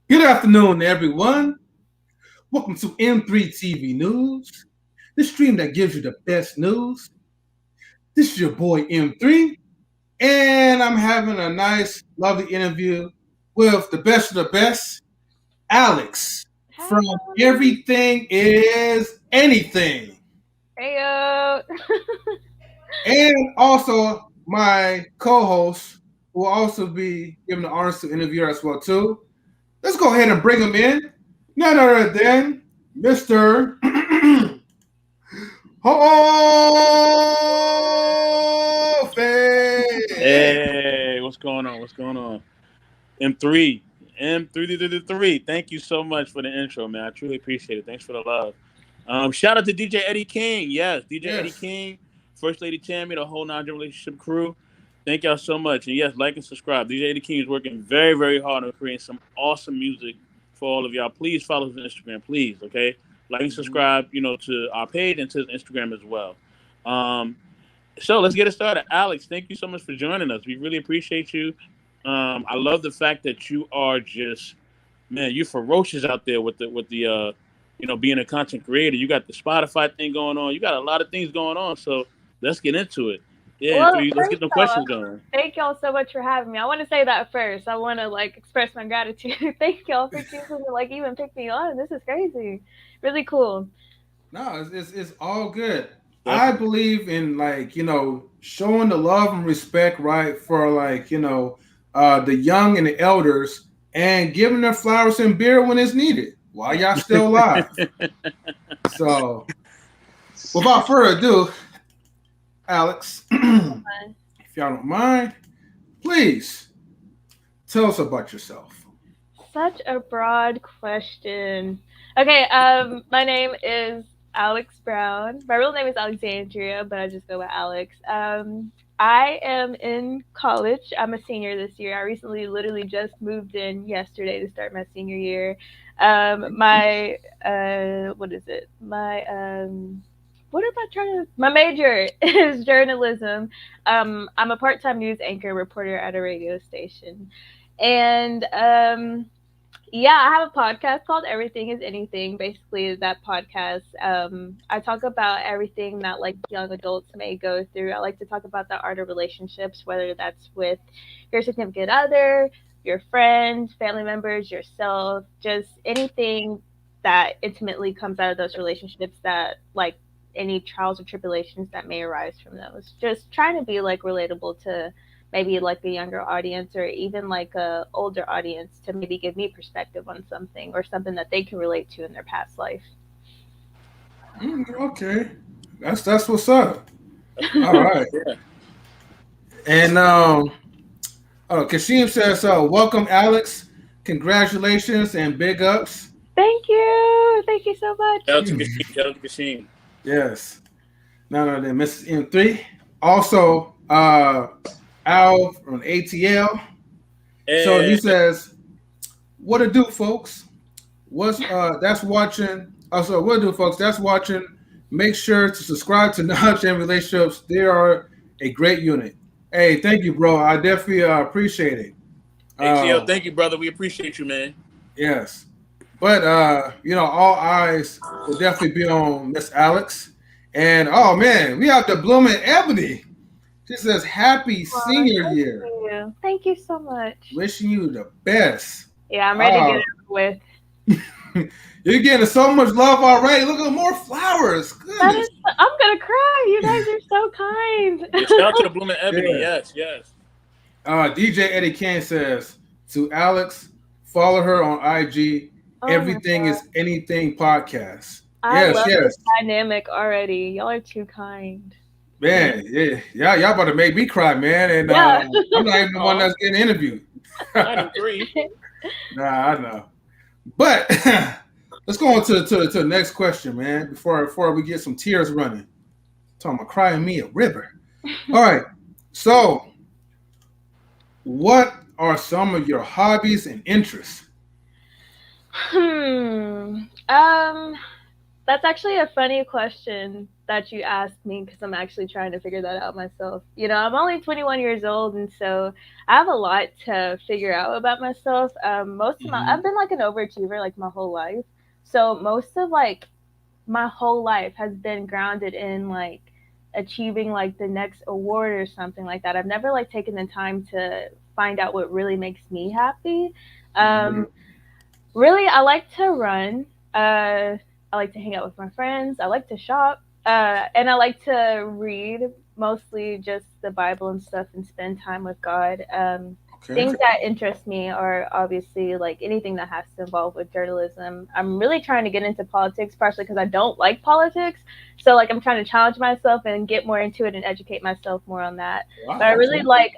Good afternoon, everyone. Welcome to M3 TV News, the stream that gives you the best news. This is your boy M3, and I'm having a nice, lovely interview with the best of the best, Alex from Everything is Anything. Heyo. And also my co-host will also be given the honors to interview her as well too. Let's go ahead and bring him in. None other than Mr. Hey, what's going on? What's going on? M3. M3. Thank you so much for the intro, man. I truly appreciate it. Thanks for the love. Shout out to DJ Eddie King. Yes, DJ Eddie King, First Lady Tammy, the whole non relationship crew. Thank y'all so much. And yes, like and subscribe. DJ Eddie King is working very, very hard on creating some awesome music for all of y'all. Please follow his Instagram, please. Okay, like and subscribe. To our page and to his Instagram as well. So let's get it started. Alex, thank you so much for joining us. We really appreciate you. I love the fact that you are just, man, you're ferocious out there with the being a content creator. You got the Spotify thing going on. You got a lot of things going on. So let's get into it. Yeah, Well, let's get first the off, questions going. thank y'all so much for having me. I want to say that first. I want to express my gratitude. Thank y'all for choosing to even pick me on. This is crazy. Really cool. No, it's all good. Definitely. I believe in showing the love and respect, right, for the young and the elders, and giving their flowers and beer when it's needed while y'all still alive. So, without further ado, Alex, if y'all don't mind, please tell us about yourself. Such a broad question. Okay, my name is Alex Brown. My real name is Alexandria, but I just go by Alex. I am in college. I'm a senior this year. I recently literally just moved in yesterday to start my senior year. My what is it? What am I trying to? My major is journalism. I'm a part-time news anchor reporter at a radio station, and yeah, I have a podcast called Everything is Anything. Basically, that podcast, I talk about everything that young adults may go through. I like to talk about the art of relationships, whether that's with your significant other, your friend, family members, yourself, just anything that intimately comes out of those relationships that any trials or tribulations that may arise from those. Just trying to be relatable to maybe like a younger audience or even like a older audience to maybe give me perspective on something or something that they can relate to in their past life. Okay, that's what's up. All Thank right, and Kashim says, "Welcome, Alex. Congratulations and big ups." you. Thank you so much. Shout out to Kashim. Shout out to Kashim. Yes. No, then Mrs. M3. Also, Al from ATL. So he And says, "What to do, folks? What's that's watching? Also, what to do, folks? That's watching. Make sure to subscribe to Knowledge and Relationships. They are a great unit. Hey, thank you, bro. I definitely appreciate it. ATL, Uh, thank you, brother. We appreciate you, man. yes, but all eyes will definitely be on Miss Alex. And oh man, we have the blooming Ebony. She says, "Happy Aw, senior thank year. you. Thank you so much. Wishing you the best." Yeah, I'm ready to get Oh, it over with. you're getting so much love already. Look at more flowers. That Goodness. is, I'm gonna cry. You guys are so kind. Yeah, shout out to the Blooming Ebony. Yeah. Yes, yes. DJ Eddie Kane says to Alex, follow her on IG. Oh my Everything God. is anything podcast. I Yes, love yes. this dynamic already. Y'all are too kind. Man, yeah, y'all about to make me cry, man. And Yeah. I'm not even the one that's getting interviewed. 93. Nah, I know. But let's go on to the next question, man. Before we get some tears running. Talking about crying me a river. All right. So, what are some of your hobbies and interests? Hmm. That's actually a funny question that you asked me because I'm actually trying to figure that out myself. I'm only 21 years old, and so I have a lot to figure out about myself. Most of Mhm. I've been like an overachiever like my whole life, so most of like my whole life has been grounded in like achieving like the next award or something like that. I've never like taken the time to find out what really makes me happy. Mhm. Um, Really, I like to run. I like to hang out with my friends. I like to shop. And I like to read, mostly just the Bible and stuff, and spend time with God. Okay. Things that interest me are obviously like anything that has to involve with journalism. I'm really trying to get into politics, partially because I don't like politics. So like I'm trying to challenge myself and get more into it and educate myself more on that. But I Wow. really Okay. like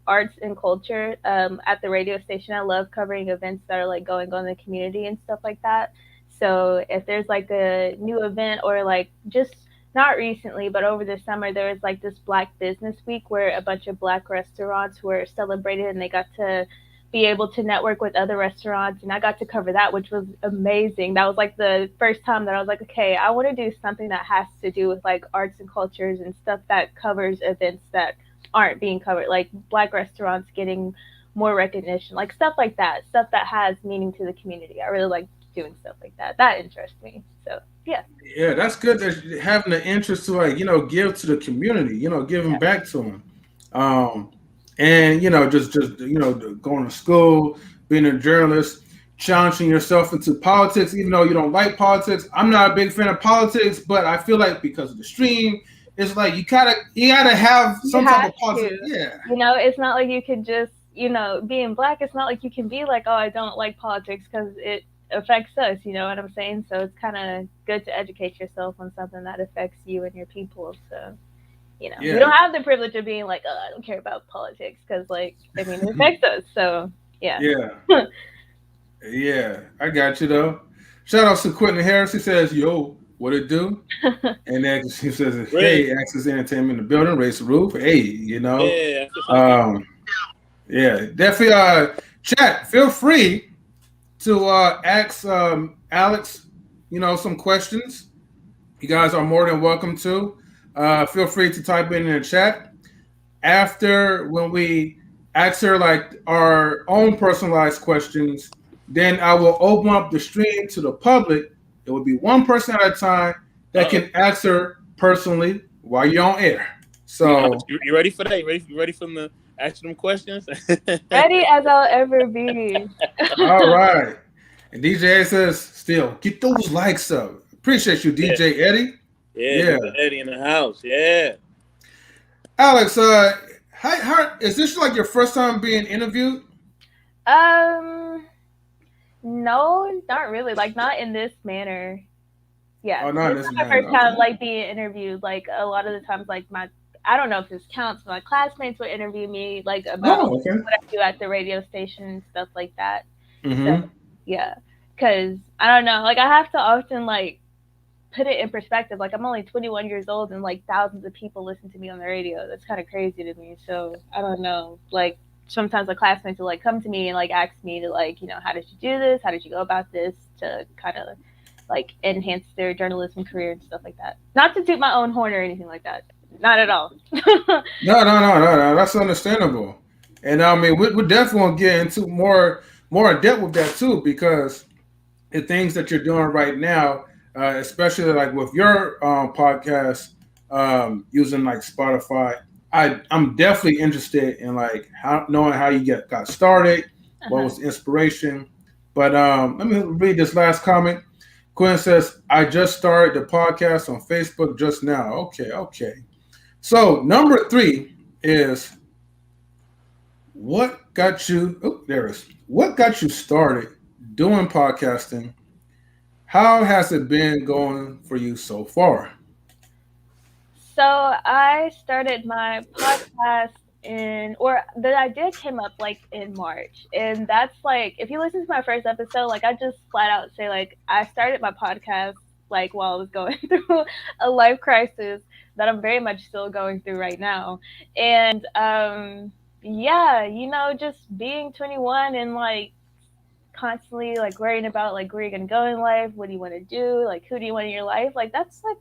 arts and culture. At the radio station, I love covering events that are like going on in the community and stuff like that. So if there's like a new event or like just not recently, but over the summer, there was like this Black Business Week where a bunch of Black restaurants were celebrated and they got to be able to network with other restaurants. And I got to cover that, which was amazing. That was like the first time that I was like, okay, I want to do something that has to do with like arts and cultures and stuff that covers events that aren't being covered, like Black restaurants getting more recognition, like stuff like that, stuff that has meaning to the community. I really like doing stuff like that. That interests me. So, yeah. Yeah, that's good that you having the interest to give to the community, giving back to them. Um, and just going to school, being a journalist, challenging yourself into politics, even though you don't like politics. I'm not a big fan of politics, but I feel like because of the stream, it's like you gotta have You some type have of politics. to. Yeah, It's not like you could just, being black, it's not like you can be like, oh, I don't like politics because it affects us, you know what I'm saying? So it's kind of good to educate yourself on something that affects you and your people. So, we yeah, don't have the privilege of being like, oh, I don't care about politics because, like, I mean, it affects us. So, yeah. yeah, yeah. I got you though. Shout out to Quentin Harris. He says, "Yo, what it do?" And then he says, Great. "Hey, Access Entertainment in the building, raise the roof." Hey, Yeah, that's what's up. um, yeah, definitely. Chat. Feel free to ask Alex, some questions. You guys are more than welcome to. Feel free to type in the chat. After when we ask her like our own personalized questions, then I will open up the stream to the public. It will be one person at a time that Uh-oh. can answer personally while you're on air. So, You ready for that? You ready for them to ask them questions? Ready as I'll ever be. all right. And DJ says, still get those likes up. Appreciate you, Yeah. DJ Eddie. Yeah, Yeah. DJ Eddie in the house. Yeah. Alex, How is this like your first time being interviewed? Um, no, not really. Like not in this manner. Yeah, Oh, not this in is this my manner. first time Okay. like being interviewed. Like a lot of the times, like I don't know if this counts, but my classmates would interview me like about Oh, okay. what I do at the radio station and stuff like that. So Mm-hmm. yeah, because I don't know, like I have to often like put it in perspective. Like I'm only 21 years old and like thousands of people listen to me on the radio. That's kind of crazy to me. So I don't know. Like sometimes the classmates will like come to me and like ask me to like, how did you do this? How did you go about this to kind of like enhance their journalism career and stuff like that. Not to toot my own horn or anything like that. Not at all. No. That's understandable. And I mean, we definitely want to get into more in depth with that too, because the things that you're doing right now, especially like with your podcast, using like Spotify, I'm definitely interested in like how knowing how you got started, what Uh-huh. was the inspiration. But let me read this last comment. Quinn says, "I just started the podcast on Facebook just now." Okay, okay. So number three is what got you? Oh, there it is. What got you started doing podcasting? How has it been going for you so far? So I started my podcast or the idea came up like in March. And that's like, if you listen to my first episode, like I just flat out say, like, I started my podcast like while I was going through a life crisis that I'm very much still going through right now. And yeah, just being 21 and like constantly like worrying about like where you're gonna go in life, what do you want to do, like who do you want in your life, like that's like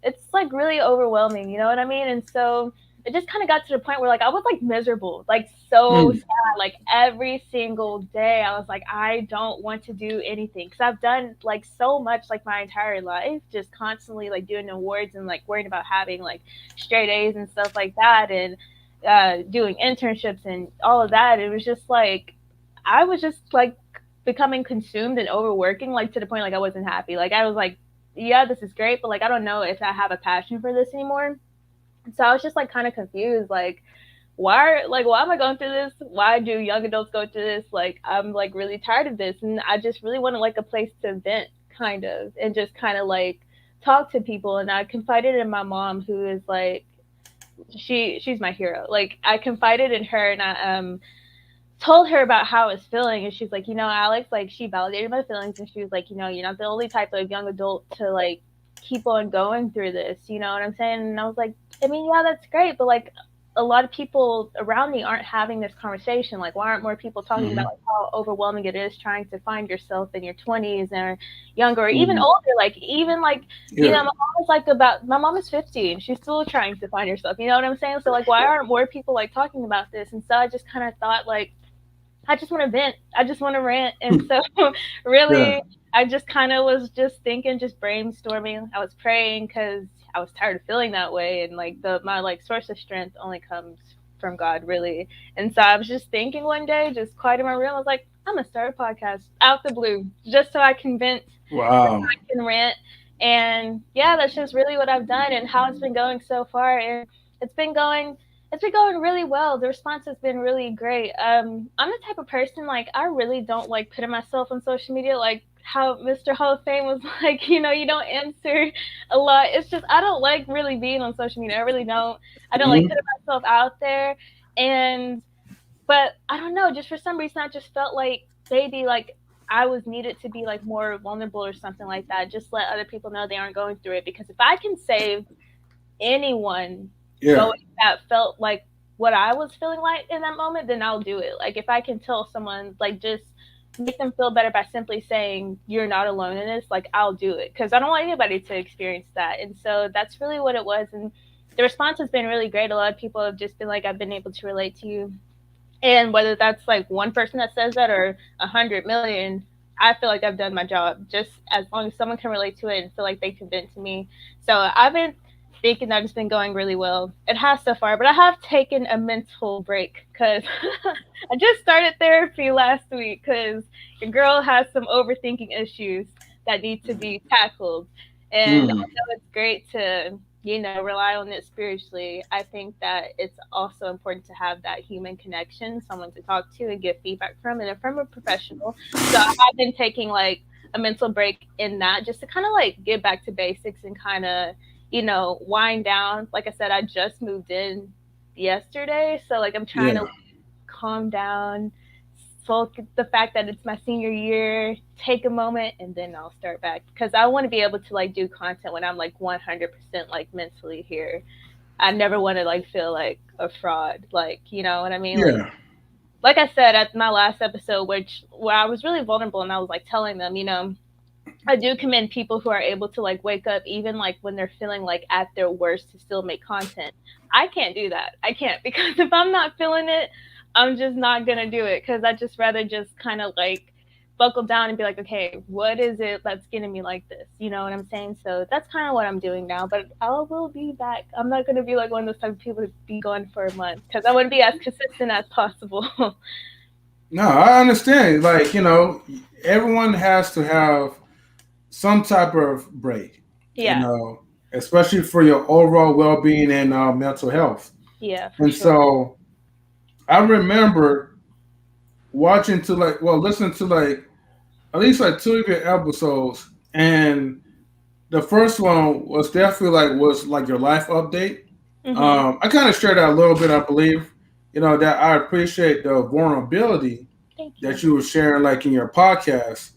it's like really overwhelming, you know what I mean? And so it just kind of got to the point where like I was like miserable, like so Mm, sad, like every single day I was like I don't want to do anything because I've done like so much like my entire life, just constantly like doing awards and like worrying about having like straight A's and stuff like that, and doing internships and all of that. It was just like I was just like becoming consumed and overworking, like to the point like I wasn't happy. Like I was like, yeah, this is great, but like I don't know if I have a passion for this anymore. So I was just like kind of confused, like why am I going through this? Why do young adults go through this? Like I'm like really tired of this, and I just really wanted like a place to vent, kind of, and just kind of like talk to people. And I confided in my mom, who is like she's my hero. Like I confided in her, and I told her about how I was feeling, and she's like, Alex, like she validated my feelings, and she was like, you're not the only type of young adult to like keep on going through this, you know what I'm saying? And I was like, I mean, yeah, that's great, but like a lot of people around me aren't having this conversation. Like, why aren't more people talking about mhm, like how overwhelming it is trying to find yourself in your 20s or younger or even mhm. older? Like, even like, Yeah. my mom is like my mom is 50 and she's still trying to find herself. You know what I'm saying? So like, why aren't more people like talking about this? And so I just kind of thought like I just want to vent. I just want to rant. And so, Yeah. really, I just kind of was just thinking, just brainstorming. I was praying because I was tired of feeling that way. And like my like source of strength only comes from God, really. And so I was just thinking one day, just quiet in my room. I was like, I'm gonna start a podcast out the blue, just so I can vent, just so Wow. I can rant. And yeah, that's just really what I've done and how it's been going so far. And it's been going it's been going really well. The response has been really great. I'm the type of person like I really don't like putting myself on social media, like how Mr. Hall of Fame was like, you don't answer a lot. It's just I don't like really being on social media. I really don't. I don't like Mhm. putting myself out there, and but I don't know. Just for some reason, I just felt like maybe like I was needed to be like more vulnerable or something like that. Just let other people know they aren't going through it, because if I can save anyone Yeah. going that felt like what I was feeling like in that moment, then I'll do it. Like if I can tell someone, like just make them feel better by simply saying you're not alone in this, like I'll do it, because I don't want anybody to experience that. And so that's really what it was. And the response has been really great. A lot of people have just been like, I've been able to relate to you. And whether that's like one person that says that or 100 million, I feel like I've done my job. Just as long as someone can relate to it and feel like they can vent to me. So I've been thinking that it's been going really well. It has so far, but I have taken a mental break because I just started therapy last week because your girl has some overthinking issues that need to be tackled. And Mm. although it's great to rely on it spiritually, I think that it's also important to have that human connection, someone to talk to and get feedback from, and from a professional. So I have been taking like a mental break in that, just to kind of like get back to basics and kind of, wind down. Like I said, I just moved in yesterday, so like I'm trying Yeah. to calm down, sulk the fact that it's my senior year, take a moment, and then I'll start back, because I want to be able to like do content when I'm like 100% like mentally here. I never want to like feel like a fraud, like, you know what I mean? Yeah. Like I said at my last episode, where I was really vulnerable and I was like telling them, I do commend people who are able to like wake up even like when they're feeling like at their worst to still make content. I can't do that. I can't, because if I'm not feeling it, I'm just not gonna do it, because I just rather just kind of like buckle down and be like, okay, what is it that's getting me like this? You know what I'm saying? So that's kind of what I'm doing now. But I will be back. I'm not gonna be like one of those type of people to be gone for a month, because I want to be as consistent as possible. No, I understand. Like, everyone has to have some type of break, Yeah, especially for your overall well being and mental health. yeah, for And sure. so I remember watching to like, well, listening to like at least like two of your episodes. And the first one was definitely was like your life update. Mhm. I kind of shared that a little bit, I believe, that I appreciate the vulnerability Thank you. that you were sharing like in your podcast.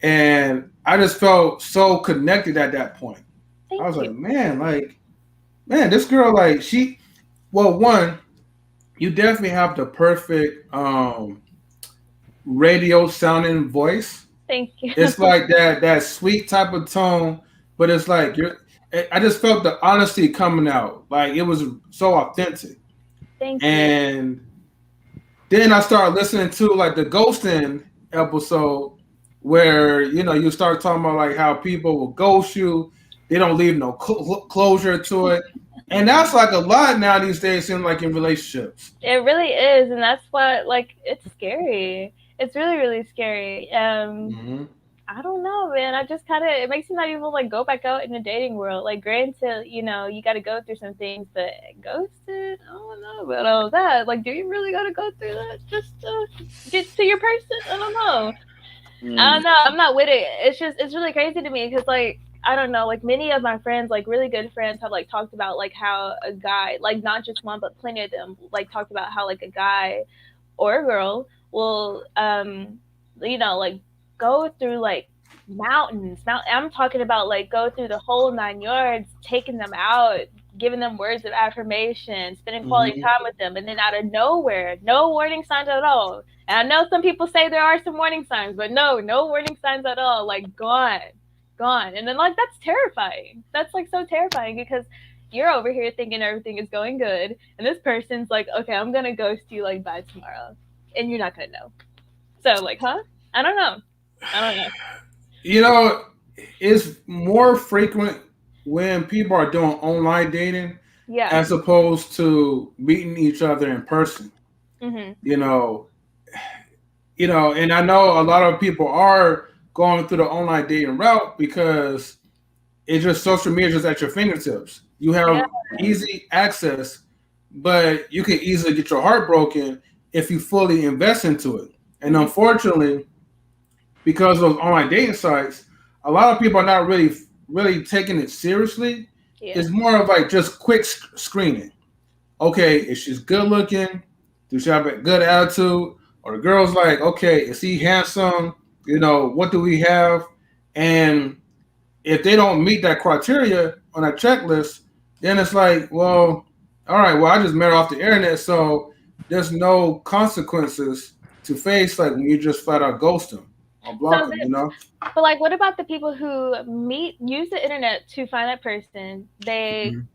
And I just felt so connected at that point. I Thank was you. like, man, this girl, like, well, one, you definitely have the perfect radio sounding voice. Thank you. It's like that sweet type of tone, but it's like I just felt the honesty coming out. Like it was so authentic. Thank you. And then I started listening to like the ghosting episode where you start talking about like how people will ghost you, they don't leave no closure to it, and that's like a lot now these days in like in relationships. It really is, and that's what, like, it's scary. It's really, really scary. Hmm. I don't know, man. I just kind of, it makes me not even like go back out in the dating world. Like, granted, you got to go through some things, but ghosted, I don't know about all that. Like, do you really got to go through that just to get to your person? I don't know. I don't Mm. know. I'm not with it. It's really crazy to me, because like I don't know, like many of my friends, like really good friends, have like talked about like how a guy, like not just one but plenty of them, like talked about how like a guy or a girl will like go through like mountains. I'm talking about like go through the whole 9 yards, taking them out, giving them words of affirmation, spending quality Hmm. time with them, and then out of nowhere, no warning signs at all. And I know some people say there are some warning signs, but no warning signs at all. Like gone. And then like that's terrifying. That's like so terrifying, because you're over here thinking everything is going good, and this person's like, okay, I'm gonna ghost you like by tomorrow, and you're not gonna know. So like, huh? I don't know. I don't know. You know, it's more frequent when people are doing online dating Yeah. as opposed to meeting each other in person. Mhm. You know, and I know a lot of people are going through the online dating route because it's just social media just at your fingertips. You Yeah. have easy access, but you can easily get your heart broken if you fully invest into it. And Mhm. unfortunately, because of those online dating sites, a lot of people are not really taking it seriously. Yeah. It's more of like just quick screening. Okay, if she's good looking, does she have a good attitude? Or the girl's like, okay, is he handsome? What do we have? And if they don't meet that criteria on that checklist, then it's like, well, all right, well, I just met her off the internet, so there's no consequences to face like when you just flat out ghost them or block So them. but like, what about the people who use the internet to find that person? Mhm.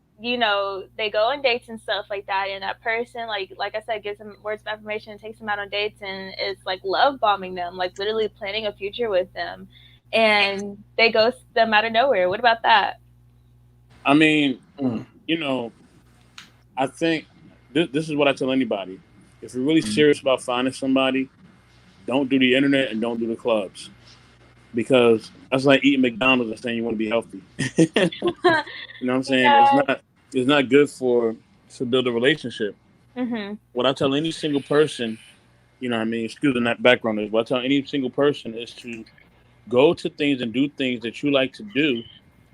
They go on dates and stuff like that, and that person, like I said, gives them words of affirmation, takes them out on dates, and is like love bombing them, like literally planning a future with them, and they ghost them out of nowhere. What about that? I mean, Mm. you know, I think this is what I tell anybody. If you're really Mm. serious about finding somebody, don't do the internet and don't do the clubs, because That's like eating McDonald's and saying you want to be healthy. You know what I'm saying? Yeah. It's not good for to build a relationship. Mhm. What I tell any single person, you know what I mean, excuse the that background is, what I tell any single person is to go to things and do things that you like to do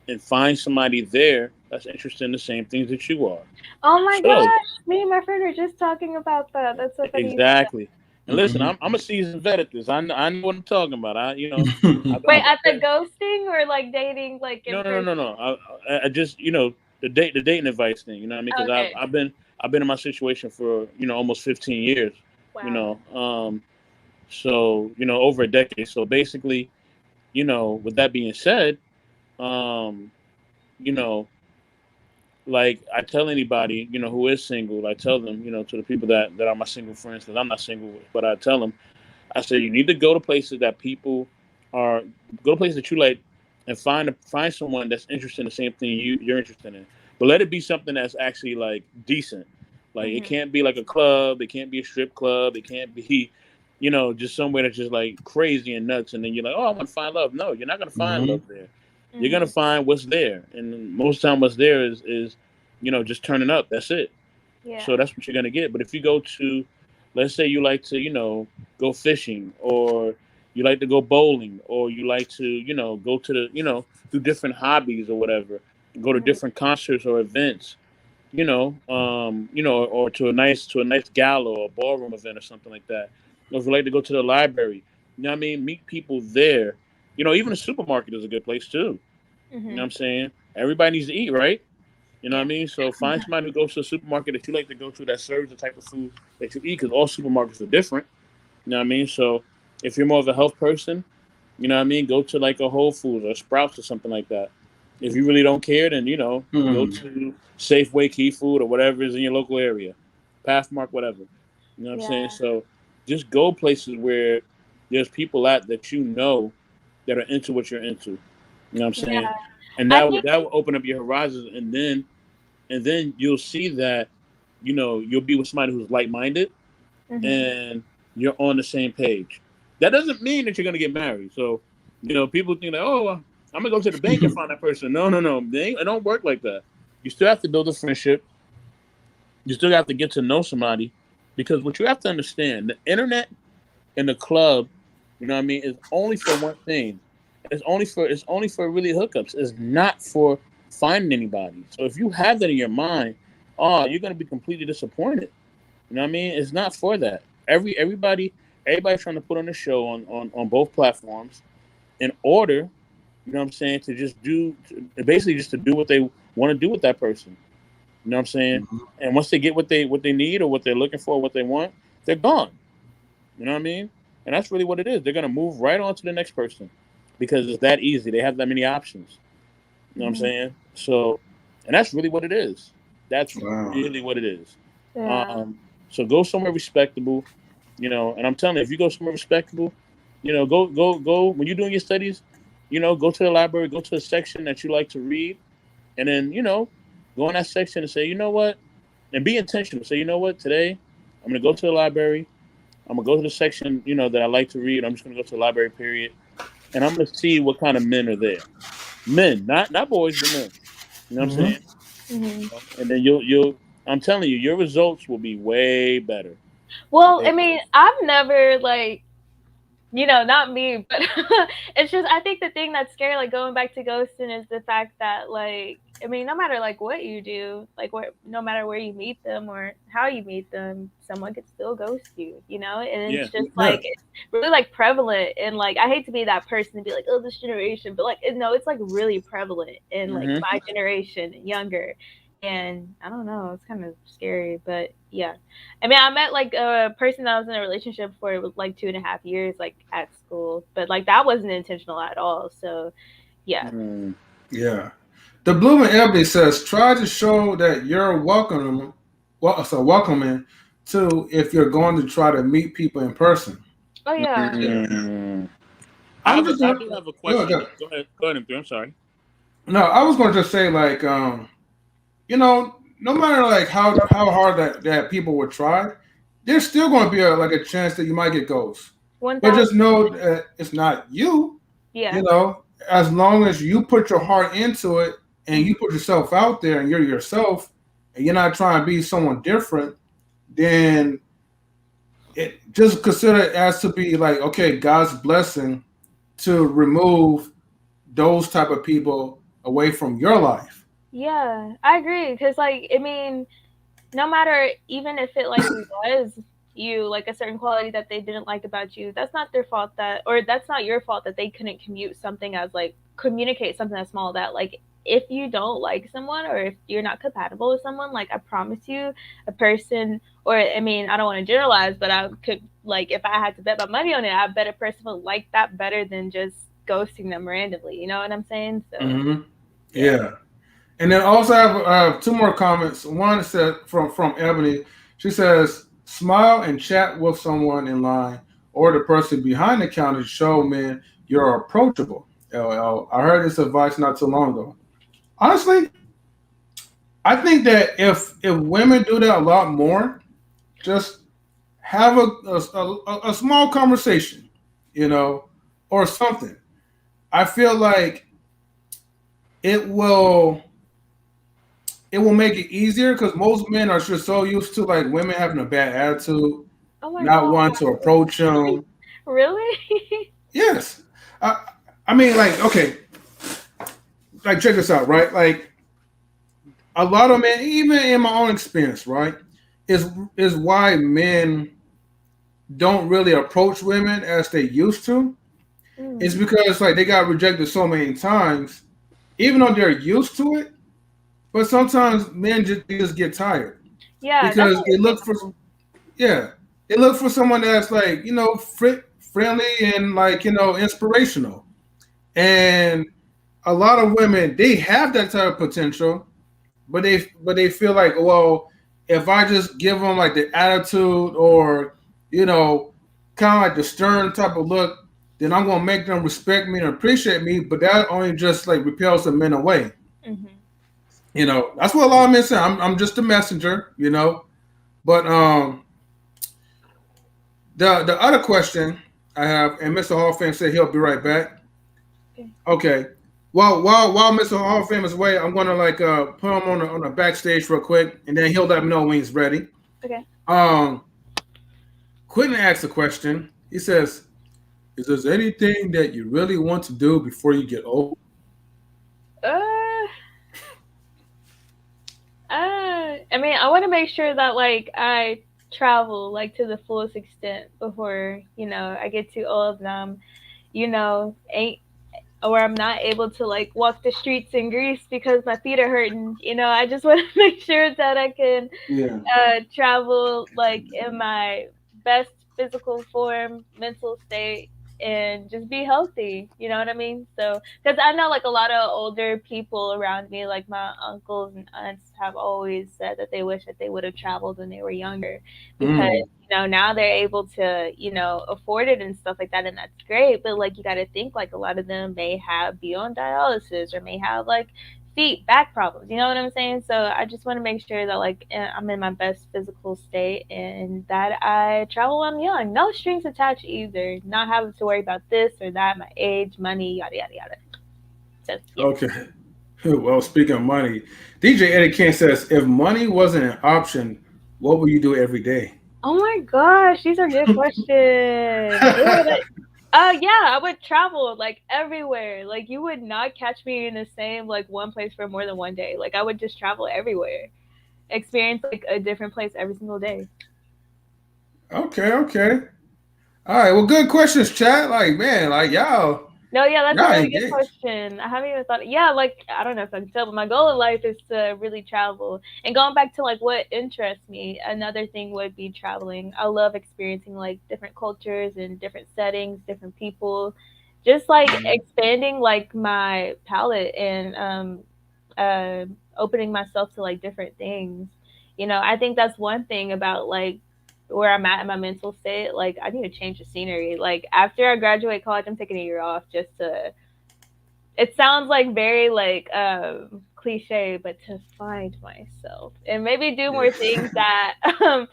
and find somebody there that's interested in the same things that you are. Oh my So gosh, me and my friend are just talking about that. That's so funny. exactly. And listen, Mhm. I'm a seasoned vet at this. I know what I'm talking about. Wait, I've at the been, ghosting or like dating, like in person? no. I just the dating advice thing. You know what I mean? Because Okay. I've been in my situation for almost 15 years. You Wow. know, so over a decade. So basically, with that being said, um, you know, like I tell anybody who is single, I tell them to the people that are my single friends because I'm not single, but I tell them I said you need to go to places that people are go to places that you like and find someone that's interested in the same thing you're interested in. But let it be something that's actually like decent. Like it Mhm. can't be like a club, it can't be a strip club, it can't be, just somewhere that's just like crazy and nuts and then you're like, oh, I want to find love. No, you're not gonna find love Mhm. there. You're gonna Mhm. find what's there. And most of the time what's there is just turning up. That's it. Yeah. So that's what you're gonna get. But if you go to, let's say you like to, go fishing, or you like to go bowling, or you like to, go to the, do different hobbies or whatever, go to Mhm. different concerts or events, or to a nice gala or ballroom event or something like that. Or if you like to go to the library, you know what I mean, meet people there. Even a supermarket is a good place too. You know what Mhm. I'm saying? Everybody needs to eat, right? You know what I Yeah. mean? So find somebody who goes to a supermarket that you like to go to that serves the type of food that you eat because all supermarkets are different. You know what I mean? So if you're more of a health person, you know what I mean, go to like a Whole Foods or Sprouts or something like that. If you really don't care, then go Mhm. to Safeway, Key Food, or whatever is in your local area, Pathmark, whatever. You know what I'm saying? Yeah. So just go places where there's people at that that are into what you're into. You know what I'm Yeah. saying? And I think. that will open up your horizons, and then you'll see that you'll be with somebody who's like-minded Mhm. and you're on the same page. That doesn't mean that you're going to get married. So people think that, oh, I'm gonna go to the bank and find that person. No, it don't work like that. You still have to build a friendship. You still have to get to know somebody, because what you have to understand, the internet and the club, you know what I mean, is only for one thing. It's only for really hookups. It's not for finding anybody. So if you have that in your mind, oh, you're gonna be completely disappointed. You know what I mean? It's not for that. Everybody's trying to put on a show on both platforms in order, you know what I'm saying, to just basically just to do what they want to do with that person. You know what I'm saying? Mhm. And once they get what they need or what they're looking for, what they want, they're gone. You know what I mean? And that's really what it is. They're gonna move right on to the next person because it's that easy. They have that many options. You know what I'm Mhm. saying? So, and that's really what it is. That's Wow. really what it is. Yeah. Um, so go somewhere respectable, and I'm telling you, if you go somewhere respectable, go when you're doing your studies, go to the library, go to a section that you like to read, and then, go in that section and say, you know what, and be intentional. Say, you know what, today I'm gonna go to the library. I'm gonna go to the section, that I like to read. I'm just gonna go to the library, period, and I'm gonna see what kind of men are there. Men, not boys, but men. You know what I'm Mhm. saying? Mhm. And then you'll. I'm telling you, your results will be way better. Well, Way I better. mean, I've never like, not me, but it's just I think the thing that's scary, like going back to ghosting, is the fact that like I mean, no matter like what you do, like no matter where you meet them or how you meet them, someone could still ghost you, and Yeah. it's just Yeah. like it's really like prevalent. And like I hate to be that person to be like, oh, this generation, but like no, it's like really prevalent in like Hmm. my generation and younger. And I don't know, it's kind of scary, but yeah. I mean, I met like a person that I was in a relationship for it was like 2.5 years, like at school, but like that wasn't intentional at all. So yeah. Mm. Yeah. The Blooming Ebony says, try to show that you're welcoming too if you're going to try to meet people in person. Oh yeah. Yeah. Mm. I'm just I gonna do have a go question. ahead. Go ahead. Go ahead, M3. I'm sorry. No, I was going to just say like no matter like how hard that people would try, there's still going to be like a chance that you might get ghosts. One But just thousand. know that it's not you. You Yeah. know, as long as you put your heart into it and Mhm. you put yourself out there and you're yourself and you're not trying to be someone different, then it just consider it as to be like, okay, God's blessing to remove those type of people away from your life. Yeah, I agree. Because, like, I mean, no matter, even if it like was you, like a certain quality that they didn't like about you, that's not their fault that, or that's not your fault that they couldn't communicate something as small that, like, if you don't like someone or if you're not compatible with someone, like, I promise you, a person, or I mean, I don't want to generalize, but I could, like, if I had to bet my money on it, I bet a person would like that better than just ghosting them randomly. You know what I'm saying? So Hmm. yeah. Yeah. And then also I have two more comments. One said from Ebony. She says, "Smile and chat with someone in line or the person behind the counter to show men you're approachable." LL. I heard this advice not too long ago. Honestly, I think that if women do that a lot more, just have a small conversation, you know, or something. I feel like it will it will make it easier because most men are just so used to like women having a bad attitude, Oh my not god. wanting to approach them. Really? Yes, I, I mean, like, okay, like check this out, right? Like a lot of men, even in my own experience, right, is why men don't really approach women as they used to. It's Mm. because like they got rejected so many times, even though they're used to it. But sometimes men just they just get tired Yeah, that's because they look for understandable. yeah, they look for someone that's like friendly and like inspirational. And a lot of women they have that type of potential, but they feel like, well, if I just give them like the attitude or you know kind of like the stern type of look, then I'm gonna make them respect me and appreciate me. But that only just like repels the men away. Hmm. That's what a lot of men say. I'm just a messenger. But the other question I have, and Mr. Hall of Fame said he'll be right back. Okay. Okay. Well, while Mr. Hall of Fame is away, I'm gonna like put him on the backstage real quick, and then he'll let me know when he's ready. Okay. Um, Quentin asks a question. He says, "Is there anything that you really want to do before you get old?" Uh, I mean, I want to make sure that like I travel like to the fullest extent before I get too old and I'm ain't or I'm not able to like walk the streets in Greece because my feet are hurting. I just want to make sure that I can Yeah. travel like in my best physical form, mental state, and just be healthy. You know what I mean? So, because I know like a lot of older people around me, like my uncles and aunts, have always said that they wish that they would have traveled when they were younger, because Mm. now they're able to afford it and stuff like that, and that's great. But like you got to think like a lot of them may have be on dialysis or may have like feet, back problems. You know what I'm saying? So I just want to make sure that like I'm in my best physical state and that I travel when I'm young. No strings attached either. Not having to worry about this or that, my age, money, yada yada yada. So yeah. Okay. Well, speaking of money, DJ Eddie King says, "If money wasn't an option, what would you do every day?" Oh my gosh, these are good questions. Yeah, I would travel like everywhere. Like you would not catch me in the same like one place for more than one day. Like I would just travel everywhere, experience like a different place every single day. Okay, okay. All right. Well, good questions, chat. Like, man, like No, yeah, that's a y'all really good engaged. question. I haven't even thought. Yeah, like I don't know if I can tell, but my goal in life is to really travel. And going back to like what interests me, another thing would be traveling. I love experiencing like different cultures and different settings, different people, just like Mhm. expanding like my palette and uh, opening myself to like different things. I think that's one thing about like where I'm at in my mental state. Like I need to change the scenery. Like after I graduate college, I'm taking a year off just to. It sounds like very like cliche, but to find myself and maybe do more things Yeah. that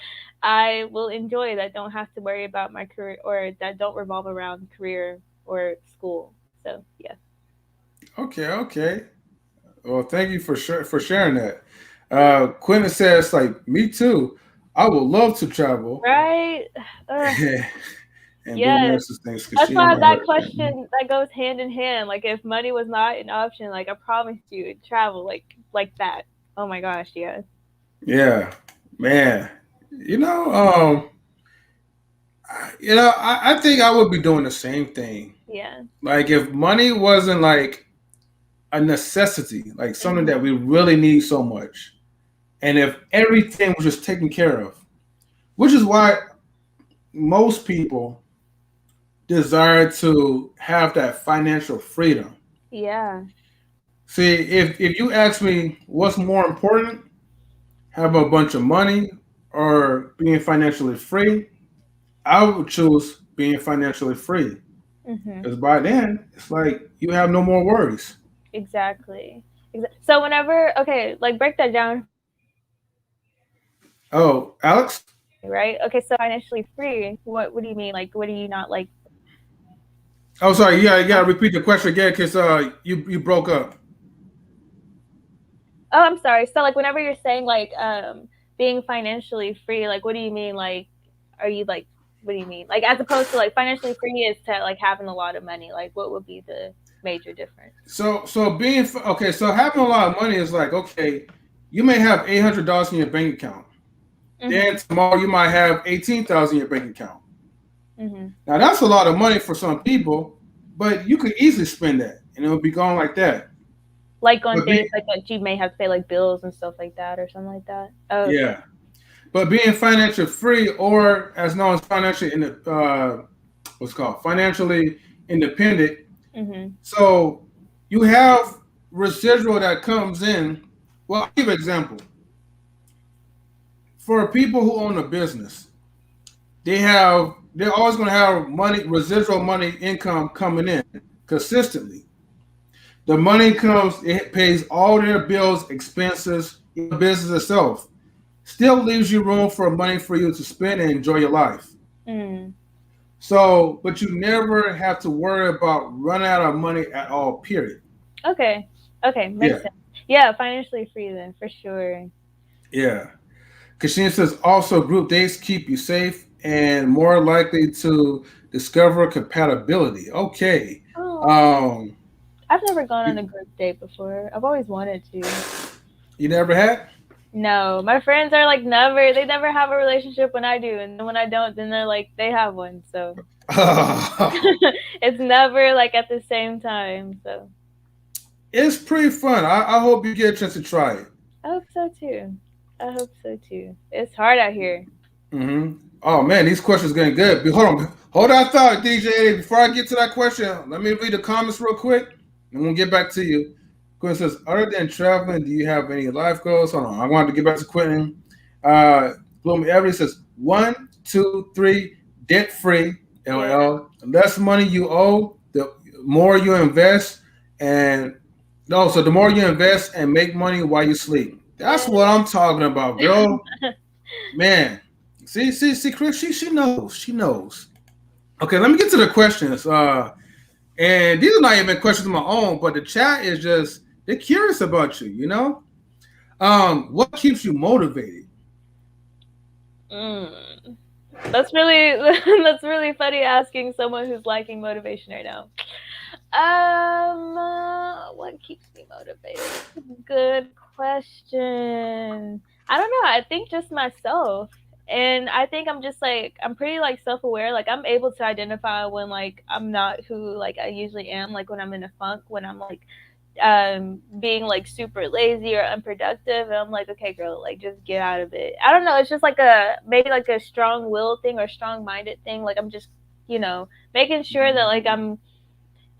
I will enjoy that don't have to worry about my career or that don't revolve around career or school. So yeah. Okay, okay. Well, thank you for sharing that. Quentin says, like, me too. I would love to travel Right? Ugh, and do yes. nurses things because That's she why never that heard. question that goes hand in hand. Like if money was not an option, like I promise you, travel like that. Oh my gosh, yes. Yeah, man. You know, I think I would be doing the same thing. Yeah. Like if money wasn't like a necessity, like something Mhm. that we really need so much, and if everything was just taken care of, which is why most people desire to have that financial freedom. Yeah. See, if you ask me what's more important, having a bunch of money or being financially free, I would choose being financially free. Mhm. Because by then, it's like you have no more worries. Exactly. So whenever okay, like break that down for me. Like when you say financially free, Oh, Alex? right? Okay, so financially free. What do you mean? Like what do you not like? Oh, sorry. Yeah, you gotta repeat the question again because you broke up. Oh, I'm sorry. So like whenever you're saying like being financially free, like what do you mean? Like are you like what do you mean? Like as opposed to like financially free is to like having a lot of money. Like what would be the major difference? So being okay, so having a lot of money is like okay, you may have $800 in your bank account. Then Mhm. tomorrow you might have 18,000 in your bank account. Mhm. Now that's a lot of money for some people, but you could easily spend that and it would be gone like that. Like on But be things like that you may have to pay like bills and stuff like that or something like that. Oh, okay. yeah, but being financially free or as known as financially in what's called financially independent. Mhm. So you have residual that comes in. Well, I'll give an example. For people who own a business, they're always going to have money residual money income coming in consistently. The money comes, it pays all their bills, expenses, the business itself. Still leaves you room for money for you to spend and enjoy your life. Mm. So, but you never have to worry about running out of money at all, period. Okay. Okay, makes Yeah, sense. Yeah, financially free then for sure. yeah. Kashina says also group dates keep you safe and more likely to discover compatibility. Okay. Oh, Um, I've never gone on you, a group date before. I've always wanted to. you never had? No, my friends are like never. They never have a relationship when I do, and then when I don't, then they're like they have one. So it's never like at the same time. So It's pretty fun. I hope you get a chance to try it. I hope so too. I hope so too. It's hard out here. Oh man, these questions getting good. Hold that thought, DJ. Before I get to that question, let me read the comments real quick, and we'll get back to you. Quentin says, "Other than traveling, do you have any life goals?" Hold on, I wanted to get back to Quentin. Uh, Bloom Every says, "One, two, three, debt free. Yeah. LL. The less money you owe, the more you invest, and no, so the more you invest and make money while you sleep. That's Yeah. what I'm talking about, girl. Man." See, Chris, she knows. She knows. Okay, let me get to the questions. And these are not even questions of my own, but the chat is just they're curious about you, you know? What keeps you motivated? Mm. That's really that's really funny asking someone who's lacking motivation right now. What keeps me motivated? Good question. I don't know. I think just myself. And I think I'm just like I'm pretty like self-aware. Like I'm able to identify when like I'm not who like I usually am, like when I'm in a funk, when I'm like being like super lazy or unproductive, and I'm like, okay girl, like just get out of it. I don't know, it's just like a maybe like a strong will thing or strong minded thing. Like I'm just, making sure that like I'm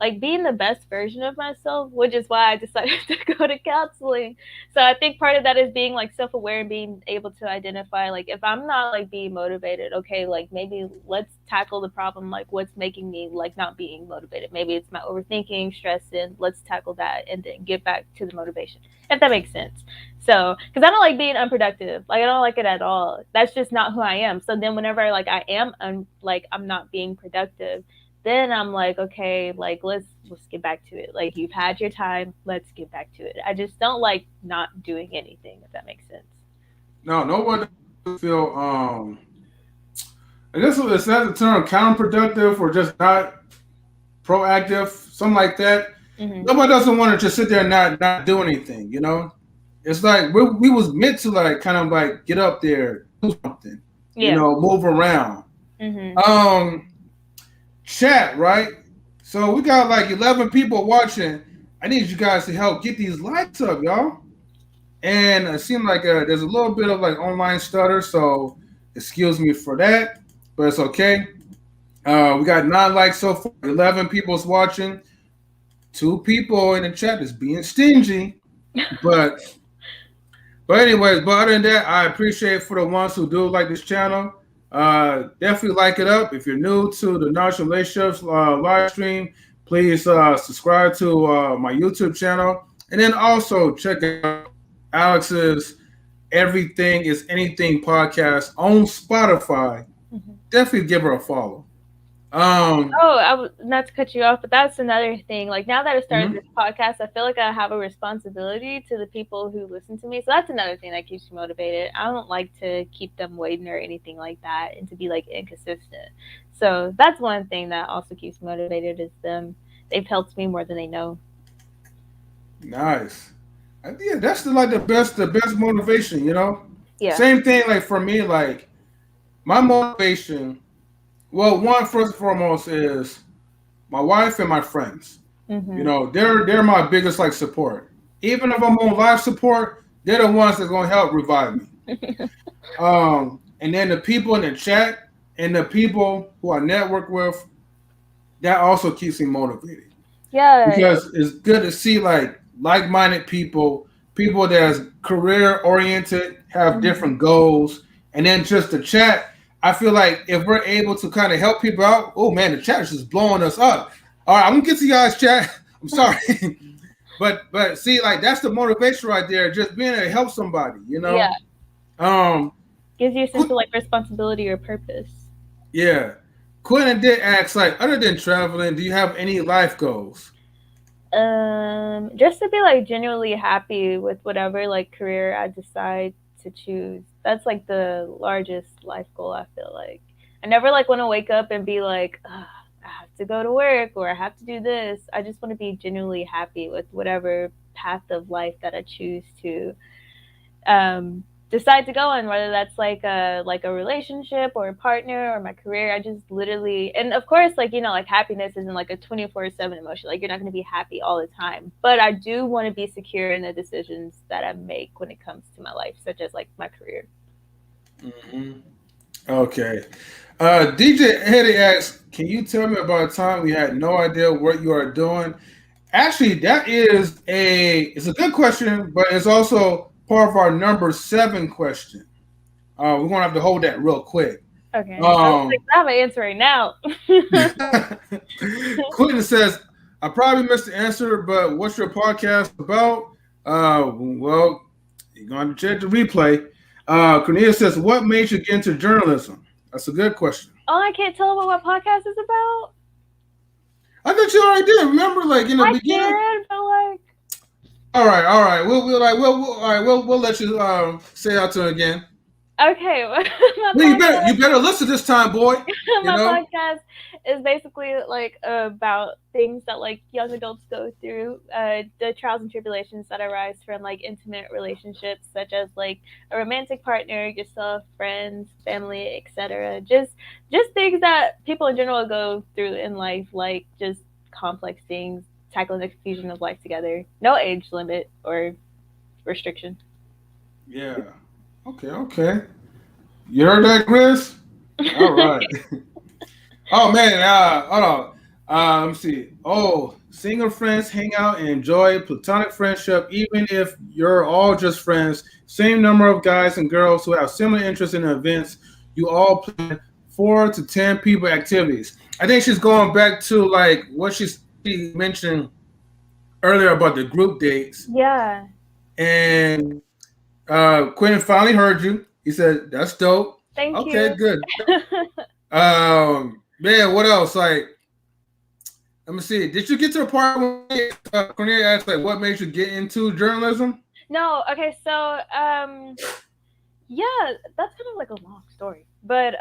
like being the best version of myself, which is why I decided to go to counseling. So I think part of that is being like self aware and being able to identify like if I'm not like being motivated, okay, like maybe let's tackle the problem, like what's making me like not being motivated. Maybe it's my overthinking, stress, and let's tackle that and then get back to the motivation. If that makes sense. So, because I don't like being unproductive, like I don't like it at all. That's just not who I am. So then, whenever like I am like I'm not being productive, then I'm like, okay, like let's get back to it. Like you've had your time, let's get back to it. I just don't like not doing anything, if that makes sense. No, nobody feel I guess is that the term counterproductive or just not proactive, something like that. Hmm. Nobody doesn't want to just sit there and not do anything, you know. It's like we was meant to like kind of like get up there, do something, you Yeah. know, move around. Hmm. Um, chat, right? So we got like 11 people watching. I need you guys to help get these likes up, y'all. And it seems like there's a little bit of like online stutter, so excuse me for that, but it's okay. We got 9 likes so far. 11 people's watching. 2 people in the chat is being stingy, but other than that, I appreciate for the ones who do like this channel. Definitely like it up. If you're new to the Knowledge Relationships live stream, please subscribe to my YouTube channel, and then also check out Alex's Everything is Anything podcast on Spotify. Hmm. Definitely give her a follow. Oh, not to cut you off, but that's another thing. Like now that I started Mhm. this podcast, I feel like I have a responsibility to the people who listen to me. So that's another thing that keeps me motivated. I don't like to keep them waiting or anything like that, and to be like inconsistent. So that's one thing that also keeps me motivated is them. They've helped me more than they know. Nice. Yeah, that's like the best motivation, you know. Yeah. Same thing like for me, like my motivation. Well, one first and foremost is my wife and my friends. You Mhm. know, they're my biggest like support. Even if I'm on live support, they're the ones that's gonna help revive me. And then the people in the chat and the people who I network with, that also keeps me motivated Yeah. because it's good to see like-minded people, people that's career oriented, have Mhm. different goals, and then just the chat. I feel like if we're able to kind of help people out, oh man, the chat is just blowing us up. All right, I'm gonna get to you guys, chat. I'm sorry, but see, like that's the motivation right there. Just being able to help somebody, you Yeah. know. Um, Gives you a sense of like responsibility or purpose. yeah. Quentin did ask, like, other than traveling, do you have any life goals? Just to be like genuinely happy with whatever like career I decide to choose. That's like the largest life goal. I feel like I never like want to wake up and be like, "Ugh, I have to go to work or I have to do this. I just want to be genuinely happy with whatever path of life that I choose to decide to go on, whether that's like a relationship or a partner or my career. I just literally, and of course, like like happiness isn't like a 24/7 emotion. Like you're not going to be happy all the time, but I do want to be secure in the decisions that I make when it comes to my life, such as like my career. Hmm. Okay. DJ Eddie asks, can you tell me about a time you had no idea what you are doing? Actually, that is it's a good question, but it's also part of our number 7 question. We're gonna have to hold that real quick. Okay, I was like, Um, I have an answer right now. Quentin says, I probably missed the answer, but what's your podcast about? Well, you're going to check the replay. Cornelia says, what made you get into journalism? That's a good question. Oh, I can't tell them what podcast is about. I thought you already did. Remember, like in the I beginning. can, but like, All right. All right. We'll let you say out to it again. okay, my Well, podcast. you better listen this time, boy. You My know. podcast is basically like about things that like young adults go through, the trials and tribulations that arise from like intimate relationships, such as like a romantic partner, yourself, friends, family, etc. Just things that people in general go through in life, like just complex things, tackling the confusion of life together. No age limit or restriction. Yeah. Okay. Okay. You heard that, Chris? All right. Oh man, hold on. Let me see. Oh, single friends hang out and enjoy platonic friendship, even if you're all just friends. Same number of guys and girls who have similar interests in events. You all plan 4 to 10 people activities. I think she's going back to like what she mentioned earlier about the group dates. Yeah. And Quentin finally heard you. He said, "That's dope." Thank Okay, you. good. Man, what else? Like. Let me see. Did you get to a part when Cornelia asked like what made you get into journalism? No, okay, so yeah, that's kind of like a long story. But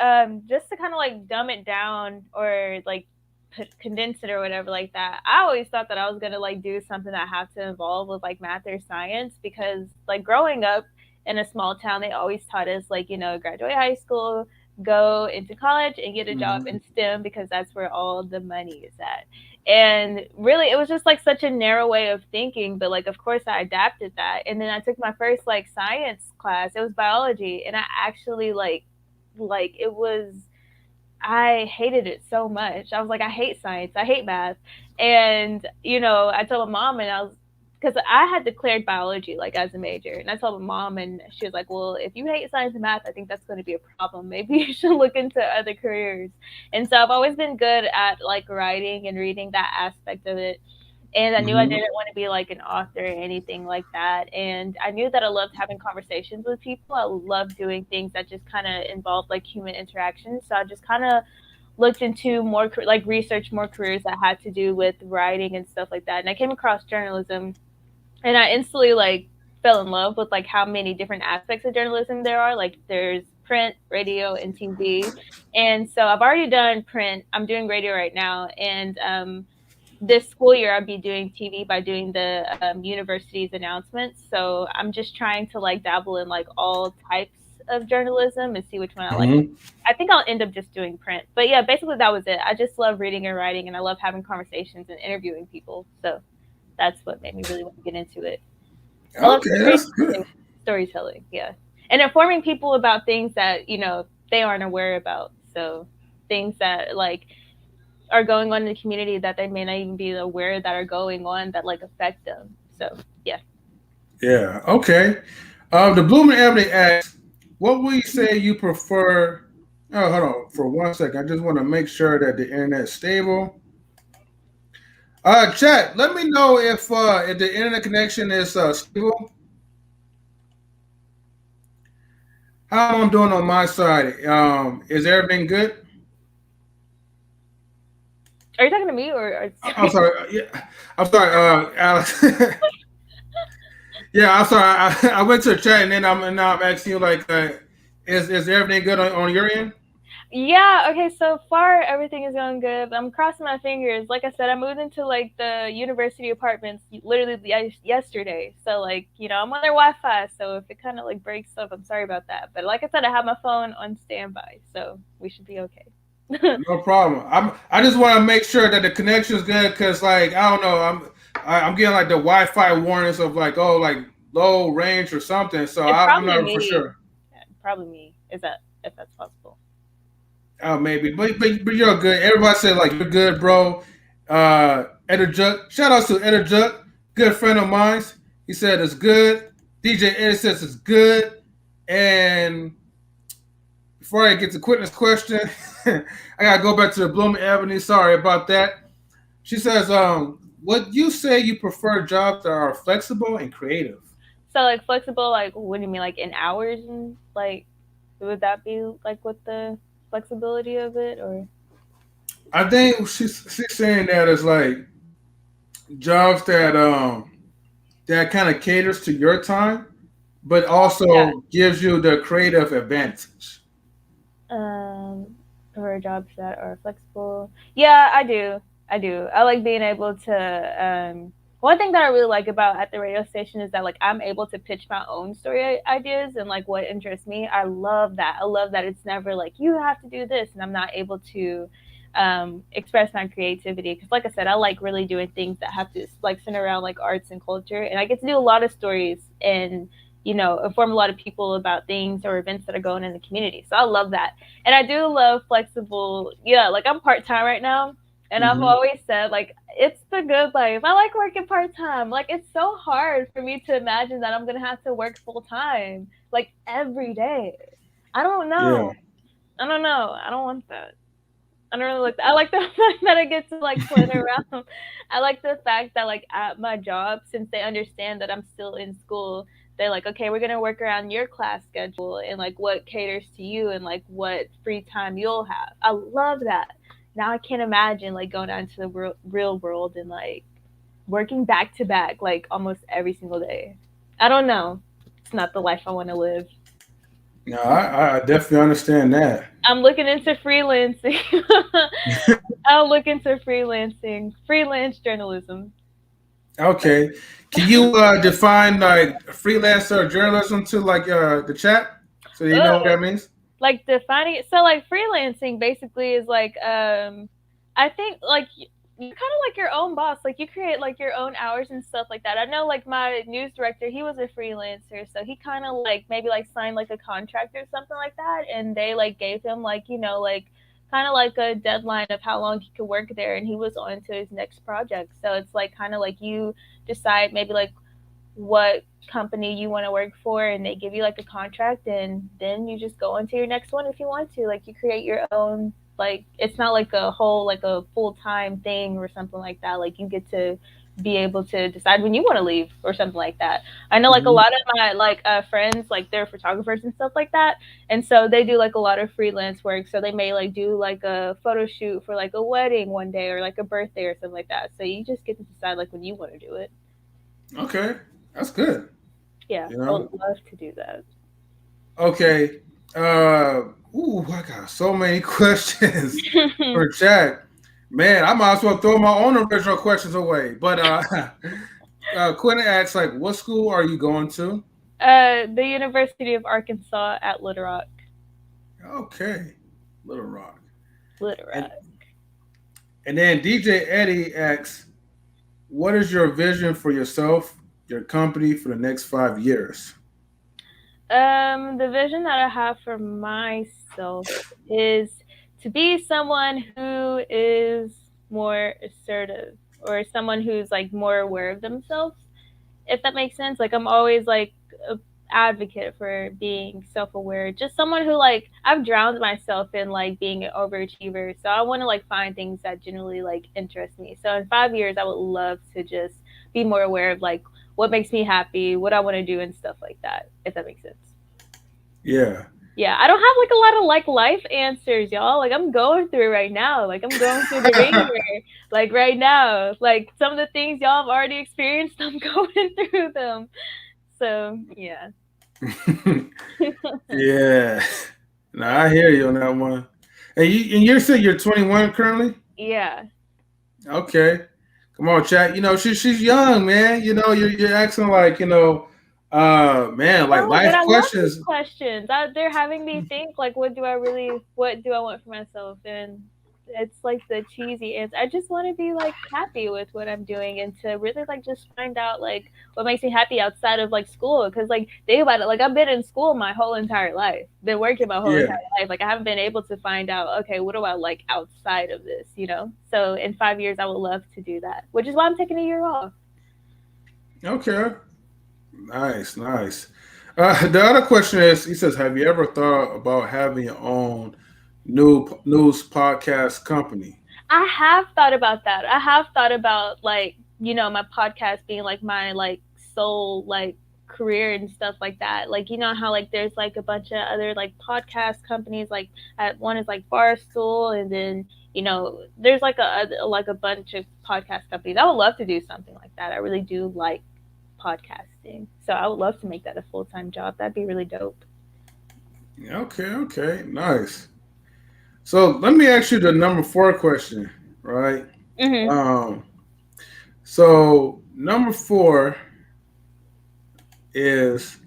just to kind of like dumb it down or like condense it or whatever like that. I always thought that I was gonna like do something that had to involve with like math or science because like growing up in a small town, they always taught us like graduate high school, go into college and get a job Mm-hmm. in STEM because that's where all the money is at. And really, it was just like such a narrow way of thinking. But like, of course, I adapted that. And then I took my first like science class. It was biology, and I actually like it was I hated it so much. I was like, I hate science. I hate math. And, I told my mom and I was, because I had declared biology like as a major. And I told my mom and she was like, well, if you hate science and math, I think that's going to be a problem. Maybe you should look into other careers. And so I've always been good at like writing and reading that aspect of it. And I knew I Mm-hmm. didn't want to be like an author or anything like that. And I knew that I loved having conversations with people. I love doing things that just kind of involve like human interaction. So I just kind of looked into more like research more careers that had to do with writing and stuff like that. And I came across journalism, and I instantly like fell in love with like how many different aspects of journalism there are. Like there's print, radio, and TV. And so I've already done print. I'm doing radio right now, and this school year I'll be doing TV by doing the university's announcements. So I'm just trying to like dabble in like all types of journalism and see which one I like. Mm-hmm. I think I'll end up just doing print. But yeah, basically that was it. I just love reading and writing, and I love having conversations and interviewing people. So that's what made me really want to get into it. I love Okay, that's good. storytelling, yeah. And informing people about things that, they aren't aware about. So things that like are going on in the community that they may not even be aware that are going on that like affect them. So yeah. Yeah. Okay. The Blooming Ebony asks, what would you say you prefer? Oh, hold on for 1 second. I just want to make sure that the internet's stable. Chat. Let me know if the internet connection is stable. How I'm doing on my side? Is everything good? Are you talking to me or I'm sorry? sorry. Yeah, I'm sorry, Alex. Yeah, I'm sorry. I went to the chat and then now I'm asking you like, is everything good on your end? Yeah, okay, so far everything is going good. I'm crossing my fingers. Like I said, I moved into like the university apartments literally yesterday. So like, I'm on their Wi-Fi, so if it kind of like breaks up, I'm sorry about that. But like I said, I have my phone on standby, so we should be okay. No problem. I just want to make sure that the connection is good because like I don't know I'm getting like the Wi-Fi warnings of like oh like low range or something. So It's I'm probably not for me. sure. Yeah, probably me. Is that if that's possible? Maybe, but you're good. Everybody said like you're good, bro. Juk, shout out to Juk, good friend of mine. He said it's good. DJ Eddie says it's good. And before I get to quitting this question, I gotta go back to the Blooming Avenue. Sorry about that. She says, would you say you prefer jobs that are flexible and creative? So like flexible, like what do you mean, like in hours and like would that be like with the flexibility of it or? I think she's saying that it's like jobs that kind of caters to your time, but Yeah. also gives you the creative advantage. Um, or jobs that are flexible. Yeah, I do. I do. I like being able to. One thing that I really like about at the radio station is that like I'm able to pitch my own story ideas and like what interests me. I love that. I love that it's never like you have to do this, and I'm not able to express my creativity because like I said, I like really doing things that have to like center around like arts and culture, and I get to do a lot of stories and inform a lot of people about things or events that are going in the community. So I love that. And I do love flexible. Yeah, like I'm part time right now, and I've Hmm. always said like it's the good life. I like working part time. Like it's so hard for me to imagine that I'm gonna have to work full time like every day. I don't Yeah. know. I don't know. I don't want that. I don't really like that. I like the fact that I get to like play around. I like the fact that like at my job, since they understand that I'm still in school, they're like, okay, we're gonna work around your class schedule and like what caters to you and like what free time you'll have. I love that. now I can't imagine like going out into the real world and like working back to back like almost every single day. I don't know. It's not the life I want to live. No, I definitely understand that. I'm looking into freelancing. I'll look into freelancing, freelance journalism. Okay. Can you define like freelancer journalism to like the chat so you know what Oh, that means? like defining it. So like freelancing basically is like I think like you're kind of like your own boss. Like you create like your own hours and stuff like that. I know like my news director, he was a freelancer, so he kind of like maybe like signed like a contract or something like that, and they like gave him like like kind of like a deadline of how long he could work there, and he was on to his next project. So it's like kind of like you decide maybe like what company you want to work for, and they give you like a contract, and then you just go into your next one if you want to. Like you create your own, like it's not like a whole like a full-time thing or something like that. Like you get to be able to decide when you want to leave or something like that. I know like a Mhm. lot of my like friends, like they're photographers and stuff like that, and so they do like a lot of freelance work. So they may like do like a photo shoot for like a wedding one day or like a birthday or something like that. So you just get to decide like when you want to do it. Okay, that's good. Yeah, You I know. would love to do that. Okay. Uh, I got so many questions for chat. Man, I might as well throw my own original questions away. But Quinn asks, like, what school are you going to? The University of Arkansas at Little Rock. Okay, Little Rock. Little And Rock. and then DJ Eddie asks, what is your vision for yourself, your company for the next 5 years? The vision that I have for myself is to be someone who is more assertive, or someone who's like more aware of themselves, if that makes sense. Like I'm always like a advocate for being self-aware. Just someone who like I've drowned myself in like being an overachiever. So I want to like find things that generally like interest me. So in 5 years I would love to just be more aware of like what makes me happy, what I want to do and stuff like that, if that makes sense. Yeah. Yeah, I don't have like a lot of like life answers, y'all. Like I'm going through right now. Like I'm going through the ringer. Like right now. Like some of the things y'all have already experienced, I'm going through them. So yeah. Yeah. No, I hear you on that one. And you said you're 21 currently? Yeah. Okay. Come on, chat. You know, she's young, man. You know, you're asking like, man, like No, but life I love these questions. questions. They're having me think like, what do I want for myself? And it's like the cheesy answer. I just want to be like happy with what I'm doing, and to really like just find out like what makes me happy outside of like school. Because like think about it, like I've been in school my whole entire life, been working my whole Yeah. entire life. Like I haven't been able to find out, okay, what do I like outside of this? So in 5 years, I would love to do that, which is why I'm taking a year off. Okay. Nice, nice. The other question is, he says, have you ever thought about having your own news podcast company? I have thought about that. I have thought about like, my podcast being like my like sole like career and stuff like that. Like how like there's like a bunch of other like podcast companies, like one is like Barstool, and then there's like a bunch of podcast companies. I would love to do something like that. I really do like podcasting. So I would love to make that a full-time job. That'd be really dope. Okay, okay, nice. So let me ask you the number four question, right? Mhm. Um, so number four is,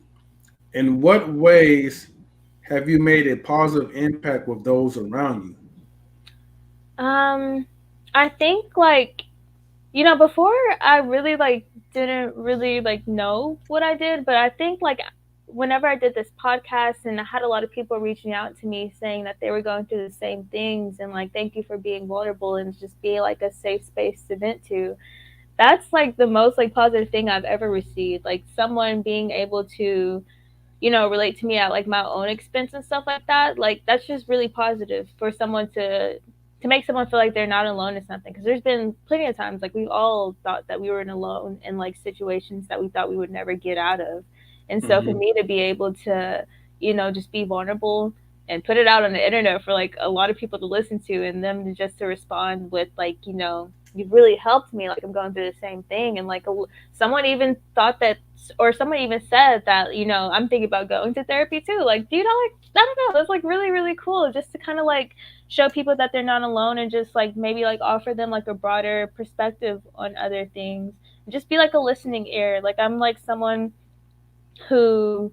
in what ways have you made a positive impact with those around you? Um I think like before I really like didn't really like know what I did, but I think like whenever I did this podcast and I had a lot of people reaching out to me saying that they were going through the same things, and like thank you for being vulnerable and just being like a safe space to vent to. That's like the most like positive thing I've ever received. Like someone being able to relate to me at like my own expense and stuff like that. Like that's just really positive for someone to make someone feel like they're not alone in something. Because there's been plenty of times like we've all thought that we were in alone in like situations that we thought we would never get out of, and so for Hmm. me to be able to just be vulnerable and put it out on the internet for like a lot of people to listen to, and them to just to respond with like, you've really helped me, like I'm going through the same thing. And like someone even thought that, or someone even said that, I'm thinking about going to therapy too. Like, like, I don't know, that's like really really cool, just to kind of like show people that they're not alone, and just like maybe like offer them like a broader perspective on other things, just be like a listening ear. Like I'm like someone who,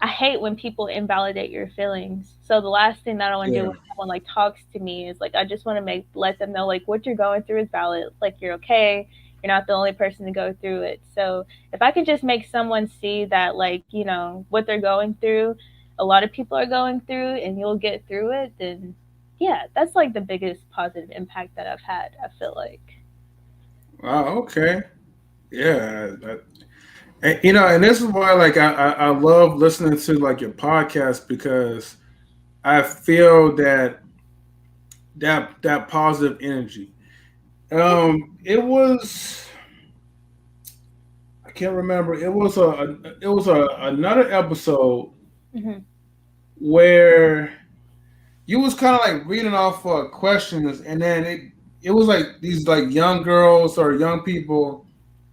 I hate when people invalidate your feelings. So the last thing that I want to do Yeah. when someone like talks to me is like, I just want to let them know like what you're going through is valid. Like you're okay. You're not the only person to go through it. So if I could just make someone see that like, what they're going through, a lot of people are going through, and you'll get through it, then yeah, that's like the biggest positive impact that I've had, I feel like. Oh, okay. Yeah. And this is why like I love listening to like your podcast, because I feel that positive energy. It was, I can't remember. It was another episode Hmm. where you was kind of like reading off questions, and then it was like these like young girls or young people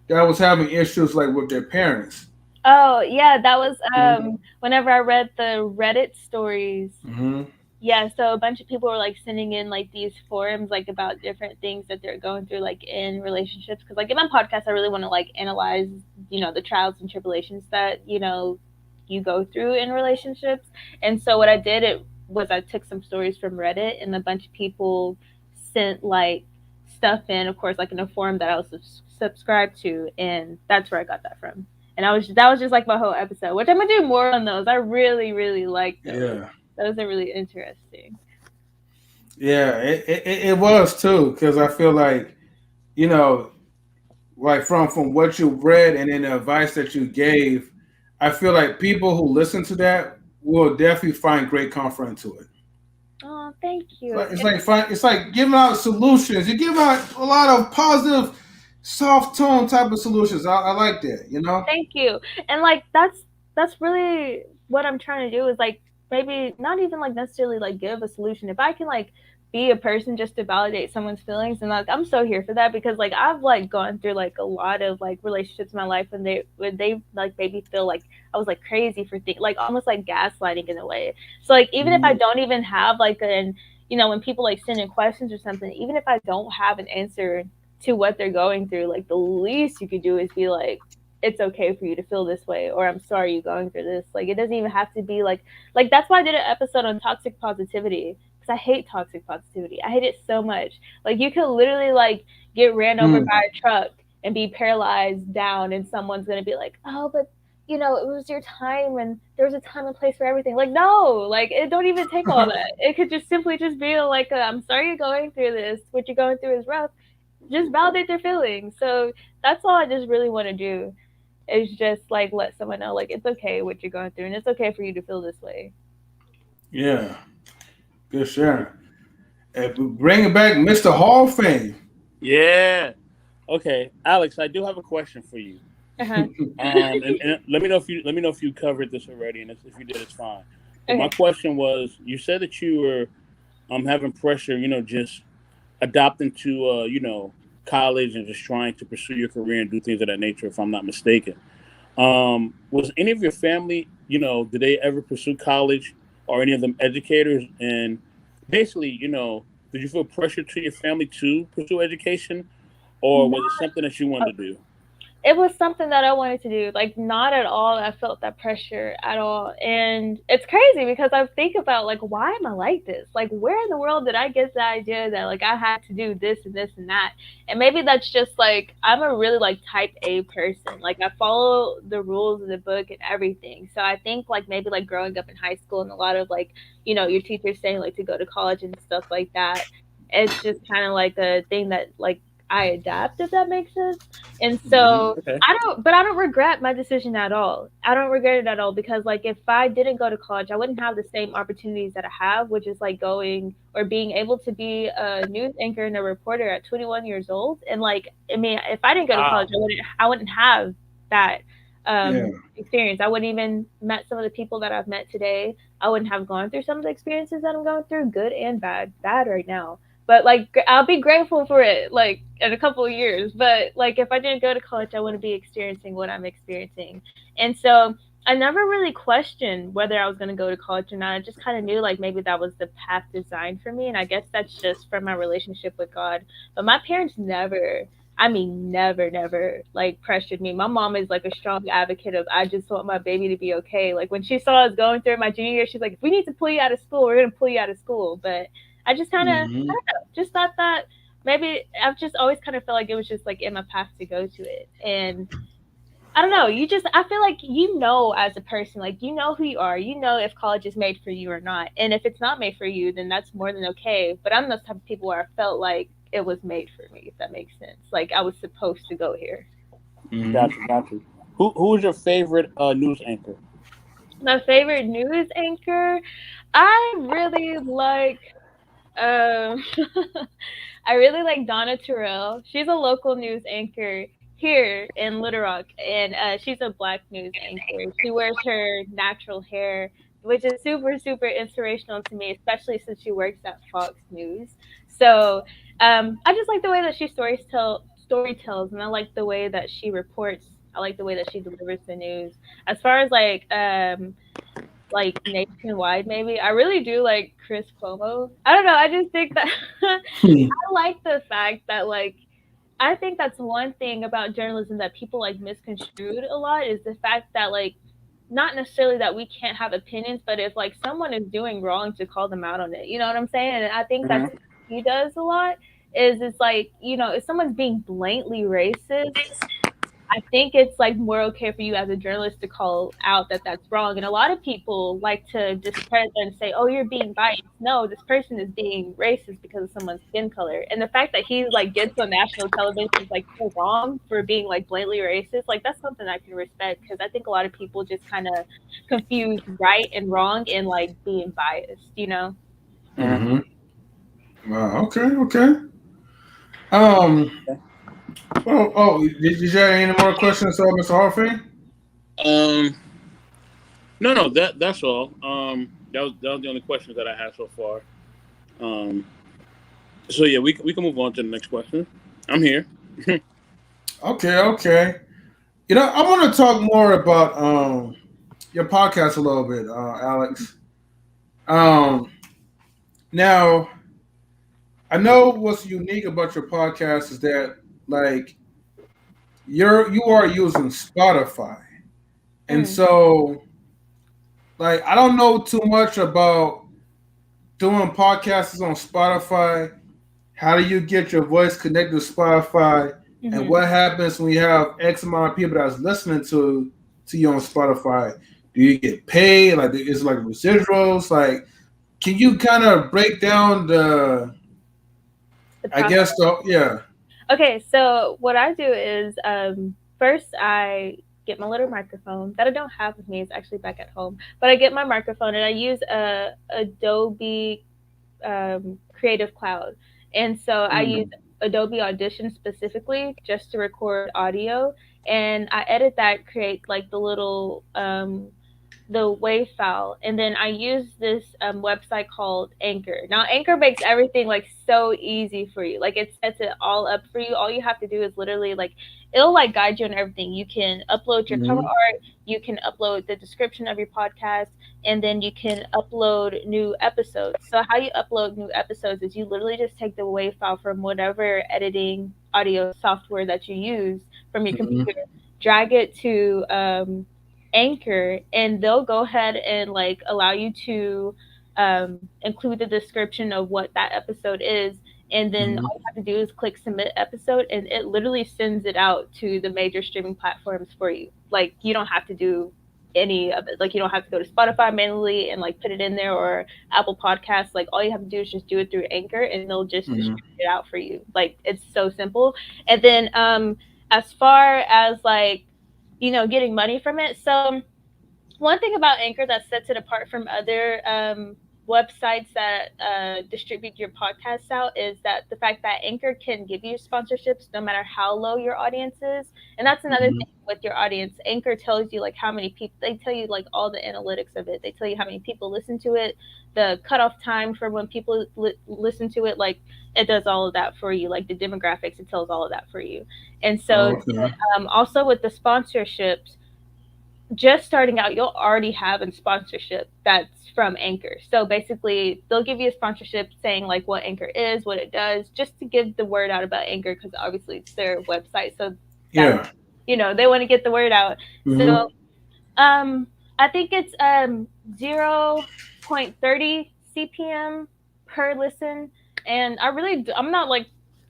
that was having issues like with their parents. Oh yeah, that was Mm-hmm. whenever I read the Reddit stories. Mm-hmm. Yeah, so a bunch of people were like sending in like these forums like about different things that they're going through like in relationships, because like in my podcast I really want to like analyze, the trials and tribulations that, you go through in relationships. And so what I did, it was I took some stories from Reddit, and a bunch of people sent like stuff in, of course, like in a forum that I was subscribed to, and that's where I got that from. And that was just like my whole episode, which I'm gonna do more on those. I really really like those. Yeah. Those are really interesting. Yeah, it was too, because I feel like, you know like from what you read and then the advice that you gave, I feel like people who listen to that will definitely find great comfort into it. Oh, thank It's you. like it's like giving out solutions. You give out a lot of positive, soft tone type of solutions. I like that. Thank you. And like that's really what I'm trying to do, is like maybe not even like necessarily like give a solution. If I can like be a person just to validate someone's feelings, and like I'm so here for that, because like I've like gone through like a lot of like relationships in my life when they like made me feel like I was like crazy for like almost like gaslighting in a way. So like even if I Mhm. don't even have like an, when people like send in questions or something, even if I don't have an answer to what they're going through, like the least you could do is be like, it's okay for you to feel this way, or I'm sorry you're going through this. Like it doesn't even have to be like that's why I did an episode on toxic positivity, because I hate toxic positivity. I hate it so much. Like you could literally like get ran over Mm. by a truck and be paralyzed down, and someone's gonna be like, oh, but it was your time, and there was a time and place for everything. Like no, like it don't even take all that. It could just simply just be like, I'm sorry you're going through this. What you're going through is rough. Just validate their feelings. So that's all I just really want to do, is just like let someone know like it's okay what you're going through, and it's okay for you to feel this way. Yeah, good sharing. And bringing back Mr. Hall fame. Yeah. Okay, Alex, I do have a question for you. Uh-huh. And let me know if you covered this already, and if you did, it's fine. But my Okay. question was, you said that you were having pressure, just adopting to college and just trying to pursue your career and do things of that nature, if I'm not mistaken. Was any of your family, did they ever pursue college, or any of them educators? And basically, did you feel pressure to your family to pursue education, or No, was it something that you wanted to do? it was something that I wanted to do. Like not at all. I felt that pressure at all. And it's crazy because I think about like why am I like this? Like where in the world did I get the idea that like I had to do this and this and that? And maybe that's just like I'm a really like type A person. Like I follow the rules of the book and everything. So I think like maybe like growing up in high school and a lot of like, your teachers saying like to go to college and stuff like that. It's just kind of like a thing that like I adapt, if that makes sense. And so Okay. I don't regret my decision at all. I don't regret it at all, because like if I didn't go to college, I wouldn't have the same opportunities that I have, which is like going or being able to be a news anchor and a reporter at 21 years old. And like, I mean, if I didn't go to college, Wow. I wouldn't have that Yeah. experience. I wouldn't even met some of the people that I've met today. I wouldn't have gone through some of the experiences that I'm going through, good and bad. Bad right now, but like I'll be grateful for it like in a couple of years. But like if I didn't go to college, I wouldn't be experiencing what I'm experiencing. And so I never really questioned whether I was going to go to college or not. I just kind of knew like maybe that was the path designed for me, and I guess that's just from my relationship with God. But my parents never, I mean, never like pressured me. My mom is like a strong advocate of I just want my baby to be okay. Like when she saw us going through my junior year, she's like, if we need to pull you out of school, we're gonna pull you out of school. But I just kind of, I Hmm. don't know, just thought that maybe I've just always kind of felt like it was just like in my path to go to it. And I don't know, you just, I feel like you know as a person, like you know who you are, you know if college is made for you or not. And if it's not made for you, then that's more than okay. But I'm those type of people where I felt like it was made for me, if that makes sense. Like I was supposed to go here. Hmm. Got you, got you. Who is your favorite news anchor? My favorite news anchor, I really like um I really like Donna Terrell. She's a local news anchor here in Little Rock, and she's a black news anchor. She wears her natural hair, which is super inspirational to me, especially since she works at Fox News. So I just like the way that she story tells, and I like the way that she reports. I like the way that she delivers the news. As far as like nationwide, maybe I really do like Chris Cuomo. I don't know, I just think that I like the fact that like I think that's one thing about journalism that people like misconstrued a lot is the fact that like not necessarily that we can't have opinions, but if like someone is doing wrong to call them out on it. You know what I'm saying? And I think that's Hmm. what he does a lot is it's like, you know, if someone's being blatantly racist, I think it's like more okay for you as a journalist to call out that that's wrong. And a lot of people like to discredit and say, "Oh, you're being biased." No, this person is being racist because of someone's skin color. And the fact that he like gets on national television is like so wrong for being like blatantly racist. Like that's something I can respect because I think a lot of people just kind of confuse right and wrong and like being biased. You know? Hmm. Hmm. Wow. Okay. Okay. Um. Well. Oh, did you have any more questions, Mr. Harvey? Um, no, that's all. That was the only questions that I had so far. Um, so yeah, we can move on to the next question. I'm here. Okay. Okay. I want to talk more about your podcast a little bit, Alex. Um. Now, I know what's unique about your podcast is that like you are using Spotify, and Mm. so like I don't know too much about doing podcasts on Spotify. How do you get your voice connected to Spotify? And Hmm. what happens when you have X amount of people that's listening to you on Spotify? Do you get paid? Like is it like residuals? Like can you kind of break down the The I process. guess the yeah. Okay, so what I do is first I get my little microphone that I don't have with me. It's actually back at home, but I get my microphone and I use a Adobe Creative Cloud, and so I use Mm, Adobe Audition specifically just to record audio, and I edit that, create like the WAV file, and then I use this website called Anchor. Now, Anchor makes everything like so easy for you. Like it sets it all up for you. All you have to do is literally like it'll like guide you on everything. You can upload your cover mm, art, you can upload the description of your podcast, and then you can upload new episodes. So how you upload new episodes is you literally just take the WAV file from whatever editing audio software that you use from your mm, computer, drag it to Anchor, and they'll go ahead and like allow you to include the description of what that episode is, and then mm, all you have to do is click submit episode, and it literally sends it out to the major streaming platforms for you. Like you don't have to do any of it. Like you don't have to go to Spotify manually and like put it in there, or Apple Podcasts. Like all you have to do is just do it through Anchor, and they'll just mm, distribute it out for you. Like it's so simple. And then as far as like getting money from it. So one thing about Anchor that sets it apart from other websites that distribute your podcasts out is that the fact that Anchor can give you sponsorships no matter how low your audience is. And that's another mm, thing with your audience. Anchor tells you like how many people. They tell you like all the analytics of it. They tell you how many people listen to it, the cutoff time for when people listen to it. Like it does all of that for you. Like the demographics, it tells all of that for you. And so Okay. also with the sponsorships, just starting out, you'll already have a sponsorship that's from Anchor. So basically, they'll give you a sponsorship saying like what Anchor is, what it does, just to get the word out about Anchor because obviously it's their website. So that's Yeah. they want to get the word out. Mm-hmm. So I think it's 0.30 CPM per listen, and I'm not like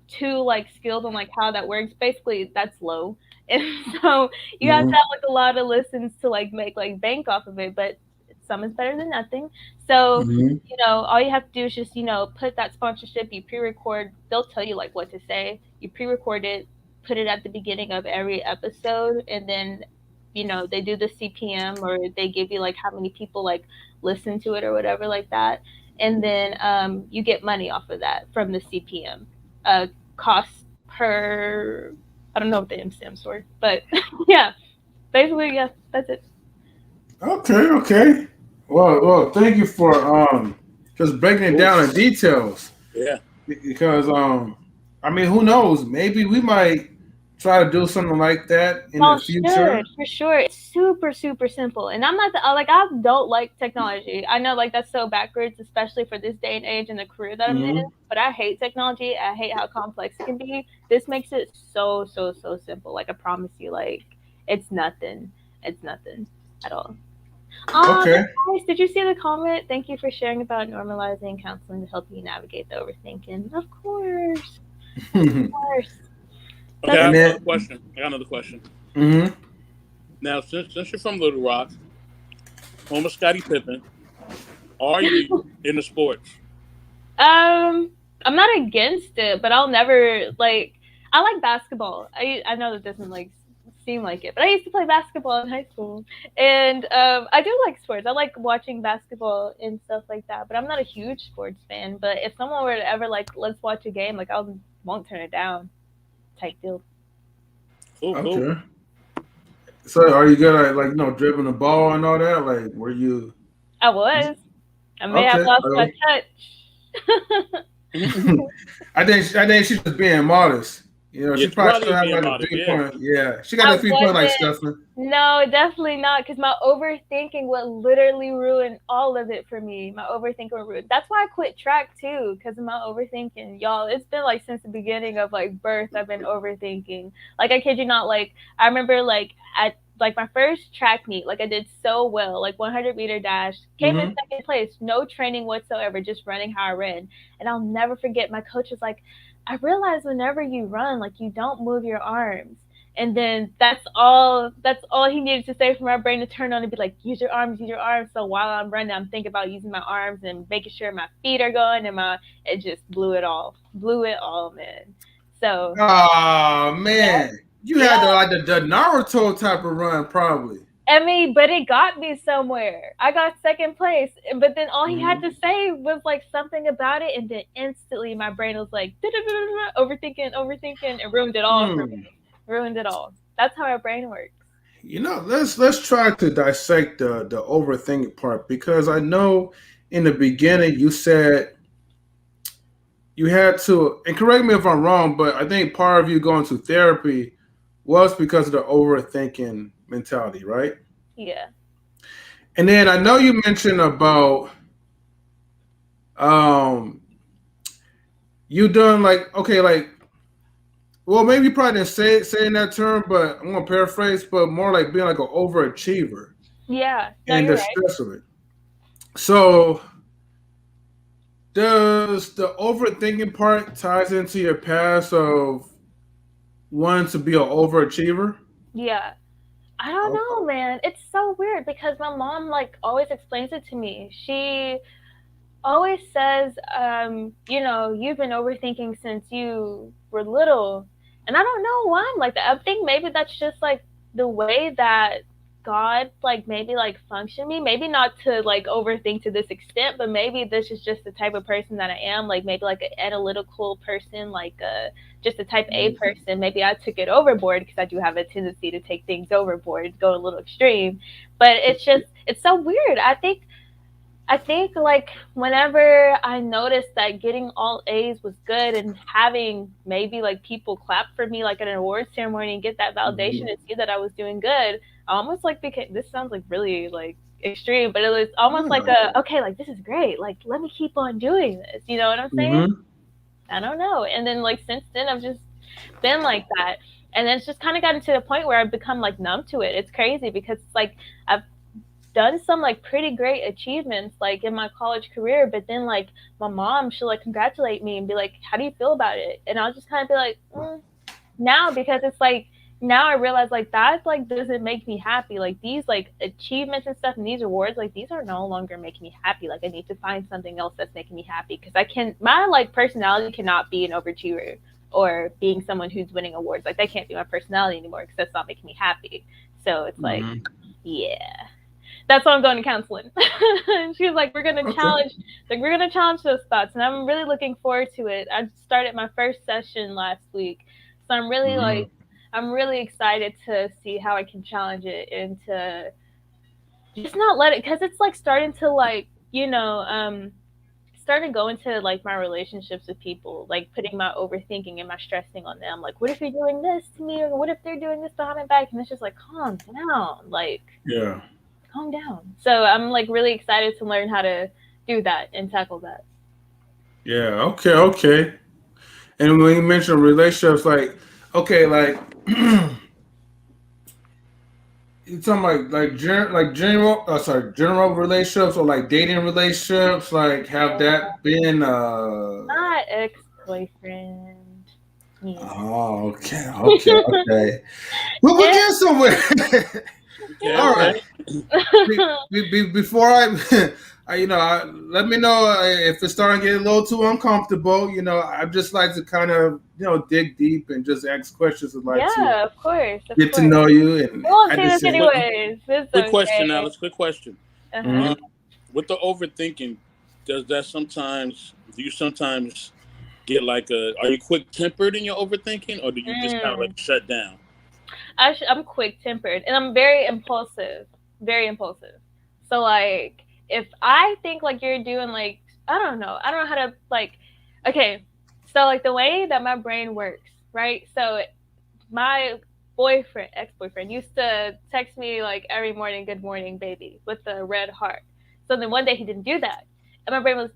too like skilled on like how that works. Basically, that's low, and so you have to Mm-hmm. have like a lot of listens to like make like bank off of it. But some is better than nothing. So Mm-hmm. all you have to do is just put that sponsorship. You pre-record. They'll tell you like what to say. You pre-record it, put it at the beginning of every episode, and then they do the CPM or they give you like how many people like listen to it or whatever like that, and then you get money off of that from the CPM. Cost per, I don't know what the M stands for, but yeah, basically yeah, that's it. Okay. Okay. Well, thank you for just breaking it Cool. down in details. Yeah. Because I mean, who knows? Maybe we might try to do something like that in the Y'all future. should, for sure. It's super, super simple. And I'm not like I don't like technology. I know like that's so backwards, especially for this day and age and the career that I'm in. Mm-hmm. But I hate technology. I hate how complex it can be. This makes it so, so, so simple. Like I promise you, like it's nothing. It's nothing at all. Okay. Guys, did you see the comment? Thank you for sharing about normalizing counseling to help you navigate the overthinking. Of course. Of And course. Okay, I That's have then, another question. I got another question. mm-hmm. Now, since you're from Little Rock, home of Scottie Pippen, are you into sports? I'm not against it, but I'll never like. I like basketball. I know that doesn't like seem like it, but I used to play basketball in high school, and I do like sports. I like watching basketball and stuff like that. But I'm not a huge sports fan. But if someone were to ever like, let's watch a game, like I won't turn it down. Type deal. Cool, cool. Okay. So, are you good at like dribbling the ball and all that? Like, were you? I was. I may have Okay. lost my touch. I think she's just being modest. Yeah, She you probably probably still have being like a modest. three Yeah. point. Yeah, she got I a 3 point like wasn't. Stefan. No, definitely not. Because my overthinking would literally ruin all of it for me. My overthinking would ruin. That's why I quit track too, because of my overthinking. Y'all, it's been like since the beginning of like birth, I've been overthinking. Like I kid you not. Like I remember like at like my first track meet, like I did so well, like 100-meter dash, came in Mm-hmm. second place, no training whatsoever, just running how I ran. And I'll never forget. My coach was like, I realize whenever you run, like you don't move your arms. And then that's all he needed to say for my brain to turn on and be like, use your arms, use your arms. So while I'm running, I'm thinking about using my arms and making sure my feet are going, and it just blew it all, man. So Oh yeah, man, you yeah. had the Naruto type of run probably. I mean, but it got me somewhere. I got second place, but then all he had Mm-hmm. to say was like something about it, and then instantly my brain was like overthinking, overthinking, and ruined it all for Hmm. me. Ruined it all. That's how our brain works. Let's try to dissect the overthinking part because I know in the beginning you said you had to, and correct me if I'm wrong, but I think part of you going to therapy was because of the overthinking mentality, right? Yeah. And then I know you mentioned about um you done like okay, like well maybe you probably didn't say in that term, but I'm gonna paraphrase, but more like being like an overachiever Yeah. No, and you're the right. stress of it. So does the overthinking part ties into your past of wanting to be an overachiever? Yeah. I don't Okay. know, man. It's so weird because my mom like always explains it to me. She always says, you've been overthinking since you were little. And I don't know why I'm like that. I think maybe that's just like the way that God like maybe like function me, maybe not to like overthink to this extent, but maybe this is just the type of person that I am, like maybe like an analytical person, like just a type A person. Maybe I took it overboard because I do have a tendency to take things overboard, go a little extreme. But it's so weird. I think like whenever I noticed that getting all A's was good and having maybe like people clap for me like at an award ceremony and get that validation and see that I was doing good, I almost like became, this sounds like really like extreme, but it was almost like a okay, like this is great, like let me keep on doing this. You know what I'm saying? I don't know. And then like since then I've just been like that. And then it's just kind of gotten to the point where I've become like numb to it. It's crazy because it's like I've done some like pretty great achievements like in my college career, but then like my mom, she'll like congratulate me and be like, how do you feel about it? And I'll just kind of be like, now, because it's like now I realize like that like doesn't make me happy. Like these like achievements and stuff and these awards, like these are no longer making me happy. Like I need to find something else that's making me happy, because I can, my like personality cannot be an overachiever or being someone who's winning awards. Like that can't be my personality anymore because that's not making me happy. So it's like, yeah, that's why I'm going to counseling. She was like, we're gonna challenge, like we're gonna challenge those thoughts, and I'm really looking forward to it. I started my first session last week, so I'm really like, I'm really excited to see how I can challenge it and to just not let it, because it's like starting to like, starting to go into like my relationships with people, like putting my overthinking and my stressing on them. Like, what if you're doing this to me, or what if they're doing this behind my back? And it's just like, calm down, like calm down. So I'm like really excited to learn how to do that and tackle that. Yeah. Okay. And when you mention relationships, like, okay, like you talking about like general, general relationships or like dating relationships, like have that been My ex-boyfriend. Yeah. Oh, okay. We'll get somewhere. All right. Before let me know if it's starting to get a little too uncomfortable. I just like to kind of dig deep and just ask questions and like to Of course. get to know you. And we won't say this anyways. It's quick okay. question, Alex. Quick question. With the overthinking, do you sometimes get like are you quick tempered in your overthinking, or do you just kind of like shut down? I'm quick tempered and I'm very impulsive. Very impulsive. So like if I think like you're doing like, I don't know how to like, okay, so like the way that my brain works, right? So my ex-boyfriend used to text me like every morning, good morning, baby, with the red heart. So then one day he didn't do that. And my brain was,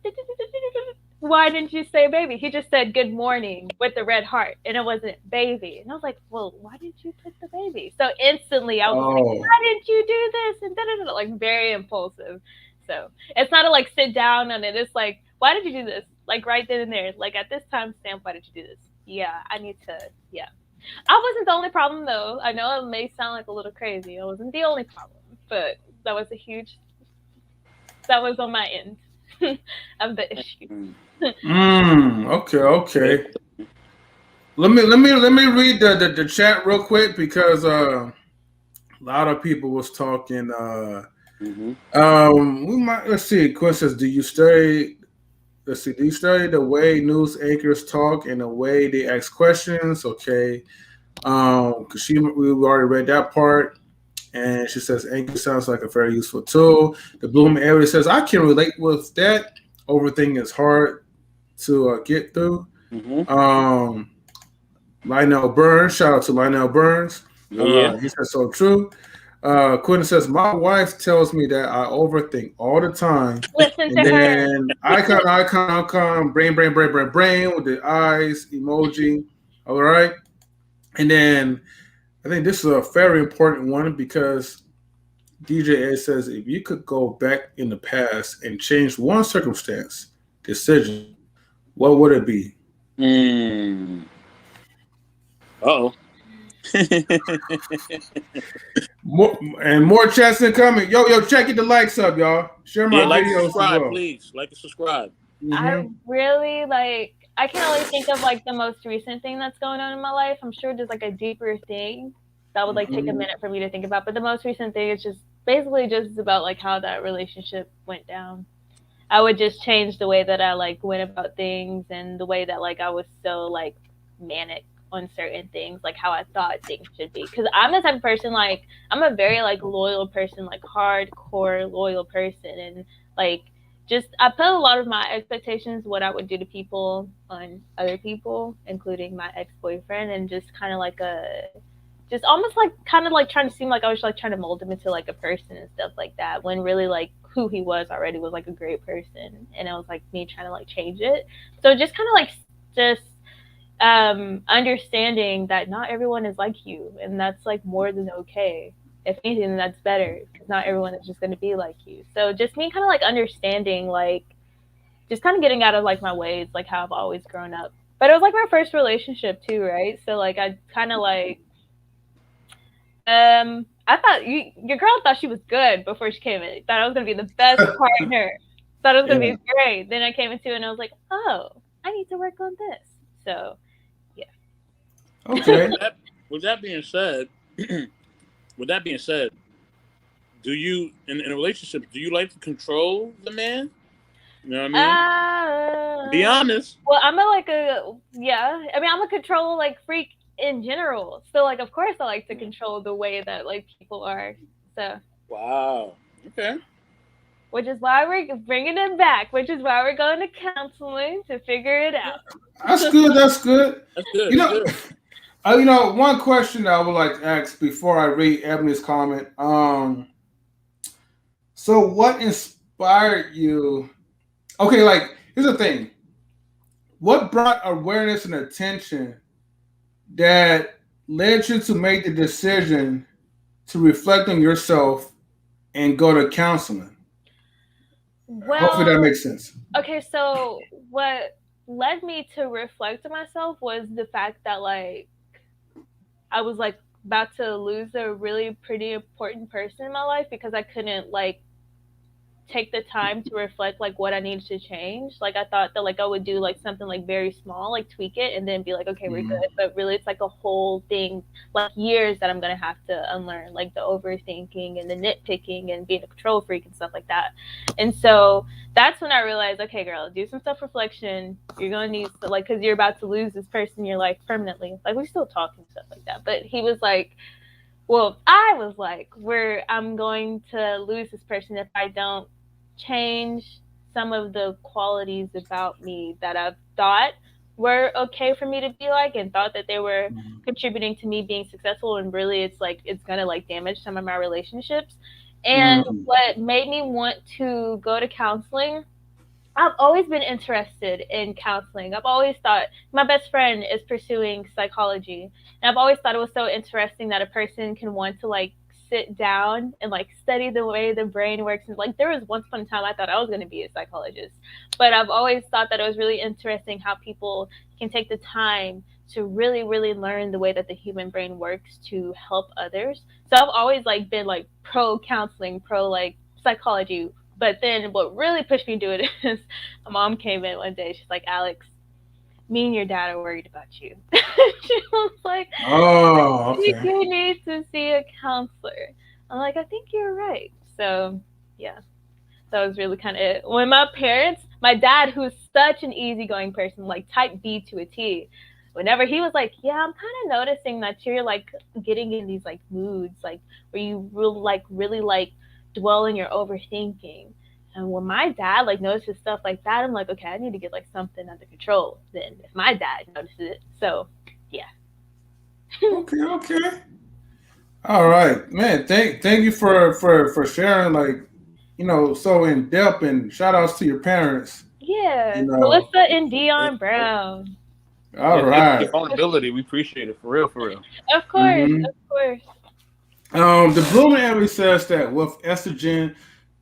why didn't you say baby? He just said good morning with the red heart, and it wasn't baby. And I was like, well, why did you put the baby? So instantly I was like, why didn't you do this? And then like very impulsive. So it's not to like sit down on it. It's like, why did you do this? Like right then and there. Like at this time stamp, why did you do this? Yeah, I need to, yeah. I wasn't the only problem though. I know it may sound like a little crazy. I wasn't the only problem, but that was on my end of the issue. Okay. Let me read the chat real quick because a lot of people was talking. We might let's see. Quinn says, "Do you study? Let's see. Do you study the way news anchors talk and the way they ask questions?" Okay. Because we already read that part. And she says, Anchor sounds like a very useful tool. The Bloom area says, I can relate with that. Overthinking is hard to get through. Lionel Burns, shout out to Lionel Burns. He says, so true. Quentin says, my wife tells me that I overthink all the time. Listen to her. Icon, brain with the eyes, emoji. All right. And then I think this is a very important one because DJ A says if you could go back in the past and change one decision, what would it be? More chats incoming. Yo, check it, the likes up, y'all. Share my videos as well. Please. Like and subscribe. I really I can only think of like the most recent thing that's going on in my life. I'm sure there's like a deeper thing, that would like take a minute for me to think about. But the most recent thing is just basically just about like how that relationship went down. I would just change the way that I like went about things and the way that like I was so like manic on certain things, like how I thought things should be. Because I'm the type of person like I'm a very like loyal person, like hardcore loyal person, and like just I put a lot of my expectations, what I would do to people, on other people, including my ex boyfriend, and just kind of like a just almost like kind of like trying to seem like I was like trying to mold him into like a person and stuff like that, when really like who he was already was like a great person, and it was like me trying to like change it. So just kind of like just understanding that not everyone is like you, and that's like more than okay. If anything, that's better, because not everyone is just going to be like you. So just me kind of like understanding, like just kind of getting out of like my ways, like how I've always grown up. But it was like my first relationship too, right? So like I kind of like I thought your girl thought she was good before she came in. Thought I was gonna be the best partner. Thought it was gonna be great. Then I came into it and I was like, oh, I need to work on this. So yeah. Okay. With that being said, do you in a relationship, do you like to control the man? You know what I mean? Be honest. Well, I'm I'm a control like freak in general. So like of course I like to control the way that like people are. So wow. Okay. Which is why we're bringing it back. Which is why we're going to counseling to figure it out. That's good. That's good. That's good. You know, you know, one question that I would like to ask before I read Ebony's comment. So what inspired you? Okay, like here's the thing. What brought awareness and attention that led you to make the decision to reflect on yourself and go to counseling? Well, hopefully that makes sense. Okay, so what led me to reflect on myself was the fact that like I was like about to lose a really pretty important person in my life because I couldn't like take the time to reflect like what I needed to change. Like I thought that like I would do like something like very small, like tweak it and then be like, okay, we're good. But really it's like a whole thing, like years that I'm gonna have to unlearn, like the overthinking and the nitpicking and being a control freak and stuff like that. And so that's when I realized, okay, girl, do some self-reflection. You're gonna need to like, because you're about to lose this person in your life permanently. Like we still talk and stuff like that. But he was like, well, I was like, I'm going to lose this person if I don't change some of the qualities about me that I've thought were okay for me to be like and thought that they were contributing to me being successful, and really it's like it's gonna like damage some of my relationships. And what made me want to go to counseling, I've always been interested in counseling. I've always thought my best friend is pursuing psychology, and I've always thought it was so interesting that a person can want to like sit down and like study the way the brain works. And like there was once upon a time I thought I was going to be a psychologist, but I've always thought that it was really interesting how people can take the time to really learn the way that the human brain works to help others. So I've always like been like pro counseling, pro like psychology. But then what really pushed me to it is my mom came in one day. She's like, Alex, me and your dad are worried about you. She was like, oh, okay. You need to see a counselor. I'm like, I think you're right. So, yeah. That was really kind of it. When my dad, who's such an easygoing person, like type B to a T, whenever he was like, yeah, I'm kind of noticing that you're like getting in these like moods, like where you really like dwell in your overthinking. And when my dad like notices stuff like that, I'm like, okay, I need to get like something under control then if my dad notices it. So yeah. okay. All right, man. Thank you for sharing, like, you know, so in depth, and shout outs to your parents. Yeah. You know. Melissa and Dion Brown. All right. Vulnerability, we appreciate it for real. Of course, of course. The Blooming Emily says that with estrogen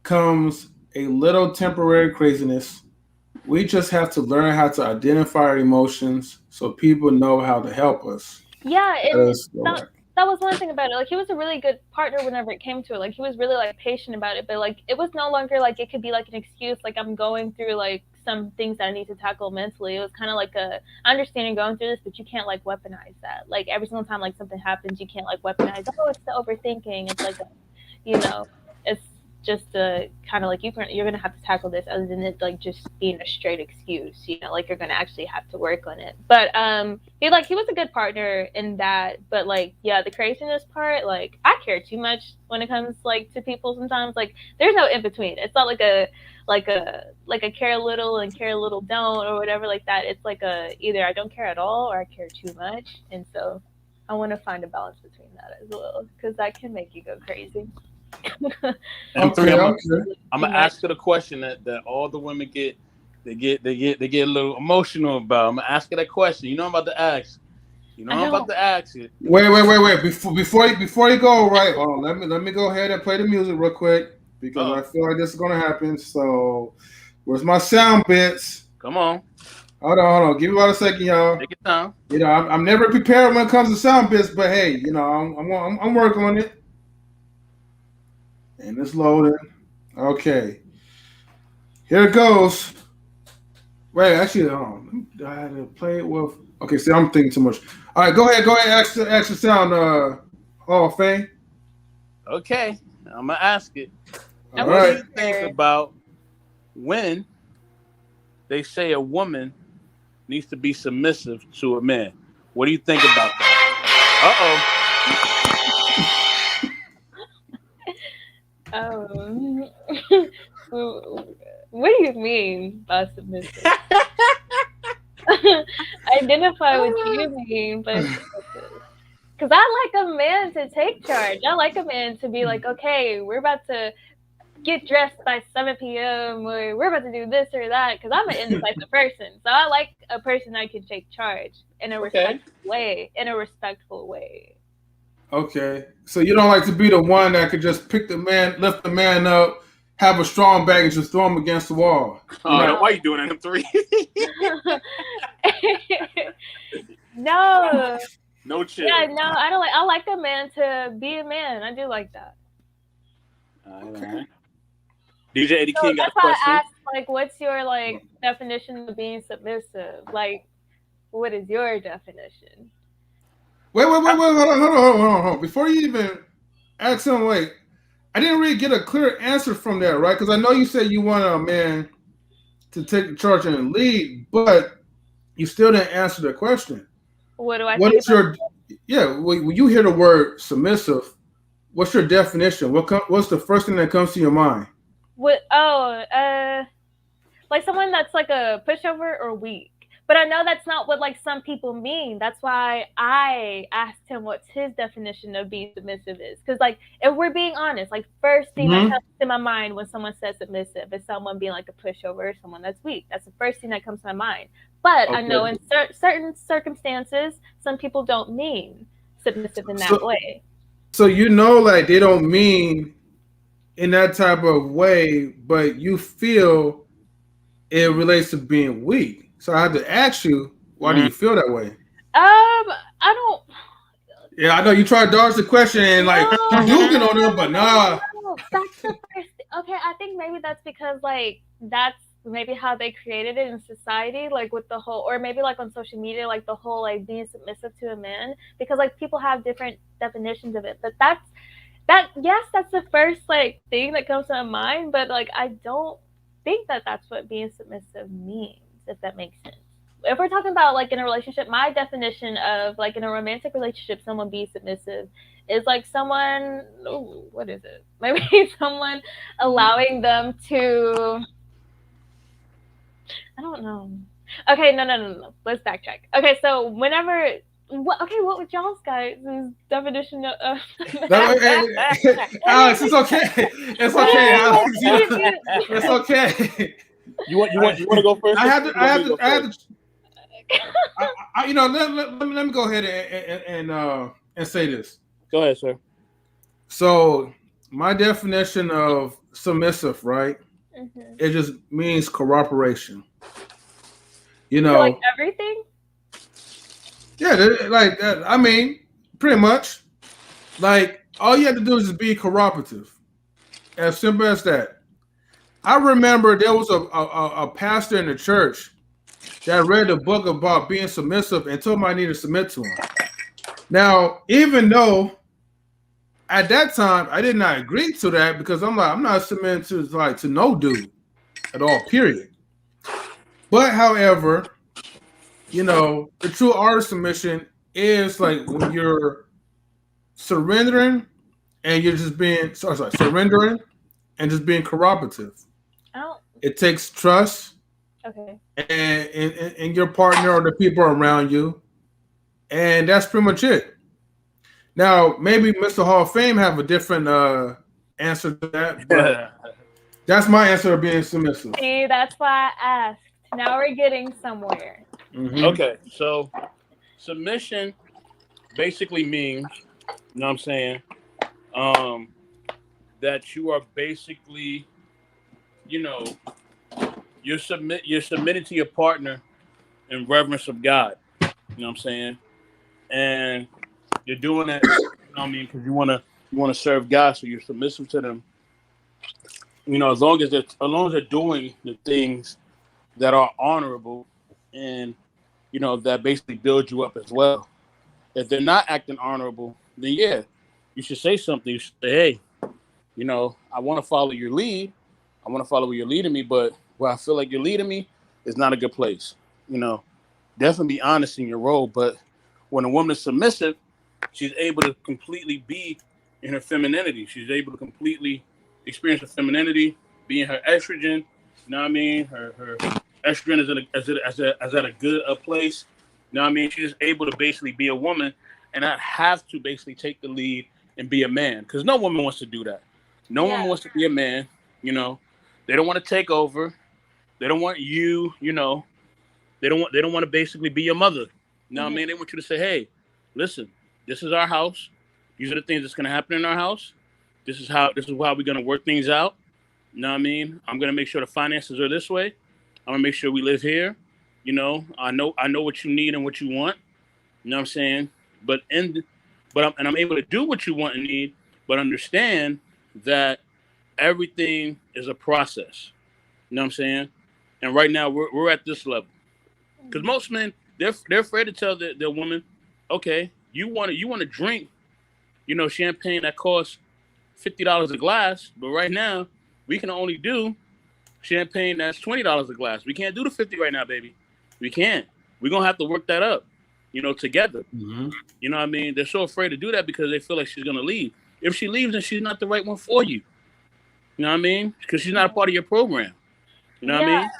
comes a little temporary craziness. We just have to learn how to identify our emotions so people know how to help us. Yeah, and that was one thing about it. Like he was a really good partner whenever it came to it. Like he was really like patient about it, but like it was no longer like it could be like an excuse. Like I'm going through like some things that I need to tackle mentally. It was kind of like I understand you're going through this, but you can't like weaponize that. Like every single time like something happens, you can't like weaponize. Oh, it's the overthinking. It's like, you know, it's just a kind of like you're gonna have to tackle this, other than it like just being a straight excuse. You know, like you're gonna actually have to work on it. But he was a good partner in that. But like the craziness part, like I care too much when it comes like to people. Sometimes like there's no in between. It's not like a care a little and care a little don't or whatever like that. It's like either I don't care at all or I care too much, and so I want to find a balance between that as well, because that can make you go crazy. And three, I'm gonna ask her the question that all the women get a little emotional about. I'm gonna ask her that question. You know I'm about to ask. You know I'm about to ask it. Wait. Before you go, right? Hold on. Let me go ahead and play the music real quick, because I feel like this is gonna happen. So, where's my sound bits? Come on. Hold on. Give me about a second, y'all. Take your time. You know, I'm never prepared when it comes to sound bits, but hey, you know, I'm working on it. And it's loading. Okay. Here it goes. Wait, actually, I had to play it with. Okay, see, I'm thinking too much. All right, go ahead. Ask the sound, Hall of Fame. Okay, I'm gonna ask it. All what right. do you think about when they say a woman needs to be submissive to a man? What do you think about that? What do you mean by submissive? Identify what you mean by submissive. Because I like a man to take charge. I like a man to be like, okay, we're about to get dressed by 7 p.m. or we're about to do this or that. Because I'm an indecisive person. So I like a person that can take charge in a respectful way. Okay. So you don't like to be the one that could just lift the man up, have a strong back, and just throw him against the wall. Why are you doing that in 3? No. No chill. Yeah, no, I don't like. I like a man to be a man. I do like that. Okay. DJ Eddie King got a question. That's why I asked, like, what's your definition of being submissive? Like, what is your definition? Wait, hold on. Before you even ask him, I didn't really get a clear answer from that, right? Because I know you said you want a man to take the charge and lead, but you still didn't answer the question. What do I what think is your when you hear the word submissive, what's your definition? What's the first thing that comes to your mind? Like someone that's like a pushover or weak. But I know that's not what some people mean. That's why I asked him what's his definition of being submissive is. Because if we're being honest, first thing that comes to my mind when someone says submissive is someone being like a pushover or someone that's weak. That's the first thing that comes to my mind. But I know in certain circumstances, some people don't mean submissive in that way. So they don't mean in that type of way, but you feel it relates to being weak. So I had to ask you, why do you feel that way? I don't. Yeah, I know you try to dodge the question and duking on them, but nah. No, that's the first. Okay, I think maybe that's because that's maybe how they created it in society, with the whole, or maybe on social media, the whole being submissive to a man, because people have different definitions of it. But that's the first thing that comes to my mind. But I don't think that that's what being submissive means, if that makes sense. If we're talking about in a relationship, my definition of in a romantic relationship, someone being submissive is someone, what is it? Maybe someone allowing them to, I don't know. Okay, no. Let's backtrack. Okay, so whenever, what was y'all's guys' definition of? Alex, it's okay. It's okay, Alex. It's okay. You want to go first? I have to. Let me go ahead and say this. Go ahead, sir. So my definition of submissive, right? Mm-hmm. It just means cooperation. So everything. Yeah, I mean, pretty much. All you have to do is just be cooperative. As simple as that. I remember there was a pastor in the church that read a book about being submissive and told me I need to submit to him. Now, even though at that time I did not agree to that because I'm like, I'm not submitting to no dude at all, period. But however, the true art of submission is like when you're surrendering and you're just being surrendering and just being cooperative. I don't. It takes trust Okay. and your partner or the people around you, and that's pretty much it. Now, maybe Mr. Hall of Fame have a different answer to that, but that's my answer of being submissive. See, that's why I asked. Now we're getting somewhere. Mm-hmm. Okay, so submission basically means, you know what I'm saying, that you are basically, you know, you're submitting to your partner in reverence of God. You know what I'm saying? And you're doing that, you know what I mean, because you wanna serve God, so you're submissive to them. You know, as long as they're doing the things that are honorable and that basically build you up as well. If they're not acting honorable, then yeah, you should say something. You should say, hey, I want to follow your lead. I want to follow where you're leading me, but where I feel like you're leading me is not a good place. Definitely be honest in your role. But when a woman is submissive, she's able to completely be in her femininity. She's able to completely experience her femininity, be in her estrogen. You know what I mean? Her estrogen is at a good place. You know what I mean? She's able to basically be a woman and not have to basically take the lead and be a man. Because no woman wants to do that. No woman wants to be a man. They don't want to take over. They don't want you. They don't want to basically be your mother. You know what I mean? They want you to say, hey, listen, this is our house. These are the things that's going to happen in our house. This is how we're going to work things out. You know what I mean? I'm going to make sure the finances are this way. I'm going to make sure we live here. I know what you need and what you want. You know what I'm saying? I'm able to do what you want and need, but understand that everything is a process. You know what I'm saying? And right now we're at this level. Because most men, they're afraid to tell their woman, okay, you want to drink, champagne that costs $50 a glass, but right now we can only do champagne that's $20 a glass. We can't do the 50 right now, baby. We can't. We're gonna have to work that up, together. Mm-hmm. You know what I mean? They're so afraid to do that because they feel like she's gonna leave. If she leaves, then she's not the right one for you. You know what I mean? Because she's not a part of your program. You know what I mean?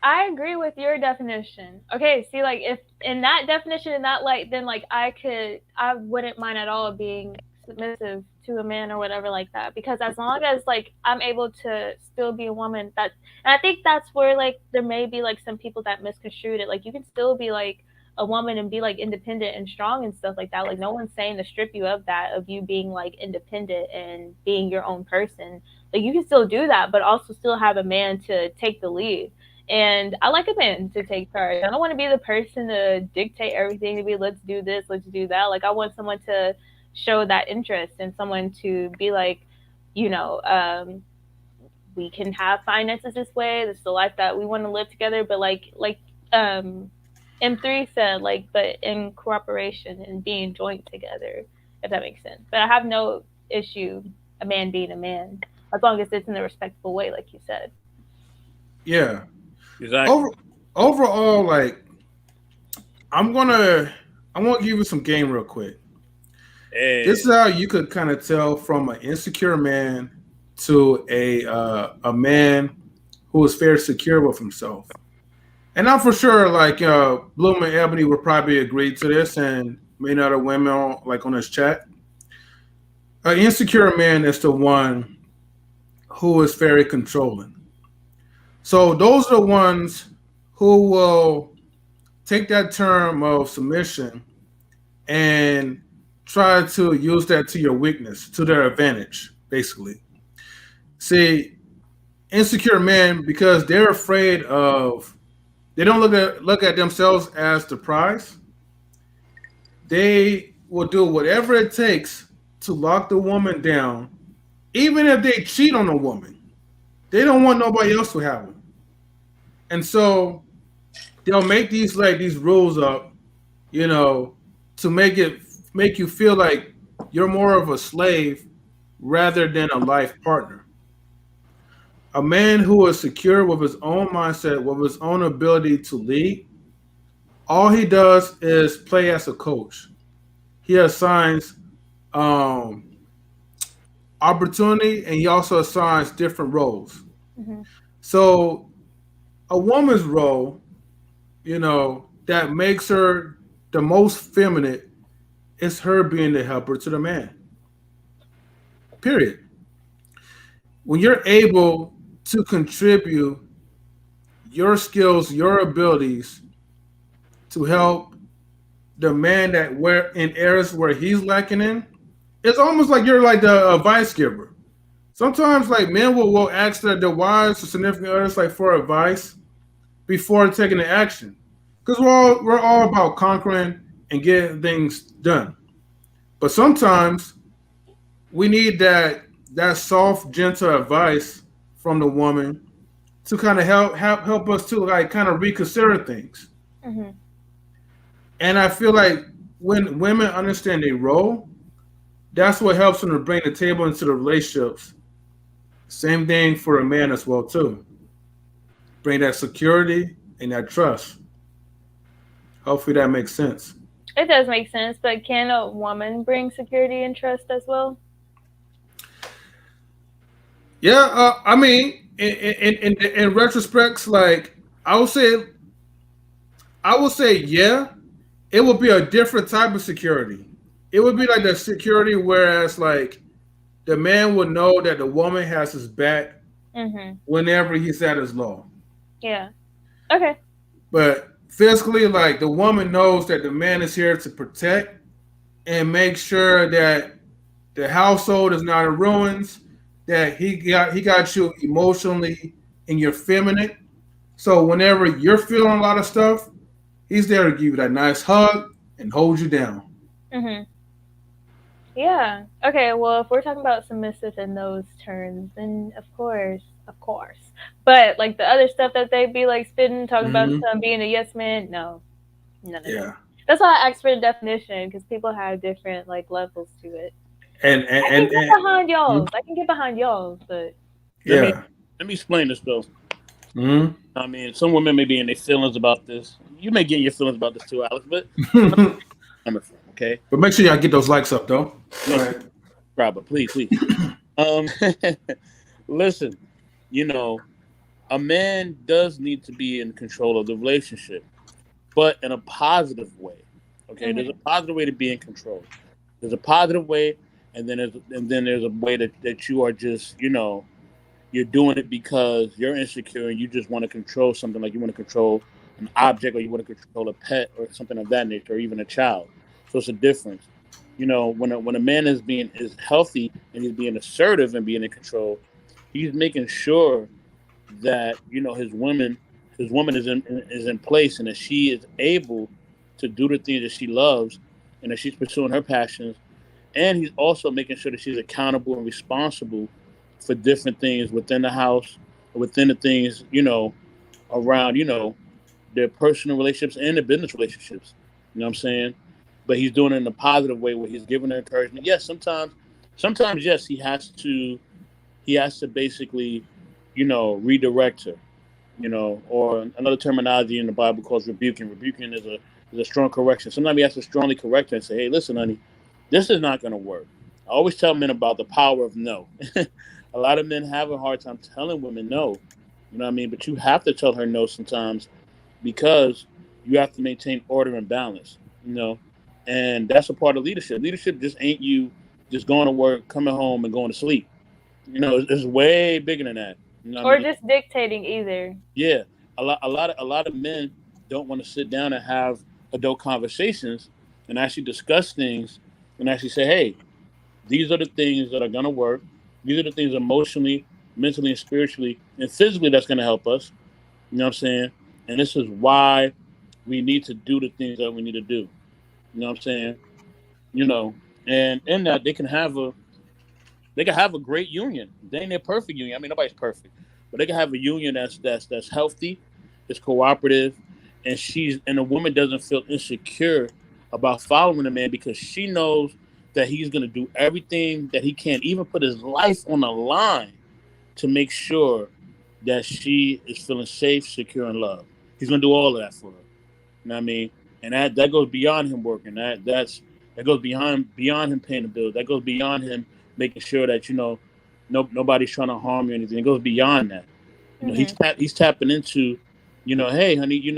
I agree with your definition. Okay, see, like if in that definition, in that light, then like I wouldn't mind at all being submissive to a man or whatever like that, because as long as like I'm able to still be a woman, and I think that's where like there may be like some people that misconstrued it. Like you can still be like a woman and be like independent and strong and stuff like that. Like no one's saying to strip you of that, of you being like independent and being your own person. Like you can still do that, but also still have a man to take the lead. And I like a man to take charge. I don't want to be the person to dictate everything, to be let's do this, let's do that. Like I want someone to show that interest and someone to be like, we can have finances this way. This is the life that we want to live together. But like M3 said, like, but in cooperation and being joint together, if that makes sense. But I have no issue a man being a man as long as it's in a respectful way, like you said. Yeah. Exactly. Overall, like, I want to give you some game real quick. Hey. This is how you could kind of tell from an insecure man to a man who is fairly secure with himself. And I'm for sure, like, Bloom and Ebony would probably agree to this, and many other women on this chat. An insecure man is the one who is very controlling. So those are the ones who will take that term of submission and try to use that to your weakness, to their advantage, basically. See, insecure men, because they're afraid of, they don't look at themselves as the prize. They will do whatever it takes to lock the woman down, even if they cheat on a woman. they don't want nobody else to have them, and so they'll make these rules up, you know, to make you feel like you're more of a slave rather than a life partner. A man who is secure with his own mindset, with his own ability to lead, all he does is play as a coach. He assigns um, opportunity, and he also assigns different roles. Hmm. So a woman's role, that makes her the most feminine is her being the helper to the man. Period. When you're able to contribute your skills, your abilities to help the man that where in areas where he's lacking in, it's almost like you're like the advice giver. Sometimes like men will ask their wives or significant others like for advice before taking the action. Because we're all about conquering and getting things done. But sometimes we need that soft, gentle advice from the woman to kind of help us to like kind of reconsider things. Hmm. And I feel like when women understand their role, that's what helps them to bring the table into the relationships. Same thing for a man as well too. Bring that security and that trust. Hopefully that makes sense. It does make sense, but can a woman bring security and trust as well? Yeah, I mean, in retrospects, like I would say, I would say, yeah, it would be a different type of security. It would be like the security, whereas like the man would know that the woman has his back Hmm. whenever he's at his low. Yeah. Okay. But physically, like the woman knows that the man is here to protect and make sure that the household is not in ruins, that he got you emotionally and you're feminine. So whenever you're feeling a lot of stuff, he's there to give you that nice hug and hold you down. Hmm. Yeah. Okay. Well, if we're talking about submissive in those terms, then of course. But like the other stuff that they be like spitting, talking about Hmm. being a yes man, no, none of that. Yeah. That's why I asked for the definition because people have different like levels to it. And I can and, get and, behind and y'all's. I can get behind y'all's, but Let me yeah. let me explain this though. Hmm. I mean, some women may be in their feelings about this. You may get in your feelings about this too, Alex. But I'm a friend, okay? But make sure y'all get those likes up though. All Thank you, right. Robert. Please, please. Um, listen. You know, a man does need to be in control of the relationship, but in a positive way. Okay, there's a hmm. positive way to be in control. There's a positive way, and then there's a way that you are just you're doing it because you're insecure and you just want to control something, like you want to control an object, or you want to control a pet or something of that nature, or even a child. So it's a difference. When a man is healthy and he's being assertive and being in control, he's making sure that his woman is in place, and that she is able to do the things that she loves, and that she's pursuing her passions, and he's also making sure that she's accountable and responsible for different things within the house, within the things around their personal relationships and their business relationships. You know what I'm saying? But he's doing it in a positive way where he's giving her encouragement. Yes, sometimes yes, he has to basically redirect her, or another terminology in the Bible calls rebuking. Rebuking is a strong correction. Sometimes he has to strongly correct her and say, "Hey, listen, honey, this is not going to work." I always tell men about the power of no. A lot of men have a hard time telling women no. You know what I mean? But you have to tell her no sometimes, because you have to maintain order and balance. You know, and that's a part of leadership. Leadership just ain't you just going to work, coming home, and going to sleep. It's way bigger than that. You know what I Or mean? just dictating either. Yeah, a lot of men don't want to sit down and have adult conversations and actually discuss things and actually say, "Hey, these are the things that are gonna work. These are the things emotionally, mentally, and spiritually and physically that's gonna help us." You know what I'm saying? And this is why we need to do the things that we need to do. You know what I'm saying? You know, and in that they can have a great union. They ain't a perfect union. I mean, nobody's perfect, but they can have a union that's healthy, it's cooperative, and the woman doesn't feel insecure about following the man because she knows that he's gonna do everything that he can, even put his life on the line to make sure that she is feeling safe, secure, and loved. He's gonna do all of that for her. You know what I mean? And that goes beyond him working. That goes beyond him paying the bills. That goes beyond him making sure that nobody's trying to harm you or anything. It goes beyond that. He's tapping into, hey, honey,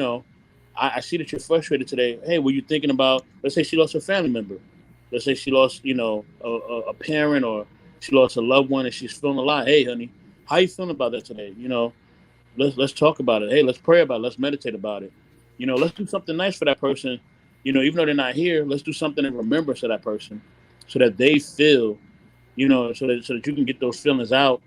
I see that you're frustrated today. Hey, were you thinking about? Let's say she lost a family member. Let's say she lost, a parent, or she lost a loved one, and she's feeling alive. Hey, honey, how you feeling about that today? Let's talk about it. Hey, let's pray about it. Let's meditate about it. Let's do something nice for that person. Even though they're not here, let's do something in remembrance of that person, so that they feel, so that you can get those feelings out,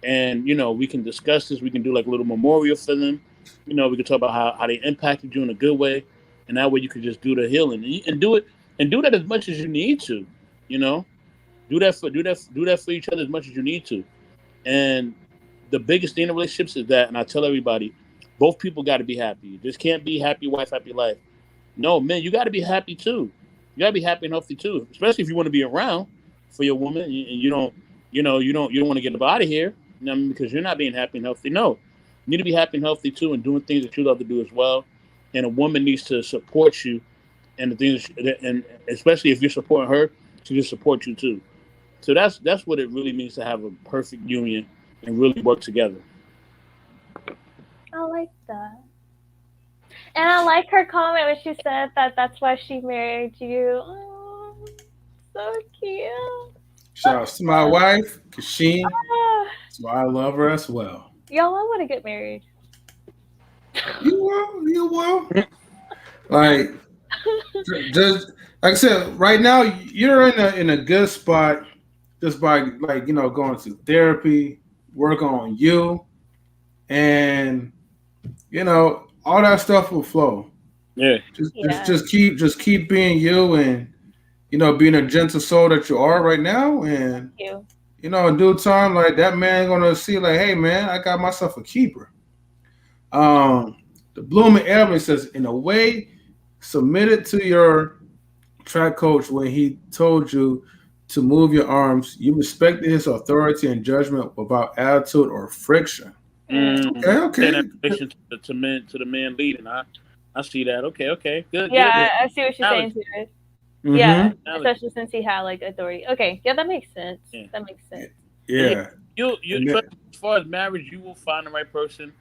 and we can discuss this. We can do like a little memorial for them. We can talk about how they impacted you in a good way, and that way you can just do the healing and do that as much as you need to. Do that for each other as much as you need to. And the biggest thing in relationships is that, and I tell everybody, both people got to be happy. You just can't be happy wife, happy life. No, man, you got to be happy too. You got to be happy and healthy too, especially if you want to be around for your woman and you don't want to get up out of here. Because you're not being happy and healthy. No, you need to be happy and healthy too, and doing things that you love to do as well. And a woman needs to support you, and the things, and especially if you're supporting her, she just support you too. So that's what it really means to have a perfect union and really work together. I like that. And I like her comment when she said that that's why she married you. Oh, so cute. Shout out to my wife, Kasheen. Ah, That's why I love her as well. y'all, I want to get married. You will. Like, just like I said, right now you're in a good spot just by going to therapy, work on you, and all that stuff will flow. Yeah. Just keep being you, and being a gentle soul that you are right now, and You. in due time, like that man gonna see, like, hey man, I got myself a keeper. The Blooming Ebony says, in a way, submitted to your track coach when he told you to move your arms. You respected his authority and judgment without attitude or friction. Okay. In relation to the man leading, I see that. Okay, good. Yeah, Good. I see what you're saying to it. Mm-hmm. Yeah, especially since he had like authority. Okay, yeah, that makes sense. Yeah. That makes sense. Yeah. You as far as marriage, you will find the right person.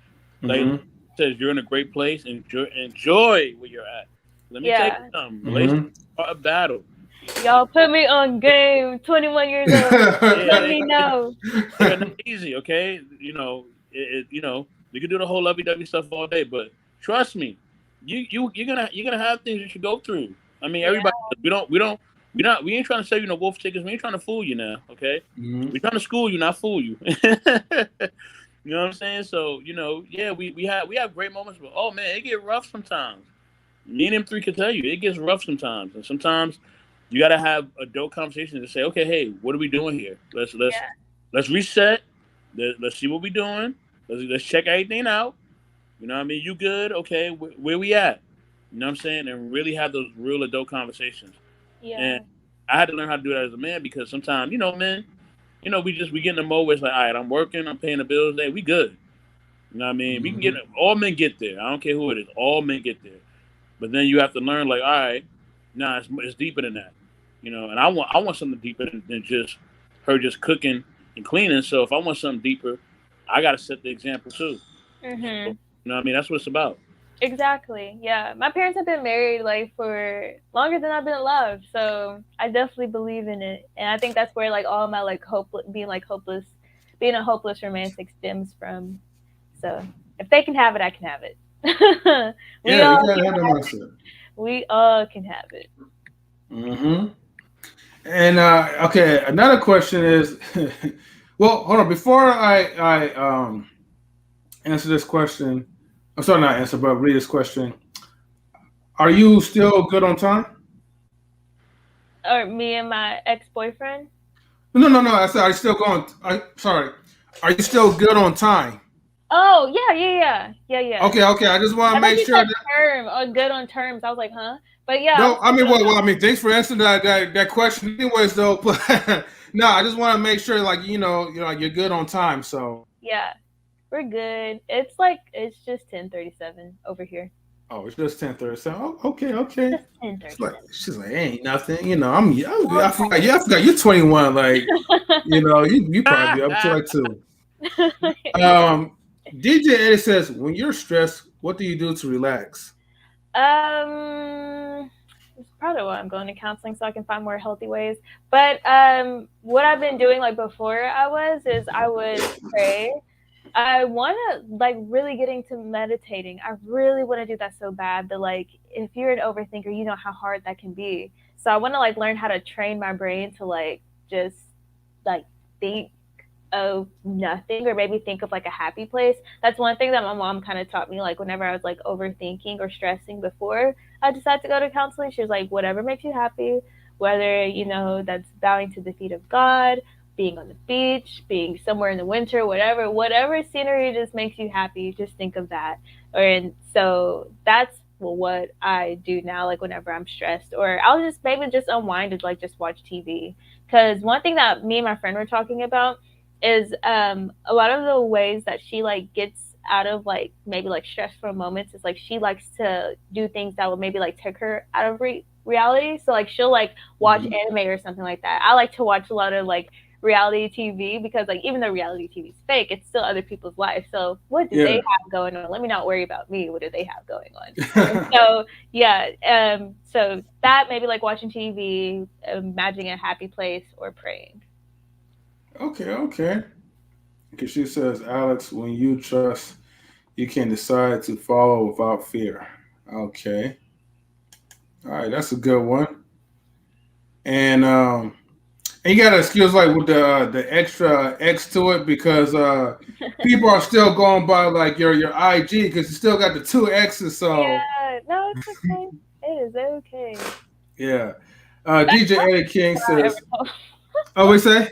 Like Mm-hmm. says, you're in a great place. Enjoy where you're at. Let me tell you something. Relationships are a battle. Y'all put me on game. 21 years old. Let me know. They're not easy, okay? You can do the whole lovey-dovey stuff all day, but trust me, you're gonna have things that you go through. I mean, everybody. We ain't trying to sell you no wolf tickets. We ain't trying to fool you now, okay? Mm-hmm. We're trying to school you, not fool you. You know what I'm saying? So yeah, we have great moments, but oh man, it get rough sometimes. Me and them three can tell you it gets rough sometimes, and sometimes you got to have adult conversations to say, okay, hey, what are we doing here? Let's reset. Let's see what we're doing. Let's check everything out. You know what I mean? You good? Okay, where we at? You know what I'm saying? And really have those real adult conversations. Yeah. And I had to learn how to do that as a man because sometimes, men, we get in the mode where it's like, all right, I'm working, I'm paying the bills, hey, we good. You know what I mean? We can all men get there. I don't care who it is. All men get there. But then you have to learn, like, all right, it's deeper than that. And I want something deeper than just her just cooking and cleaning. So if I want something deeper, I got to set the example too. Mm-hmm. So, you know what I mean? That's what it's about. Exactly. Yeah. My parents have been married like for longer than I've been in love. So I definitely believe in it. And I think that's where like all my like being a hopeless romantic stems from. So if they can have it, I can have it. We all can have it. Mm-hmm. And okay, another question is, well, hold on. Before I answer this question, I'm sorry, not answer, but read this question. Are you still good on time? Or me and my ex-boyfriend? No. I said, are you still going? Sorry, are you still good on time? Oh yeah. Okay. I just want I to thought make you sure said that. term or good on terms. I was like, huh? But yeah, I'm No, I still mean, good on well, I mean, thanks for answering that question. Anyways, though, but no, I just want to make sure, like, like you're good on time. So, yeah. We're good. It's just 10:37 over here. oh, it's just 10:30. So, okay. Just ten She's thirty like, seven. she's like, ain't nothing. I forgot. Yeah, I forgot. You're 21. Like, you probably be up to like two. Um, DJ Eddie says, when you're stressed, what do you do to relax? Um, it's probably why I'm going to counseling so I can find more healthy ways. But what I've been doing like before is I would pray. I want to like really get into meditating. I really want to do that so bad. But like, if you're an overthinker, you know how hard that can be. So I want to like learn how to train my brain to like just like think of nothing or maybe think of like a happy place. That's one thing that my mom kind of taught me. Like whenever I was like overthinking or stressing before I decided to go to counseling, she was like, whatever makes you happy, whether that's bowing to the feet of God, being on the beach, being somewhere in the winter, whatever scenery just makes you happy, just think of that. And so that's what I do now, like whenever I'm stressed, or I'll just maybe just unwind and like just watch TV. Because one thing that me and my friend were talking about is a lot of the ways that she like gets out of like maybe like stressful moments is like she likes to do things that will maybe like take her out of reality. So like she'll like watch Mhm. anime or something like that. I like to watch a lot of like reality TV because like even though reality TV is fake, it's still other people's lives. So what do they Yeah. have going on? Let me not worry about me. What do they have going on? And so yeah, so that maybe like watching TV, imagining a happy place, or praying. Okay. Because she says, Alex, when you trust, you can decide to follow without fear. Okay. All right, that's a good one. And you got to excuse like with the extra X to it because people are still going by like your IG because you still got the two X's. So Yeah, no, it's okay. It is okay. yeah. That's DJ not Eddie King the lie I says, ever told. "Oh, we say."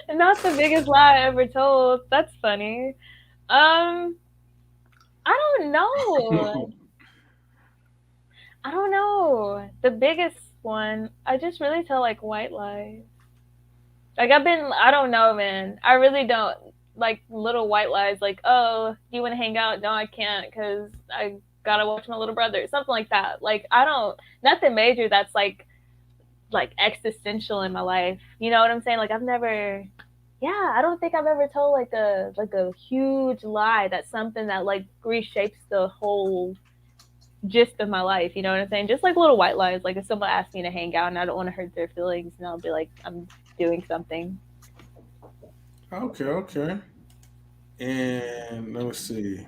Not the biggest lie I ever told. That's funny. Um, I don't know. I don't know. The biggest one, I just really tell like white lies. Like I don't know, man. I really don't like little white lies. Like, oh, do you want to hang out? No, I can't because I gotta watch my little brother. Something like that. Like I don't, nothing major. That's like existential in my life. You know what I'm saying? Like I've never, yeah, I don't think I've ever told like a huge lie that's something that like reshapes the whole gist of my life. You know what I'm saying? Just like little white lies. Like if someone asks me to hang out and I don't want to hurt their feelings, and I'll be like, I'm doing something. Okay. And let me see.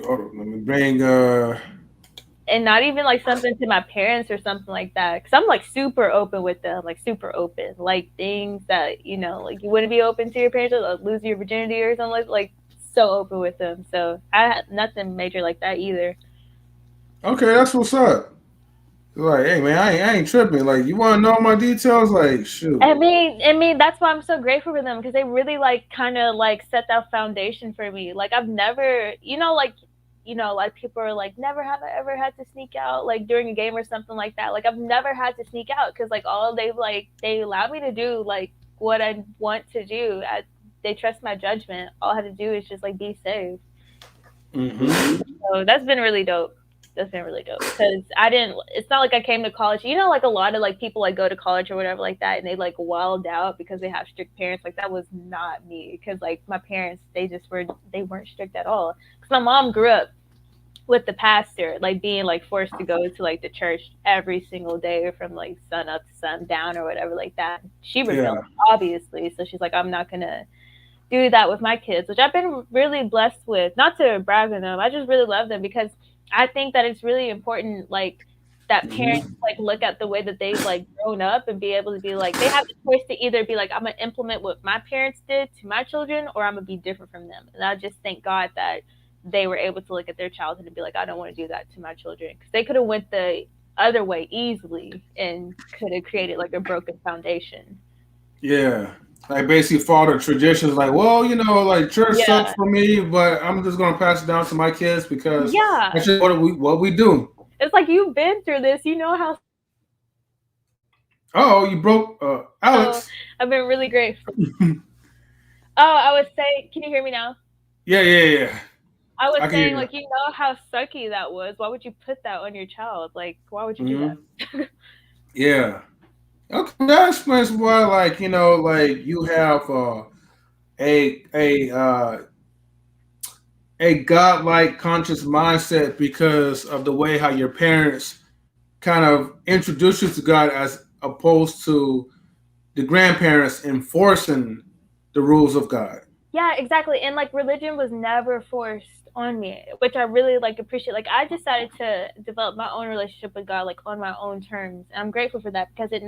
Hold on, let me bring. And not even like something to my parents or something like that. Cause I'm like super open with them, like super open. Like things that, like you wouldn't be open to your parents, like lose your virginity or something like so open with them. So I had nothing major like that either. Okay, that's what's up. Like, hey man, I ain't tripping. Like, you want to know my details? Like, shoot. I mean, that's why I'm so grateful for them because they really like kind of like set that foundation for me. Like I've never, like people are like, never have I ever had to sneak out like during a game or something like that. Like I've never had to sneak out because like all they allow me to do like what I want to do. They trust my judgment. All I had to do is just like be safe. Mm-hmm. So that's been really dope. That's been really dope because I didn't. It's not like I came to college. Like a lot of like people like go to college or whatever like that, and they like wild out because they have strict parents. Like that was not me because like my parents, they weren't strict at all. Because my mom grew up with the pastor, like being like forced to go to like the church every single day from like sun up to sun down or whatever like that. She rebelled Yeah. obviously, so she's like, I'm not gonna do that with my kids, which I've been really blessed with. Not to brag on them, I just really love them because I think that it's really important, like that parents Mm-hmm. like look at the way that they've like grown up and be able to be like they have the choice to either be like I'm gonna implement what my parents did to my children or I'm gonna be different from them. And I just thank God that they were able to look at their childhood and be like I don't want to do that to my children because they could have went the other way easily and could have created like a broken foundation. Yeah. like basically follow the traditions. Like, well, like church sucks Yeah. for me, but I'm just gonna pass it down to my kids because Yeah. that's just what we do. It's like you've been through this. You know how sucky it is. Oh, you broke So Alex. I've been really grateful. Oh, I was saying, can you hear me now? Yeah, yeah, yeah. I was I can hear saying, you. like, you know how sucky that was. Why would you put that on your child? Like, why would you do Hmm. that? Yeah. Okay, that explains why, like, like you have a godlike conscious mindset because of the way how your parents kind of introduce you to God as opposed to the grandparents enforcing the rules of God. Yeah, exactly. And like religion was never forced on me, which I really like appreciate. Like I decided to develop my own relationship with God like on my own terms. And I'm grateful for that because it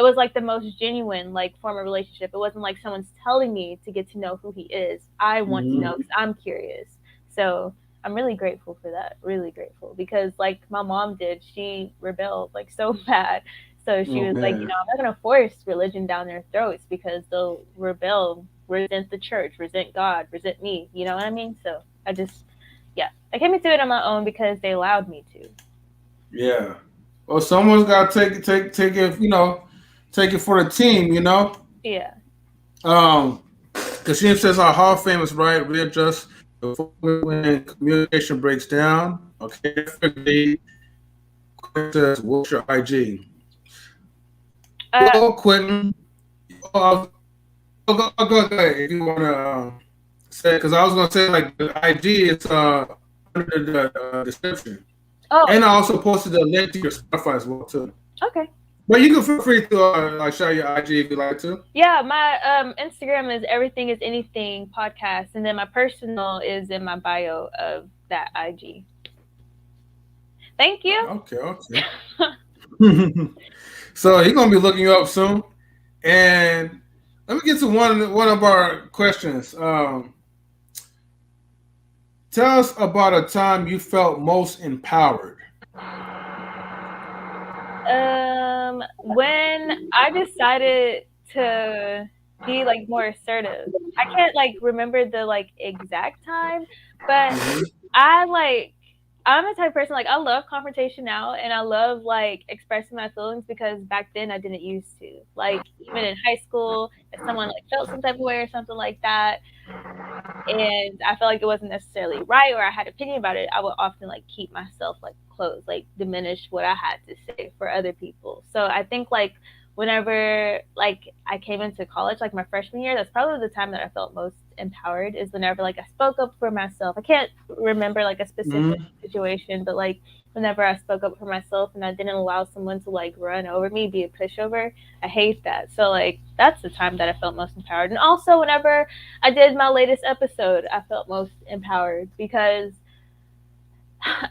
was like the most genuine like form of relationship. It wasn't like someone's telling me to get to know who he is. I want to know Mhm. because I'm curious. So I'm really grateful for that. Really grateful because like my mom did, she rebelled like so bad. So she Oh was like, man. I'm not gonna force religion down their throats because they'll rebel, resent the church, resent God, resent me. You know what I mean? So I just, yeah, I came into it on my own because they allowed me to. Yeah. Well, someone's got to take it. Take it for the team. Yeah. Because she says our Hall of Fame is right. Readjust before when communication breaks down. Okay. Quickly, Quinn says, "What's your IG?" Uh, Well, Quentin, go ahead if you want to say because I was gonna say like the IG is under the description, oh, and I also posted a link to your Spotify as well too. okay. But you can feel free to like share your IG if you like to. Yeah, my Instagram is everything is anything podcast, and then my personal is in my bio of that IG. Thank you. Okay, okay. So he's gonna be looking you up soon, and let me get to one of our questions. Tell us about a time you felt most empowered. When I decided to be like more assertive, I can't like remember the like exact time, but Hmm. I like I'm the type of person like I love confrontation now and I love like expressing my feelings because back then I didn't used to. Like even in high school, if someone like felt some type of way or something like that, and I felt like it wasn't necessarily right or I had opinion about it, I would often like keep myself like closed, like diminish what I had to say for other people. So I think like whenever like I came into college, like my freshman year, that's probably the time that I felt most empowered is whenever like I spoke up for myself. I can't remember like a specific Hmm. situation, but like whenever I spoke up for myself and I didn't allow someone to like run over me, be a pushover, I hate that. So like that's the time that I felt most empowered. And also whenever I did my latest episode, I felt most empowered because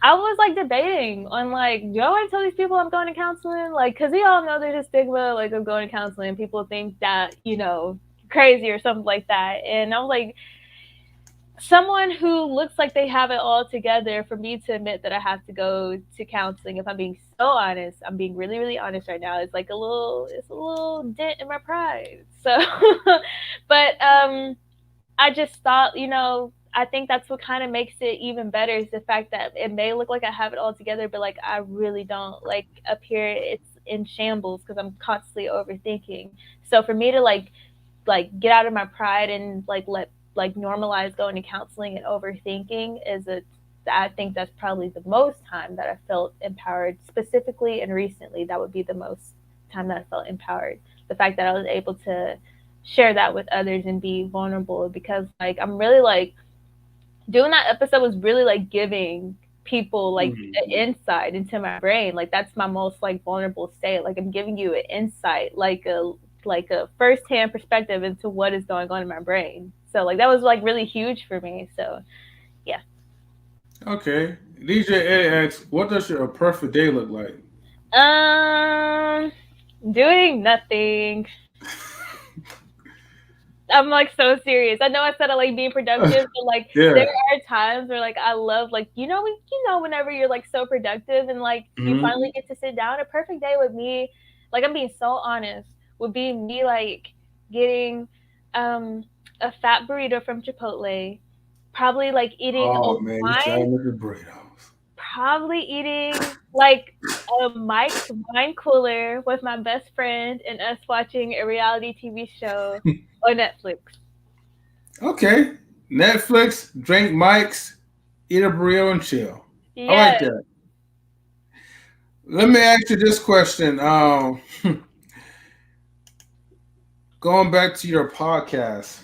I was like debating on like, do I want to tell these people I'm going to counseling? Like, cause we all know there's a stigma like of going to counseling. People think that crazy or something like that. And I was like, someone who looks like they have it all together, for me to admit that I have to go to counseling, if I'm being so honest, I'm being really, really honest right now. It's a little dent in my pride. So, but I just thought, I think that's what kind of makes it even better is the fact that it may look like I have it all together, but like I really don't. Like up here, it's in shambles because I'm constantly overthinking. So for me to like get out of my pride and like let like normalize going to counseling and overthinking is a I think that's probably the most time that I felt empowered specifically and recently that would be the most time that I felt empowered. The fact that I was able to share that with others and be vulnerable because like I'm really like doing that episode was really like giving people like Hmm. an insight into my brain. Like that's my most like vulnerable state. Like I'm giving you an insight, like a first hand perspective into what is going on in my brain. So like that was like really huge for me. So yeah. Okay. DJ Eddie asks, "What does your perfect day look like?" Um doing nothing. I'm like so serious. I know I said I like being productive, but like there Yeah. are times where like I love like whenever you're like so productive and like you Hmm. finally get to sit down. A perfect day with me, like I'm being so honest, would be me like getting a fat burrito from Chipotle, probably like eating a Oh man, you wine, trying to make burritos. probably eating like a Mike's wine cooler with my best friend and us watching a reality TV show on Netflix. Okay. Netflix, drink Mike's, eat a burrito, and chill. I like Yes. that. Let me ask you this question. Going back to your podcast,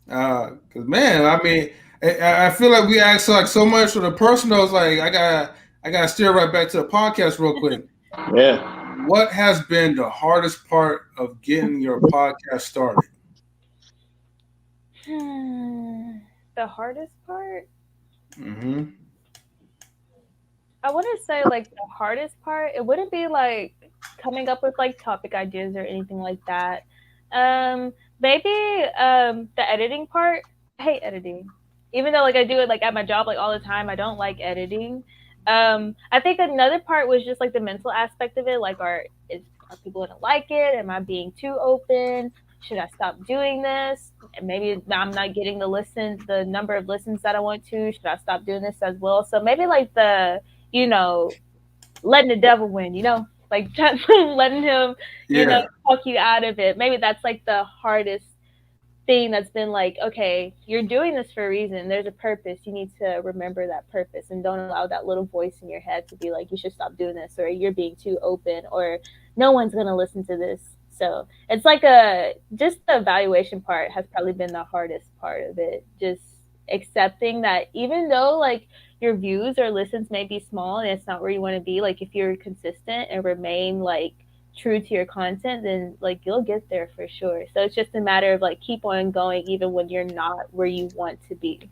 cause man, I mean, I feel like we asked like so much for the personal. It's like I gotta steer right back to the podcast real quick. Yeah. What has been the hardest part of getting your podcast started? The hardest part? Mm-hmm. I wouldn't say like the hardest part. It wouldn't be like coming up with like topic ideas or anything like that. Maybe the editing part. I hate editing. Even though like I do it like at my job like all the time, I don't like editing. I think another part was just like the mental aspect of it. Like, are people gonna like it? Am I being too open? Should I stop doing this? And maybe I'm not getting the number of listens that I want to. Should I stop doing this as well? So maybe like the you know, letting the devil win, like letting him, Yeah. talk you out of it. Maybe that's like the hardest thing that's been like, okay, you're doing this for a reason. There's a purpose. You need to remember that purpose and don't allow that little voice in your head to be like, you should stop doing this or you're being too open or no one's going to listen to this. So it's like just the evaluation part has probably been the hardest part of it. Just accepting that even though like your views or listens may be small and it's not where you want to be, like if you're consistent and remain like true to your content, then like you'll get there for sure. So it's just a matter of like keep on going even when you're not where you want to be.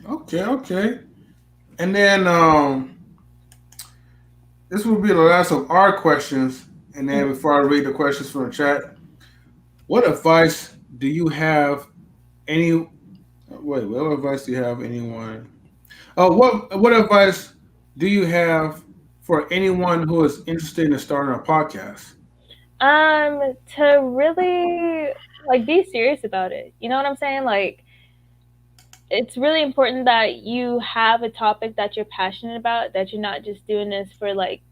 Okay. Okay. And then this will be the last of our questions. And then before I read the questions from the chat, what advice do you have? Any wait, what advice do you have anyone? Oh, what advice do you have for anyone who is interested in starting a podcast? To really like be serious about it. You know what I'm saying? Like it's really important that you have a topic that you're passionate about, that you're not just doing this for like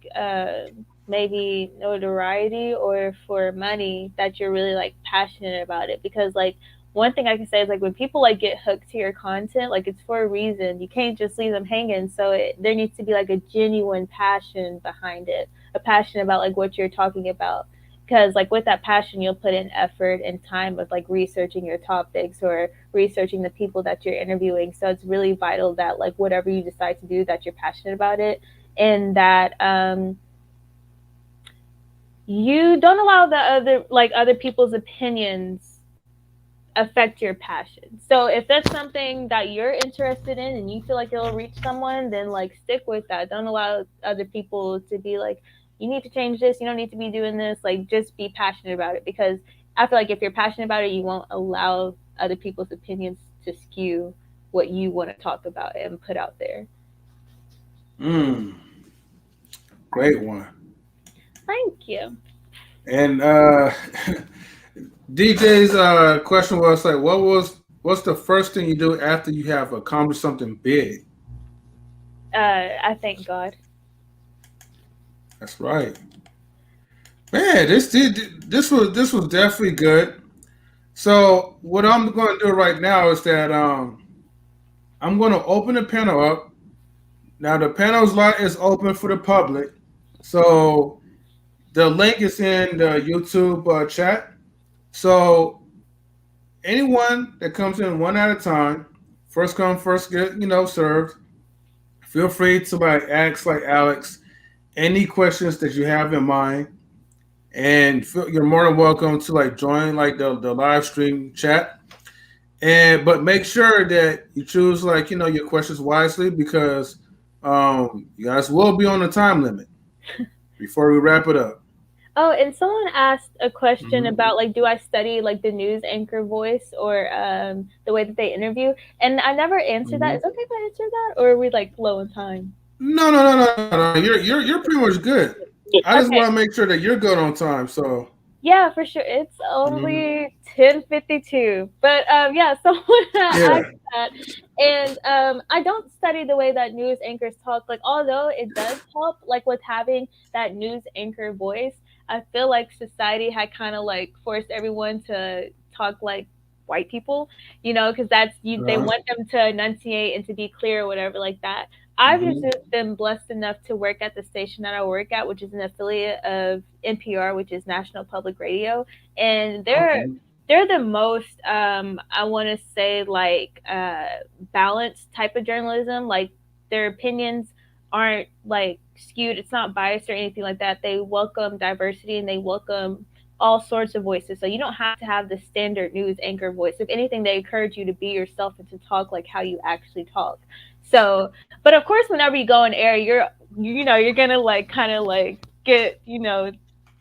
maybe notoriety or for money, that you're really like passionate about it. Because like one thing I can say is like when people like get hooked to your content, like it's for a reason. You can't just leave them hanging. So there needs to be like a genuine passion behind it, a passion about like what you're talking about, because like with that passion you'll put in effort and time with like researching your topics or researching the people that you're interviewing. So it's really vital that like whatever you decide to do, that you're passionate about it, and that you don't allow the other people's opinions affect your passion. So if that's something that you're interested in and you feel like it'll reach someone, then like stick with that. Don't allow other people to be like, you need to change this, you don't need to be doing this. Like just be passionate about it, because I feel like if you're passionate about it, you won't allow other people's opinions to skew what you want to talk about and put out there. Mm, great one. Thank you. And DJ's question was like, what's the first thing you do after you have accomplished something big? I thank God. That's right, man. This was definitely good. So what I'm going to do right now is that I'm going to open the panel up. Now the panel's lot is open for the public, so the link is in the YouTube chat. So anyone that comes in one at a time, first come, first get, served. Feel free to like ask like Alex any questions that you have in mind, and you're more than welcome to like join like the live stream chat. And but make sure that you choose like your questions wisely, because you guys will be on the time limit before we wrap it up. Oh, and someone asked a question Mhm. about like, do I study like the news anchor voice or the way that they interview? And I never answered that. Mhm. Is it okay if I answer that, or are we like low on time? No, no. You're pretty much good. I just Okay, want to make sure that you're good on time. So. Yeah, for sure. It's Mhm. only 10:52. But yeah, someone Yeah. asked that. And I don't study the way that news anchors talk. Like although it does help like with having that news anchor voice, I feel like society had kind of like forced everyone to talk like white people, you know, because that's you they Uh-huh. want them to enunciate and to be clear or whatever like that. I've just Mhm. been blessed enough to work at the station that I work at, which is an affiliate of NPR, which is National Public Radio, and Okay. they're the most I want to say like balanced type of journalism. Like their opinions aren't like skewed. It's not biased or anything like that. They welcome diversity and they welcome all sorts of voices. So you don't have to have the standard news anchor voice. If anything, they encourage you to be yourself and to talk like how you actually talk. So, but of course, whenever you go on air, you know you're gonna like kind of like get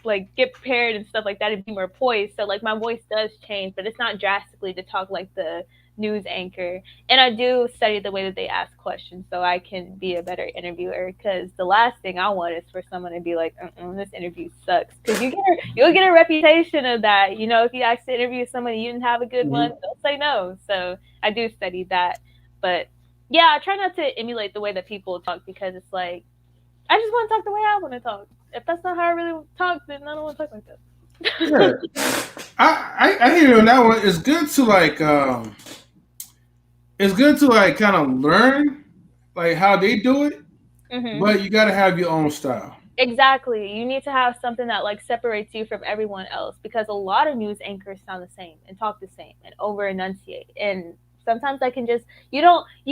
like get prepared and stuff like that and be more poised. So like my voice does change, but it's not drastically to talk like the news anchor. And I do study the way that they ask questions so I can be a better interviewer. Because the last thing I want is for someone to be like, "This interview sucks." Because you'll get a reputation of that. You know, if you ask to interview someone and you didn't have a good one, Mhm. they'll say no. So I do study that, but yeah, I try not to emulate the way that people talk because it's like I just want to talk the way I want to talk. If that's not how I really talk, then I don't want to talk like Yeah. that. I hear you on that one. It's good to like kind of learn like how they do it, hmm but you got to have your own style. Exactly. You need to have something that like separates you from everyone else because a lot of news anchors sound the same and talk the same and over enunciate. And sometimes I can just you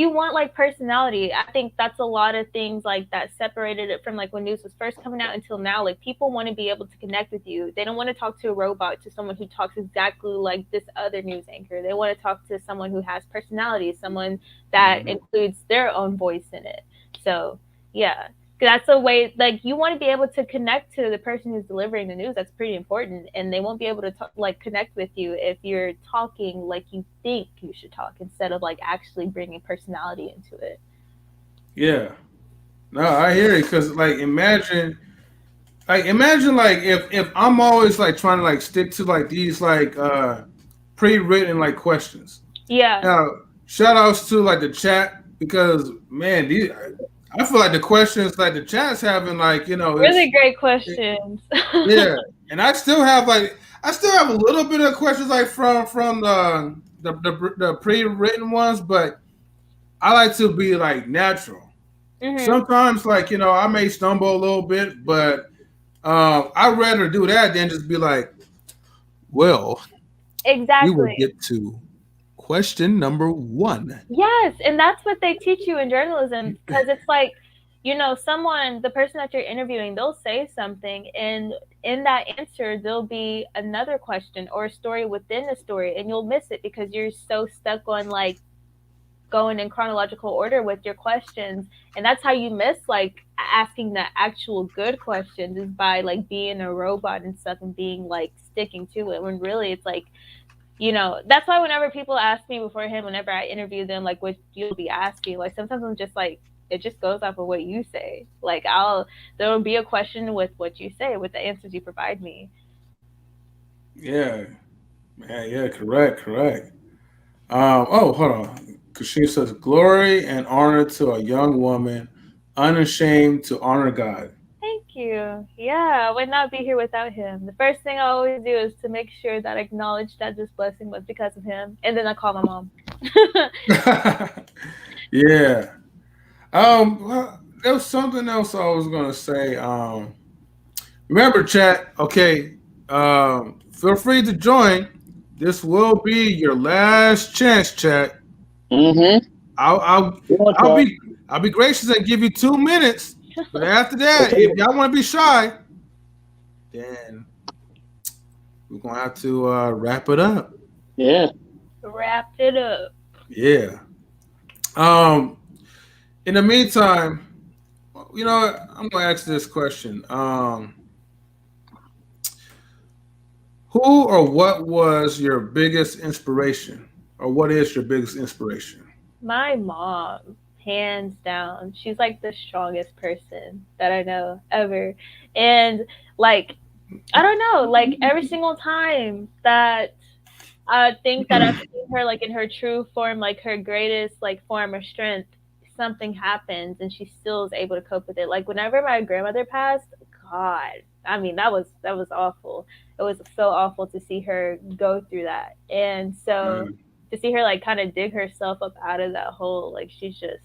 want like personality. I think that's a lot of things like that separated it from like when news was first coming out until now. Like people want to be able to connect with you. They don't want to talk to a robot, to someone who talks exactly like this other news anchor. They want to talk to someone who has personality, someone that Mhm. includes their own voice in it. So yeah, that's a way like you want to be able to connect to the person who's delivering the news. That's pretty important, and they won't be able to like connect with you if you're talking like you think you should talk instead of like actually bringing personality into it. Yeah. No, I hear it because imagine like if I'm always like trying to like stick to like these like pre-written like questions. Yeah, Now, shout outs to like the chat because man, I feel like the questions like the chat's having like really great it, questions. yeah, and I still have a little bit of questions like from the pre-written ones, but I like to be like natural. hmm Sometimes like I may stumble a little bit, but I'd rather do that than just be like, well, we will Exactly. get to question number one. Yes, and that's what they teach you in journalism because it's like, someone, the person that you're interviewing, they'll say something, and in that answer, there'll be another question or a story within the story, and you'll miss it because you're so stuck on like going in chronological order with your questions. And that's how you miss like asking the actual good questions is by like being a robot and stuff and being like sticking to it when really it's like that's why whenever people ask me beforehand, whenever I interview them, like what you'll be asking, like sometimes I'm just like, it just goes off of what you say. Like there will be a question with what you say, with the answers you provide me. Yeah, man, yeah, correct, correct. Oh, hold on. Kashif says, "Glory and honor to a young woman, unashamed to honor God." Thank you. Yeah, I would not be here without him. The first thing I always do is to make sure that I acknowledge that this blessing was because of him, and then I call my mom. Yeah. Well, there was something else I was gonna say. Remember, chat. Okay. Feel free to join. This will be your last chance, chat. Mm-hmm. I'll I'll We're on I'll track. be I'll be gracious and give you 2 minutes. But after that, Okay. if y'all want to be shy, then we're gonna have to wrap it up. Yeah. Wrap it up. Yeah. Um. In the meantime, I'm gonna ask this question. Who or what was your biggest inspiration, or what is your biggest inspiration? My mom, hands down. She's like the strongest person that I know ever. And like I don't know, like every single time that I think that I've seen her like in her true form, like her greatest like form of strength, something happens and she still is able to cope with it. Like whenever my grandmother passed, God, I mean that was awful. It was so awful to see her go through that. And so Man. to see her like kind of dig herself up out of that hole, like she's just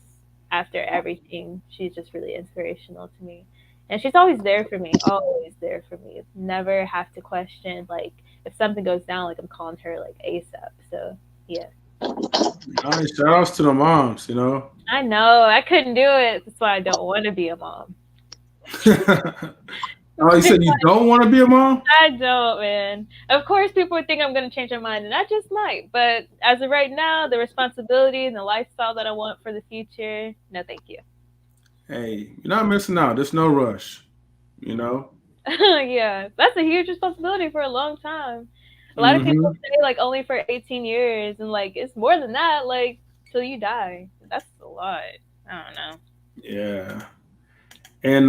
after everything, she's just really inspirational to me. And she's always there for me, always there for me. Never have to question like if something goes down, like I'm calling her like ASAP. So yeah, Nice. Shout outs to the moms, you know. I know I couldn't do it. That's why I don't want to be a mom. Oh, you said you don't want to be a mom? I don't, man. Of course, people would think I'm going to change my mind, and I just might. But as of right now, the responsibility and the lifestyle that I want for the future, no, thank you. Hey, you're not missing out. There's no rush, you know. Yeah, that's a huge responsibility for a long time. A lot of people Hmm. say like only for 18 years, and like it's more than that, like till you die. That's a lot. I don't know. Yeah. And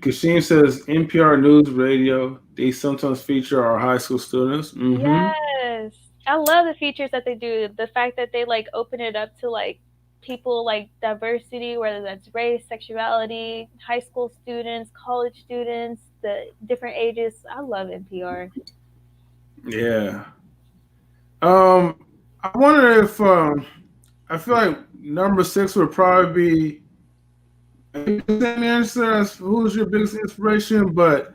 Kashim says NPR News Radio, they sometimes feature our high school students. Hmm. Yes. I love the features that they do. The fact that they like open it up to like people like diversity, whether that's race, sexuality, high school students, college students, the different ages. I love NPR. Yeah. I wonder if I feel like number six would probably be maybe the same answer as who's your biggest inspiration, but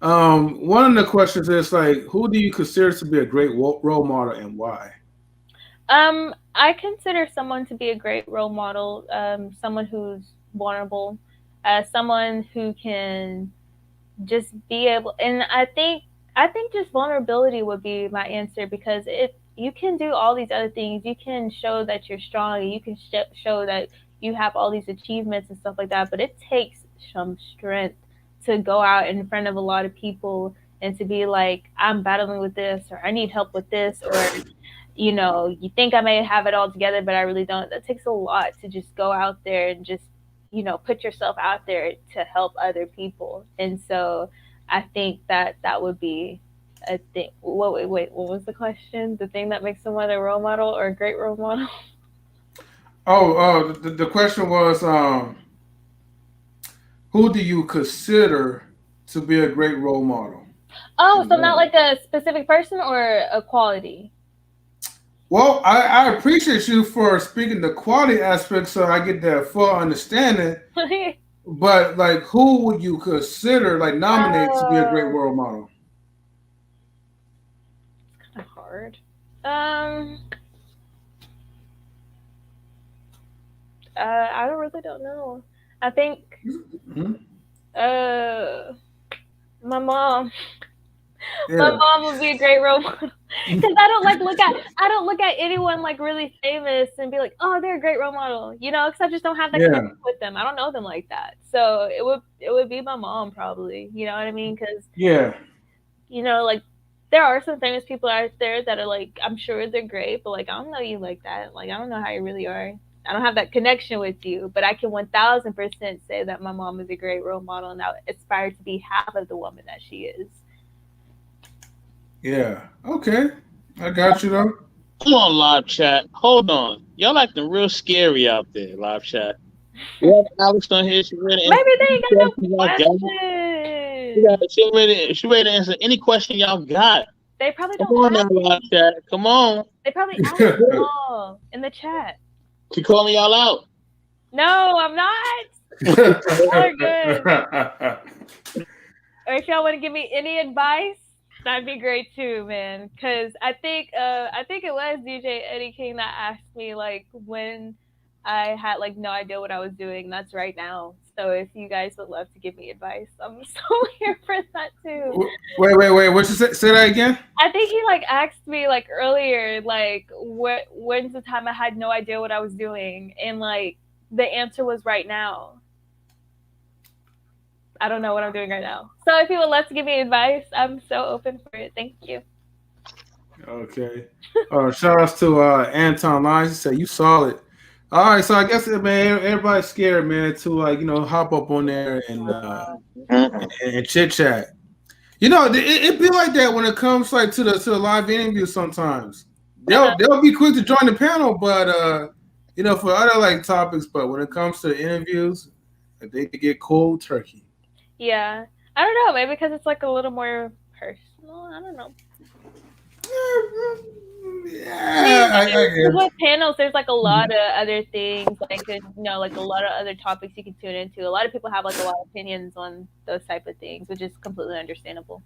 one of the questions is like, who do you consider to be a great role model and why? I consider someone to be a great role model, someone who's vulnerable, someone who can just be able, and I think just vulnerability would be my answer because if you can do all these other things, you can show that you're strong, and you can show that you have all these achievements and stuff like that, but it takes some strength to go out in front of a lot of people and to be like, I'm battling with this, or I need help with this, or you think I may have it all together, but I really don't. That takes a lot to just go out there and just, put yourself out there to help other people. And so I think that that would be a thing. Wait, what was the question? The thing that makes someone a role model or a great role model? The question was, who do you consider to be a great role model Oh, and so not why? like a specific person or a quality. Well, I appreciate you for speaking the quality aspect so I get the full understanding. But like, who would you consider like nominate to be a great Oh, role model? kind of hard. Um, I don't really don't know. I think Mhm. uh my mom. My Yeah, mom would be a great role model because I don't look at anyone like really famous and be like, oh, they're a great role model, because I just don't have that yeah, connection with them. I don't know them like that, so it would be my mom probably. You know what I mean? Because yeah, like there are some famous people out there that are like I'm sure they're great, but like I don't know you like that. Like I don't know how you really are. I don't have that connection with you, but I can 1,000% say that my mom is a great role model, and I aspire to be half of the woman that she is. yeah. Okay, I got you though. Come on, live chat. Hold on. Y'all acting real scary out there, live chat. We have Alex on here. She ready to answer Maybe they any ain't got no question y'all got. questions. She ready to answer any question y'all got. They probably Come don't on have now, live any. chat. Come on. They probably asked them all in the chat. She calling y'all out. No, I'm not. Y'all are good. Or if y'all want to give me any advice, that'd be great too, man. Cause I think it was DJ Eddie King that asked me like when I had like no idea what I was doing. That's right now. So if you guys would love to give me advice, I'm so here for that too. Wait. What you say that again? I think he like asked me like earlier, like when's the time I had no idea what I was doing, and like the answer was right now. I don't know what I'm doing right now. So if you would love to give me advice, I'm so open for it. Thank you. Okay. Shout outs to Anton Lyons. He said you solid. All right, so I guess man, everybody's scared, man, to like hop up on there and Mhm. chit chat. You know, it be like that when it comes like to the live interview. Sometimes Uh-huh. they'll be quick to join the panel, but you know, for other like topics. But when it comes to interviews, they could get cold turkey. Yeah. I don't know. Maybe because it's like a little more personal. I don't know. I mean, Yeah, I 'cause guess. with panels, there's like a lot of other things, like like a lot of other topics you can tune into. A lot of people have like a lot of opinions on those type of things, which is completely understandable.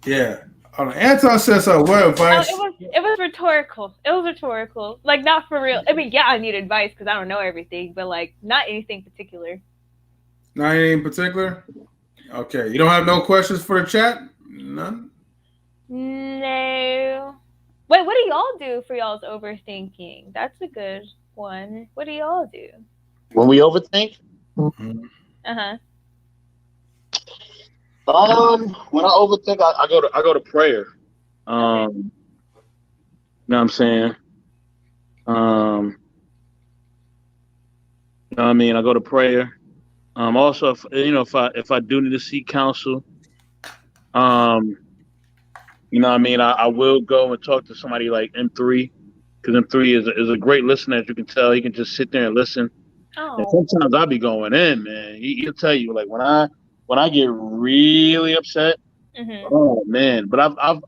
Yeah. Anton says, "What Oh, advice?" it was rhetorical. It was rhetorical. Like not for real. I mean, yeah, I need advice because I don't know everything, but like not anything particular. Not any in particular. Okay, you don't have no questions for the chat. None. No. Wait, what do y'all do for y'all's overthinking? That's a good one. What do y'all do? When we overthink, Mhm. Uh huh. when I overthink, I go to prayer. Okay. You know what I'm saying? Um, you know what I mean? I go to prayer. Also, if I do need to seek counsel, um, you know what I mean, I will go and talk to somebody like M3 because M3 is a great listener. As you can tell, he can just sit there and listen. And Oh. sometimes I'll be going in, man. He'll tell you like when I get really upset. Mhm. Oh man, but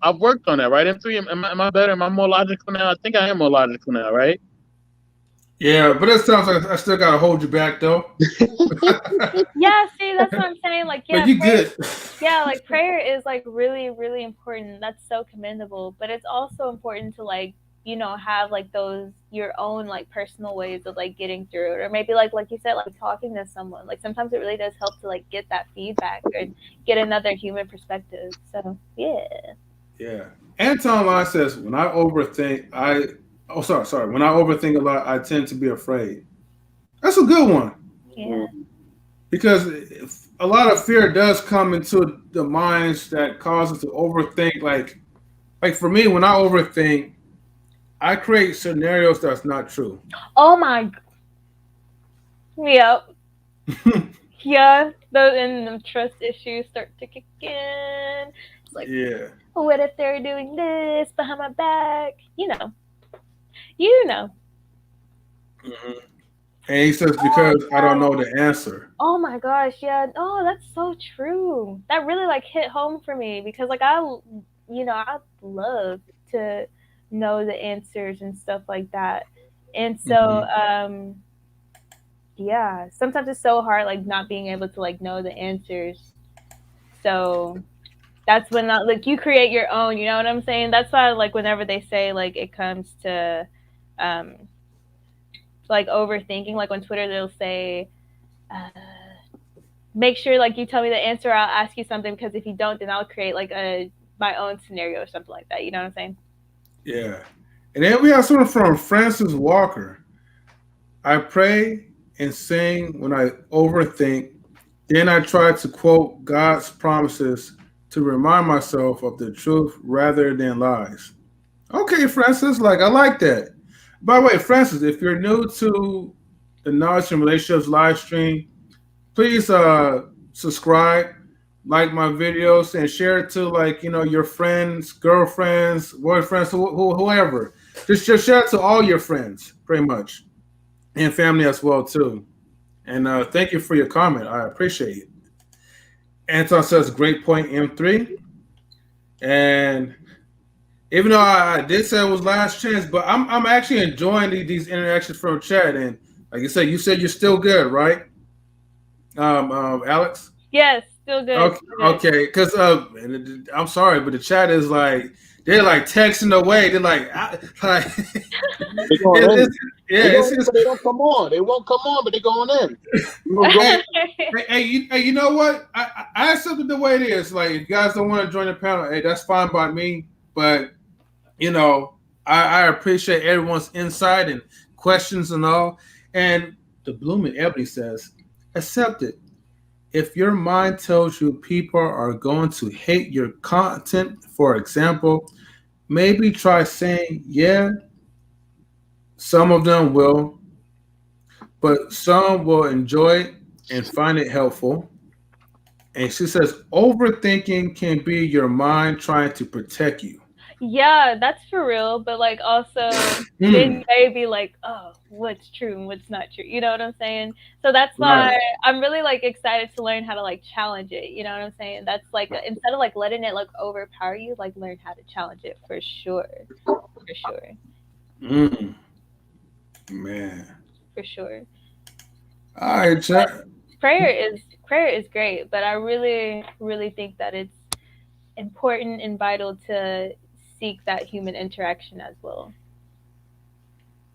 I've worked on that, right? M3, am I better? Am I more logical now? I think I am more logical now, right? Yeah, but it sounds like I still gotta hold you back though. Yeah, see, that's what I'm saying. Like, But yeah, you prayer. good. Yeah, like prayer is like really, really important. That's so commendable. But it's also important to like, have like those your own like personal ways of like getting through it, or maybe like you said, like talking to someone. Like sometimes it really does help to like get that feedback or get another human perspective. So yeah. Yeah. Anton Line says, when I overthink, sorry. When I overthink a lot, I tend to be afraid. That's a good one Yeah. because a lot of fear does come into the minds that causes to overthink. Like for me, when I overthink, I create scenarios that's not true. Oh my. Yep. Yeah. Those and the trust issues start to kick in. It's like, Yeah. what if they're doing this behind my back? You know. Mhm. And he says, Oh because I don't know the answer. Oh my gosh, yeah. Oh, that's so true. That really like hit home for me because like I love to know the answers and stuff like that. And so Mhm. yeah, sometimes it's so hard like not being able to like know the answers. So that's when like you create your own, you know what I'm saying? That's why like whenever they say like it comes to um like overthinking, like on Twitter they'll say make sure like you tell me the answer. I'll ask you something because if you don't, then I'll create like a my own scenario or something like that. You know what I'm saying? Yeah. And then we have something from Francis Walker. I pray and sing when I overthink. Then I try to quote God's promises to remind myself of the truth rather than lies. Okay, Francis, like I like that. By the way, Francis, if you're new to the Knowledge and Relationships live stream, please subscribe, like my videos, and share it to like your friends, girlfriends, boyfriends, whoever. Just share it to all your friends, pretty much, and family as well too. And thank you for your comment. I appreciate it. Anton says, "Great point, M3." And even though I did say it was last chance, but I'm actually enjoying these interactions from chat. And like you said you're still good, right, Alex? Yes, still good, Okay, still good. okay. Because I'm sorry, but the chat is like they're like texting away. They're like They're going it's, in. it's yeah, They going in, it's but they don't come on. They won't come on, but they're going in. You know, go. hey, you know what? I accept it the way it is. Like, if you guys don't want to join the panel, hey, that's fine by me. But I appreciate everyone's insight and questions and all. And the Blooming Ebony says, accept it. If your mind tells you people are going to hate your content, for example, maybe try saying, yeah, some of them will, but some will enjoy it and find it helpful. And she says, overthinking can be your mind trying to protect you. Yeah, that's for real. But like also then Mm, maybe like, oh, what's true and what's not true. You know what I'm saying? So that's why right. I'm really like excited to learn how to like challenge it. You know what I'm saying? That's like instead of like letting it like overpower you, like learn how to challenge it for sure. For sure. Mm, man. For sure. All right, chat. Prayer is prayer is great, but I really, really think that it's important and vital to seek that human interaction as well.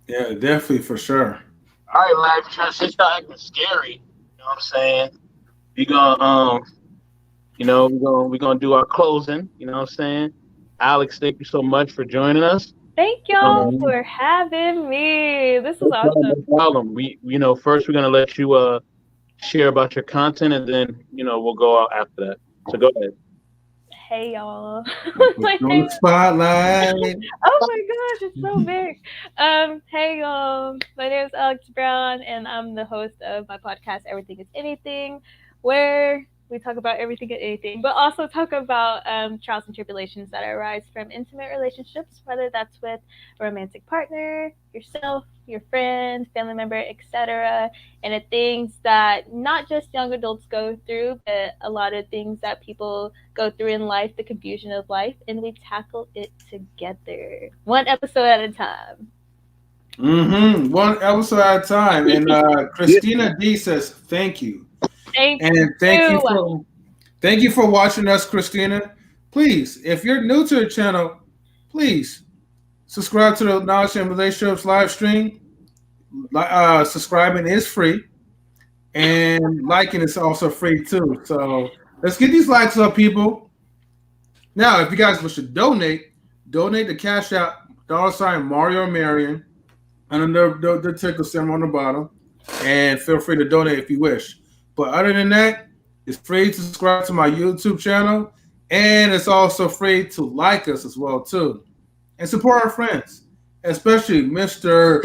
Yeah, definitely for sure. All right, live chat. Since y'all acting scary, you know what I'm saying? We gonna we're gonna do our closing. You know what I'm saying? Alex, thank you so much for joining us. Thank y'all Um, for having me. This is no problem, awesome. no problem. We first we're gonna let you share about your content, and then we'll go out after that. So go ahead. Hey y'all. Put My you on name the spotlight. Oh my gosh, it's so big. Hey y'all. My name is Alex Brown and I'm the host of my podcast Everything is Anything, where we talk about everything and anything, but also talk about trials and tribulations that arise from intimate relationships, whether that's with a romantic partner, yourself, your friend, family member, etc. And the things that not just young adults go through, but a lot of things that people go through in life, the confusion of life, and we tackle it together, one episode at a time. One episode at a time. And Yeah. Christina D says, thank you. Thank And you. thank you for watching us, Christina. Please, if you're new to the channel, please subscribe to the Knowledge and Relationships live stream. Subscribing is free, and liking is also free too. So let's get these likes up, people. Now, if you guys wish to donate the Cash App $ Mario Marion and the ticker symbol on the bottom, and feel free to donate if you wish. But other than that, it's free to subscribe to my YouTube channel, and it's also free to like us as well too, and support our friends, especially Mr.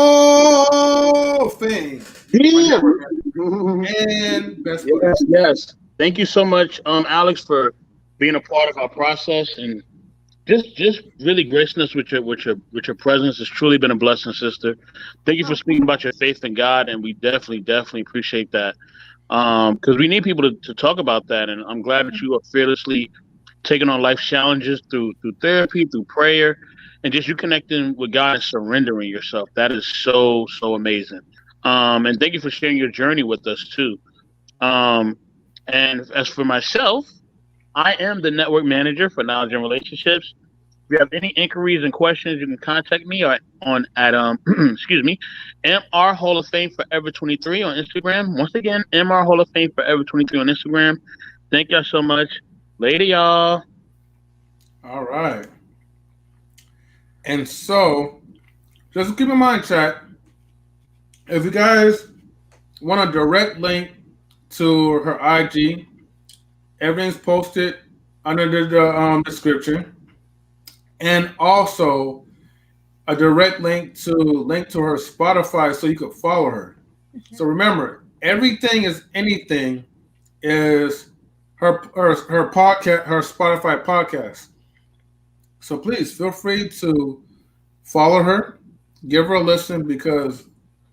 Hall of Fame, my Yeah. network and best buddy. Yes, yes. Thank you so much, Alex, for being a part of our process and just really gracing us with your presence. It's truly been a blessing, sister. Thank you for speaking about your faith in God, and we definitely appreciate that. Because we need people to talk about that, and I'm glad that you are fearlessly taking on life challenges through therapy, through prayer, and just you connecting with God and surrendering yourself. That is so amazing. And thank you for sharing your journey with us too. Um, and as for myself, I am the network manager for Knowledge and Relationships. If you have any inquiries and questions, you can contact me on at excuse me, MR Hall of Fame Forever 23 on Instagram. Once again, MR Hall of Fame Forever 23 on Instagram. Thank y'all so much. Later, y'all. All right. And so, just keep in mind, chat, if you guys want a direct link to her IG, everything's posted under the description. And also a direct link to her Spotify so you could follow her. So remember, everything is anything is her podcast, her Spotify podcast. So please feel free to follow her, give her a listen because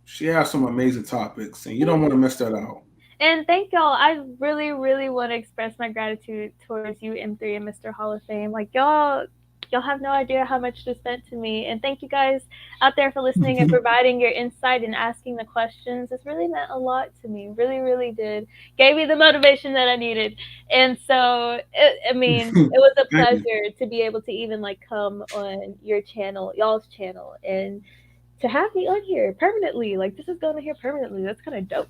she has some amazing topics and you don't want to miss that out. And thank y'all. I really, really want to express my gratitude towards you, M3 and Mr. Hall of Fame. Like y'all have no idea how much this meant to me. And thank you guys out there for listening and providing your insight and asking the questions. This really meant a lot to me. Really, really did. Gave me the motivation that I needed. And so, it was a Thank you. pleasure to be able to even like come on your channel, y'all's channel, and to have me on here permanently. Like this is going on here permanently. That's kind of dope.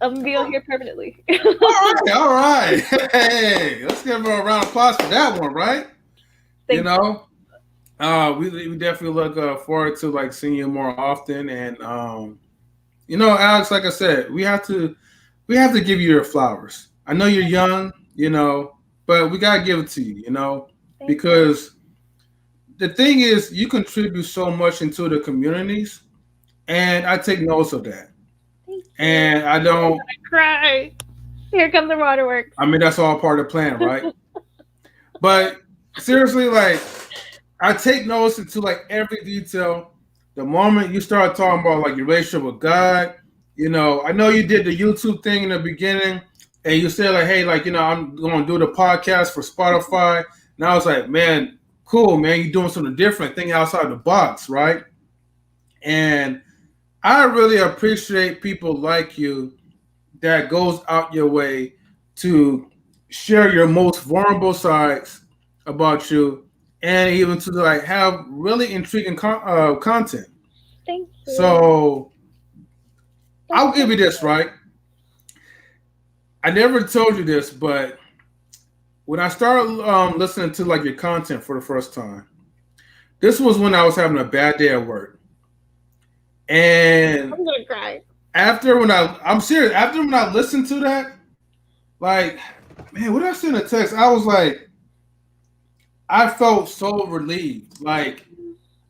I'm gonna be on here permanently. All right. Hey, let's give her a round of applause for that one, right? Thank We definitely look forward to like seeing you more often. And Alex, like I said, we have to give you your flowers. I know you're young, but we gotta give it to you, Thank because the thing is, you contribute so much into the communities, and I take notes of that. you. And I don't. I cry. Here comes the waterworks. I mean, that's all part of the plan, right? But seriously, like, I take notice into like every detail. The moment you start talking about like your relationship with God, I know you did the YouTube thing in the beginning, and you said like, hey, like, I'm going to do the podcast for Spotify. And I was like, man, cool, man, you're doing something different, thinking outside the box, right? And I really appreciate people like you that goes out your way to share your most vulnerable sides about you, and even to like have really intriguing content. Thank you. So I'll give you this, right? I never told you this, but when I started listening to like your content for the first time, this was when I was having a bad day at work, and I'm gonna cry. I'm serious. After when I listened to that, like, man, what did I send a text? I was like, I felt so relieved. Like,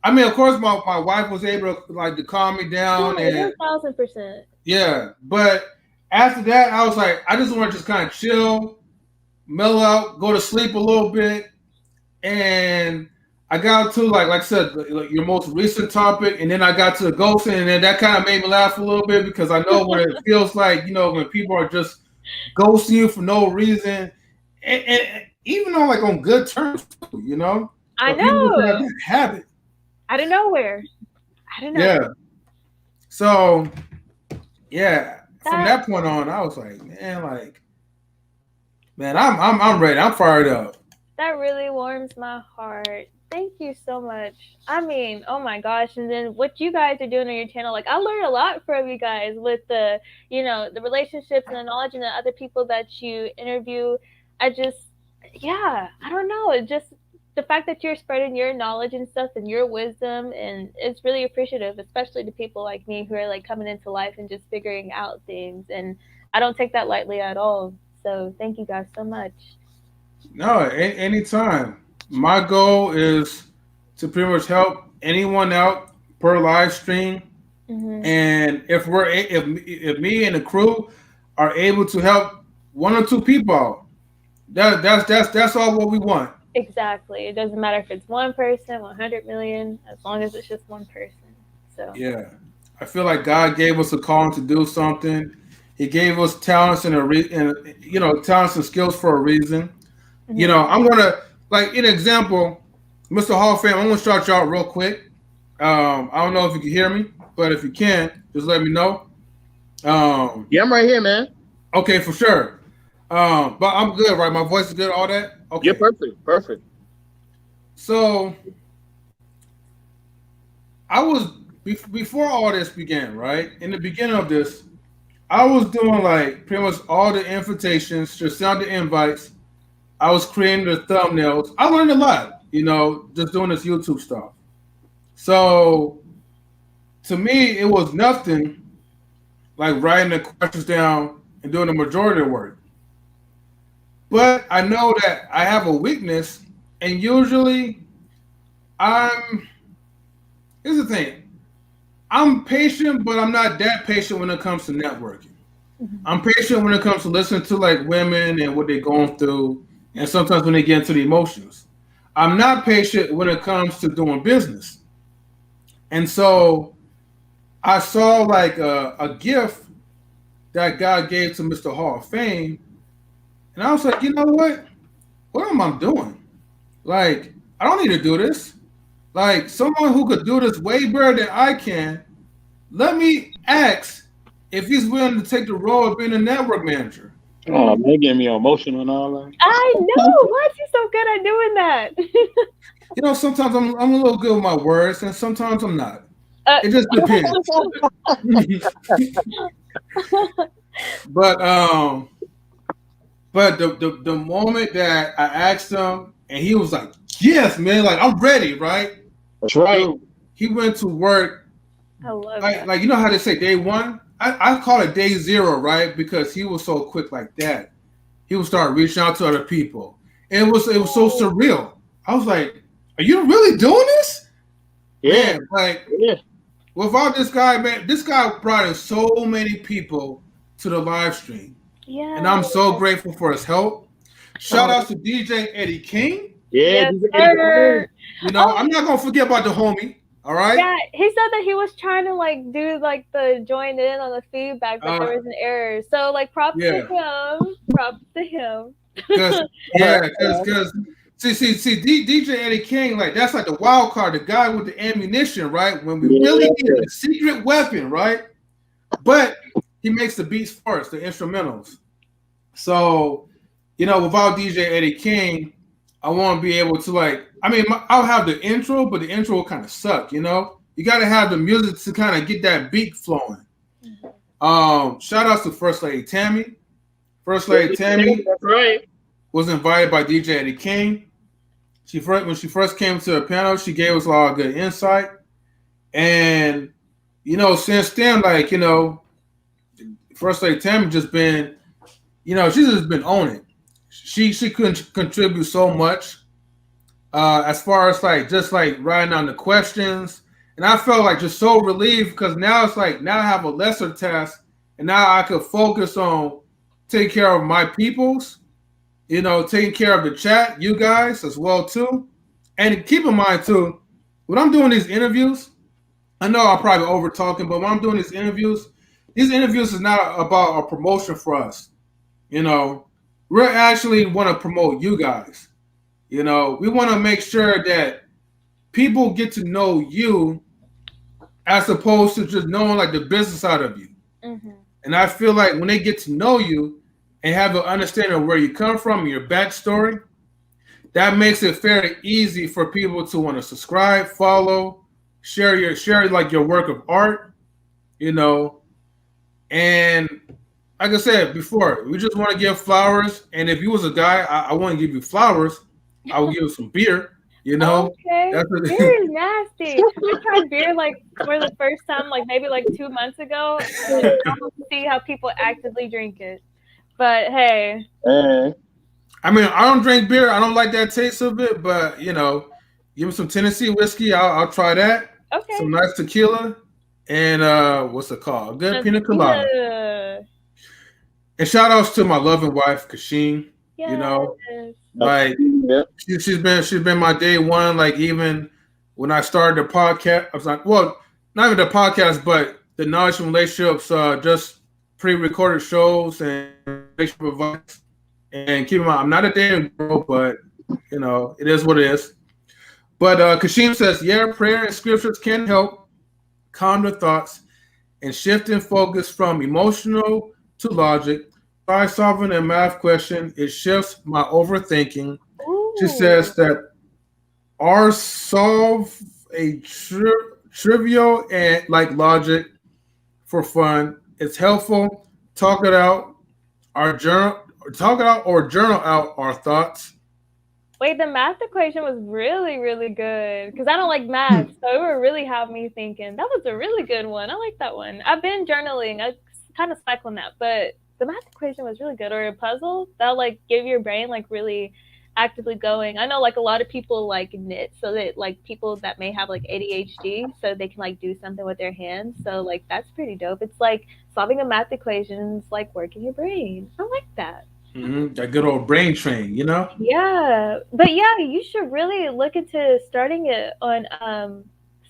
I mean, of course, my wife was able to like to calm me down, Yeah, and 1000%. yeah. But after that, I was like, I just want to just kind of chill, mellow out, go to sleep a little bit, and I got to like I said, like your most recent topic, and then I got to the ghosting, and then that kind of made me laugh a little bit because I know what it feels like, when people are just ghosting you for no reason, and even on like on good terms, I but people know. have that habit. Out of nowhere. Yeah. So, yeah. From that point on, I was like, man, I'm ready. I'm fired up. That really warms my heart. Thank you so much. I mean, oh my gosh. And then what you guys are doing on your channel, like I learned a lot from you guys with the, the relationships and the knowledge and the other people that you interview. I don't know. It just, the fact that you're spreading your knowledge and stuff and your wisdom, and it's really appreciative, especially to people like me who are like coming into life and just figuring out things. And I don't take that lightly at all. So thank you guys so much. No, anytime. My goal is to pretty much help anyone out per live stream, and if me and the crew are able to help one or two people out, that's all what we want. Exactly. It doesn't matter if it's one person, 100 million, as long as it's just one person. So yeah, I feel like God gave us a calling to do something. He gave us talents and talents and skills for a reason. I'm gonna like an example, Mr. Hall of Fame. I'm gonna start you out real quick. I don't know if you can hear me, but if you can, just let me know. Yeah, I'm right here, man. Okay, for sure. But I'm good, right? My voice is good, all that? Okay. Yeah, perfect. So I was before all this began, right? In the beginning of this, I was doing like pretty much all the invitations, just send the invites. I was creating the thumbnails. I learned a lot, just doing this YouTube stuff. So to me, it was nothing like writing the questions down and doing the majority of the work. But I know that I have a weakness, and usually here's the thing. I'm patient, but I'm not that patient when it comes to networking. I'm patient when it comes to listening to like women and what they're going through, and sometimes when they get into the emotions. I'm not patient when it comes to doing business. And so I saw like a gift that God gave to Mr. Hall of Fame, and I was like, you know what? What am I doing? Like, I don't need to do this. Like, someone who could do this way better than I can, let me ask if he's willing to take the role of being a network manager. Oh, they getting me emotional and all that. I know. Why is he so good at doing that? Sometimes I'm a little good with my words, and sometimes I'm not. It just depends. But the moment that I asked him, and he was like, "Yes, man, like I'm ready, right?" That's right. So he went to work. I love that. Like, you know how they say day one? I call it day zero, right? Because he was so quick like that. He would start reaching out to other people. And it was so surreal. I was like, are you really doing this? Yeah. Man, without this guy, man, this guy brought in so many people to the live stream. Yeah. and I'm so grateful for his help. Shout Oh, out to DJ Eddie King. yeah, Yes, DJ Eddie sir. You know, Oh, I'm not gonna forget about the homie. All right. yeah. He said that he was trying to like do like the join in on the feedback, but there Uh, was an error. So like props to yeah, him. Props to him. cause King. yeah, cause DJ Eddie King, like that's like the wild card, the guy with the ammunition, right? When we really need Yeah. the secret weapon, right? But he makes the beats first, the instrumentals. So, you know, without DJ Eddie King, I want to be able to like. I mean, I'll have the intro, but the intro will kind of suck. You know, you got to have the music to kind of get that beat flowing. Shout outs to First Lady Tammy. First Lady Tammy That's right. was invited by DJ Eddie King. When she first came to the panel, she gave us a lot of good insight. And you know, since then, like you know, First Lady Tammy just been, you know, she's just been on it. She couldn't contribute so much as far as like just like writing down the questions, and I felt like just so relieved because now it's like now I have a lesser task, and now I could focus on taking care of my peoples, you know, taking care of the chat, you guys as well too, and keep in mind too, when I'm doing these interviews, I know I'm probably over talking, but when I'm doing these interviews is not about a promotion for us. You know, we actually want to promote you guys. You know, we want to make sure that people get to know you as opposed to just knowing like the business side of you. Mm-hmm. And I feel like when they get to know you and have an understanding of where you come from, your backstory, that makes it fairly easy for people to want to subscribe, follow, share like your work of art, you know. And like I said before, we just want to give flowers. And if you was a guy, I want to give you flowers. I will give you some beer. You know, Okay. that's what, Beer is nasty. I tried beer like for the first time, like maybe like 2 months ago, and I don't see how people actively drink it. But hey, I mean, I don't drink beer. I don't like that taste of it. But you know, give me some Tennessee whiskey. I'll try that. okay. Some nice tequila and what's it called? Good pina colada. Yeah. And shout outs to my loving wife, Kasheen. Yes. You know, like Yep. she's been my day one. Like even when I started the podcast, I was like, well, not even the podcast, but the knowledge and relationships, just pre-recorded shows and relationship advice. And keep in mind, I'm not a dating girl, but you know, it is what it is. But Kashim says, yeah, prayer and scriptures can help calm the thoughts and shifting focus from emotional to logic. By solving a math question, it shifts my overthinking. Ooh. She says that R solve a trivial and like logic for fun. It's helpful. Talk it out. Talk it out or journal out our thoughts. Wait, the math equation was really, really good because I don't like math, so it would really have me thinking. That was a really good one. I like that one. I've been journaling. I kind of slack on that, but the math equation was really good. Or a puzzle that'll like give your brain like really actively going. I know like a lot of people like knit, so that like people that may have like ADHD, so they can like do something with their hands. So like that's pretty dope. It's like solving a math equation is like working your brain. I like that. Mm-hmm. That good old brain train, you know? Yeah, but yeah, you should really look into starting it on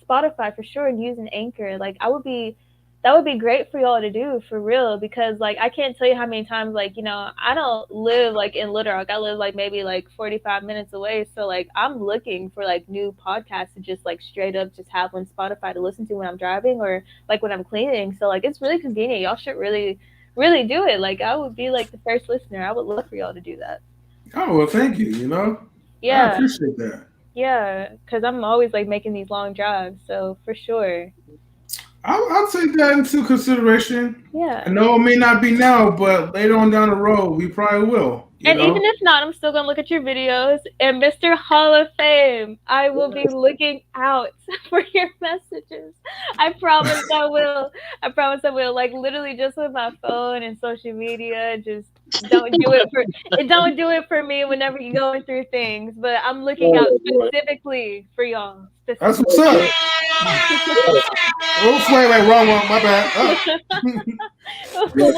Spotify for sure and using Anchor. Like that would be great for y'all to do for real because like I can't tell you how many times like, you know, I don't live like in Little Rock. I live like maybe like 45 minutes away. So like I'm looking for like new podcasts to just like straight up just have on Spotify to listen to when I'm driving or like when I'm cleaning. So like it's really convenient. Y'all should really do it. Like I would be like the first listener. I would love for y'all to do that. Oh, well, thank you, you know? Yeah. I appreciate that. Yeah, because I'm always like making these long drives, so for sure. I'll take that into consideration. Yeah. I know it may not be now, but later on down the road, we probably will. And even if not, I'm still gonna look at your videos. And Mr. Hall of Fame, I will be looking out for your messages. I promise I will. I promise I will. Like literally, just with my phone and social media, just don't do it for me whenever you're going through things. But I'm looking out specifically for y'all. That's what's up. Oops, wait, wrong one. My bad. Yeah,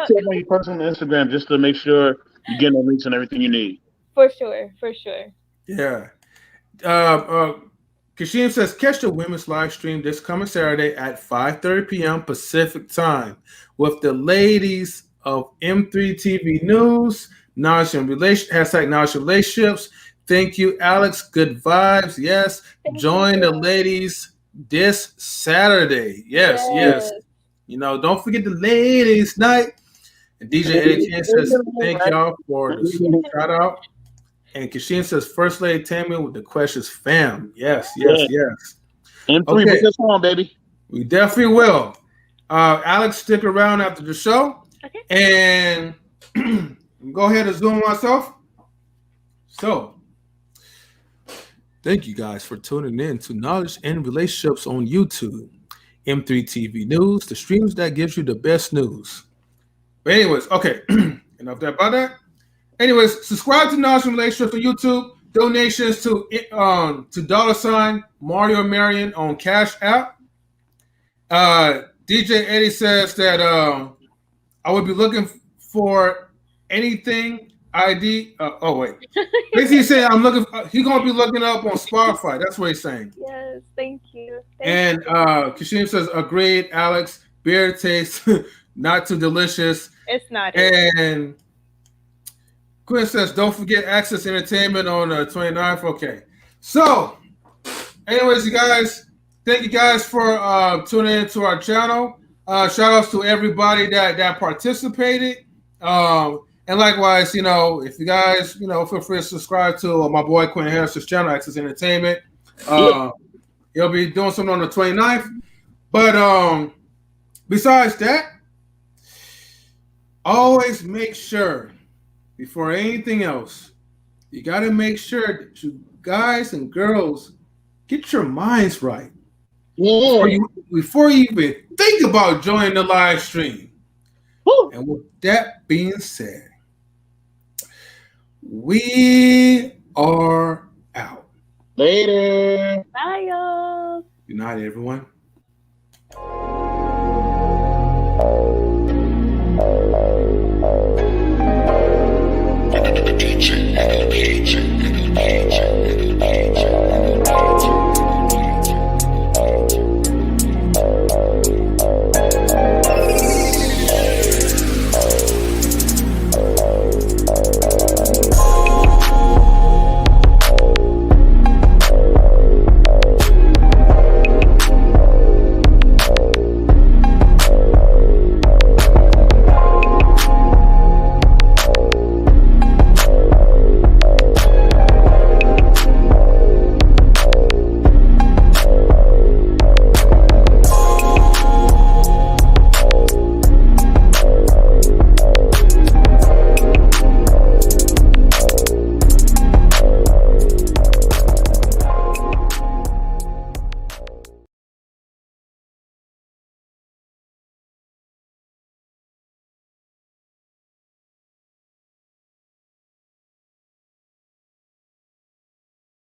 check on your personal Instagram just to make sure you're getting the links and everything you need. For sure, for sure. Yeah. Kashim says, catch the women's live stream this coming Saturday at 5:30 p.m. Pacific time with the ladies of M3 TV News, hashtag knowledge relationships. Thank you, Alex. Good vibes. Yes. Join the ladies this Saturday. Yes. You know, don't forget the ladies' night. And DJ Eddie King says, thank y'all for the shout out. And Kashin says, First Lady Tammy with the questions, fam. Yes. M3, Okay. bring us on, baby. We definitely will. Alex, stick around after the show. Okay. And go ahead and zoom myself. So, thank you guys for tuning in to Knowledge and Relationships on YouTube. M3 TV News, the streams that gives you the best news. But anyways, okay. Enough about that. Anyways, subscribe to Knowledge and Relationships on YouTube. Donations to $ Mario Marion on Cash App. DJ Eddie says that I would be looking for anything ID. Basically, he's saying I'm looking. He's gonna be looking up on Spotify. That's what he's saying. Yes, thank you. And Kashim says, agreed, Alex. Beer tastes not too delicious. It's not. And Quinn says, don't forget Access Entertainment on the 29th. Okay. So, anyways, you guys, thank you guys for tuning into our channel. Shout outs to everybody that participated. And likewise, you know, if you guys, you know, feel free to subscribe to my boy Quinn Harris's channel, Access Entertainment. He'll be doing something on the 29th. But besides that, always make sure, before anything else, you got to make sure that you guys and girls get your minds right. Yeah. Before you even think about joining the live stream. Woo. And with that being said, we are out. Later. Bye, y'all. Good night, everyone.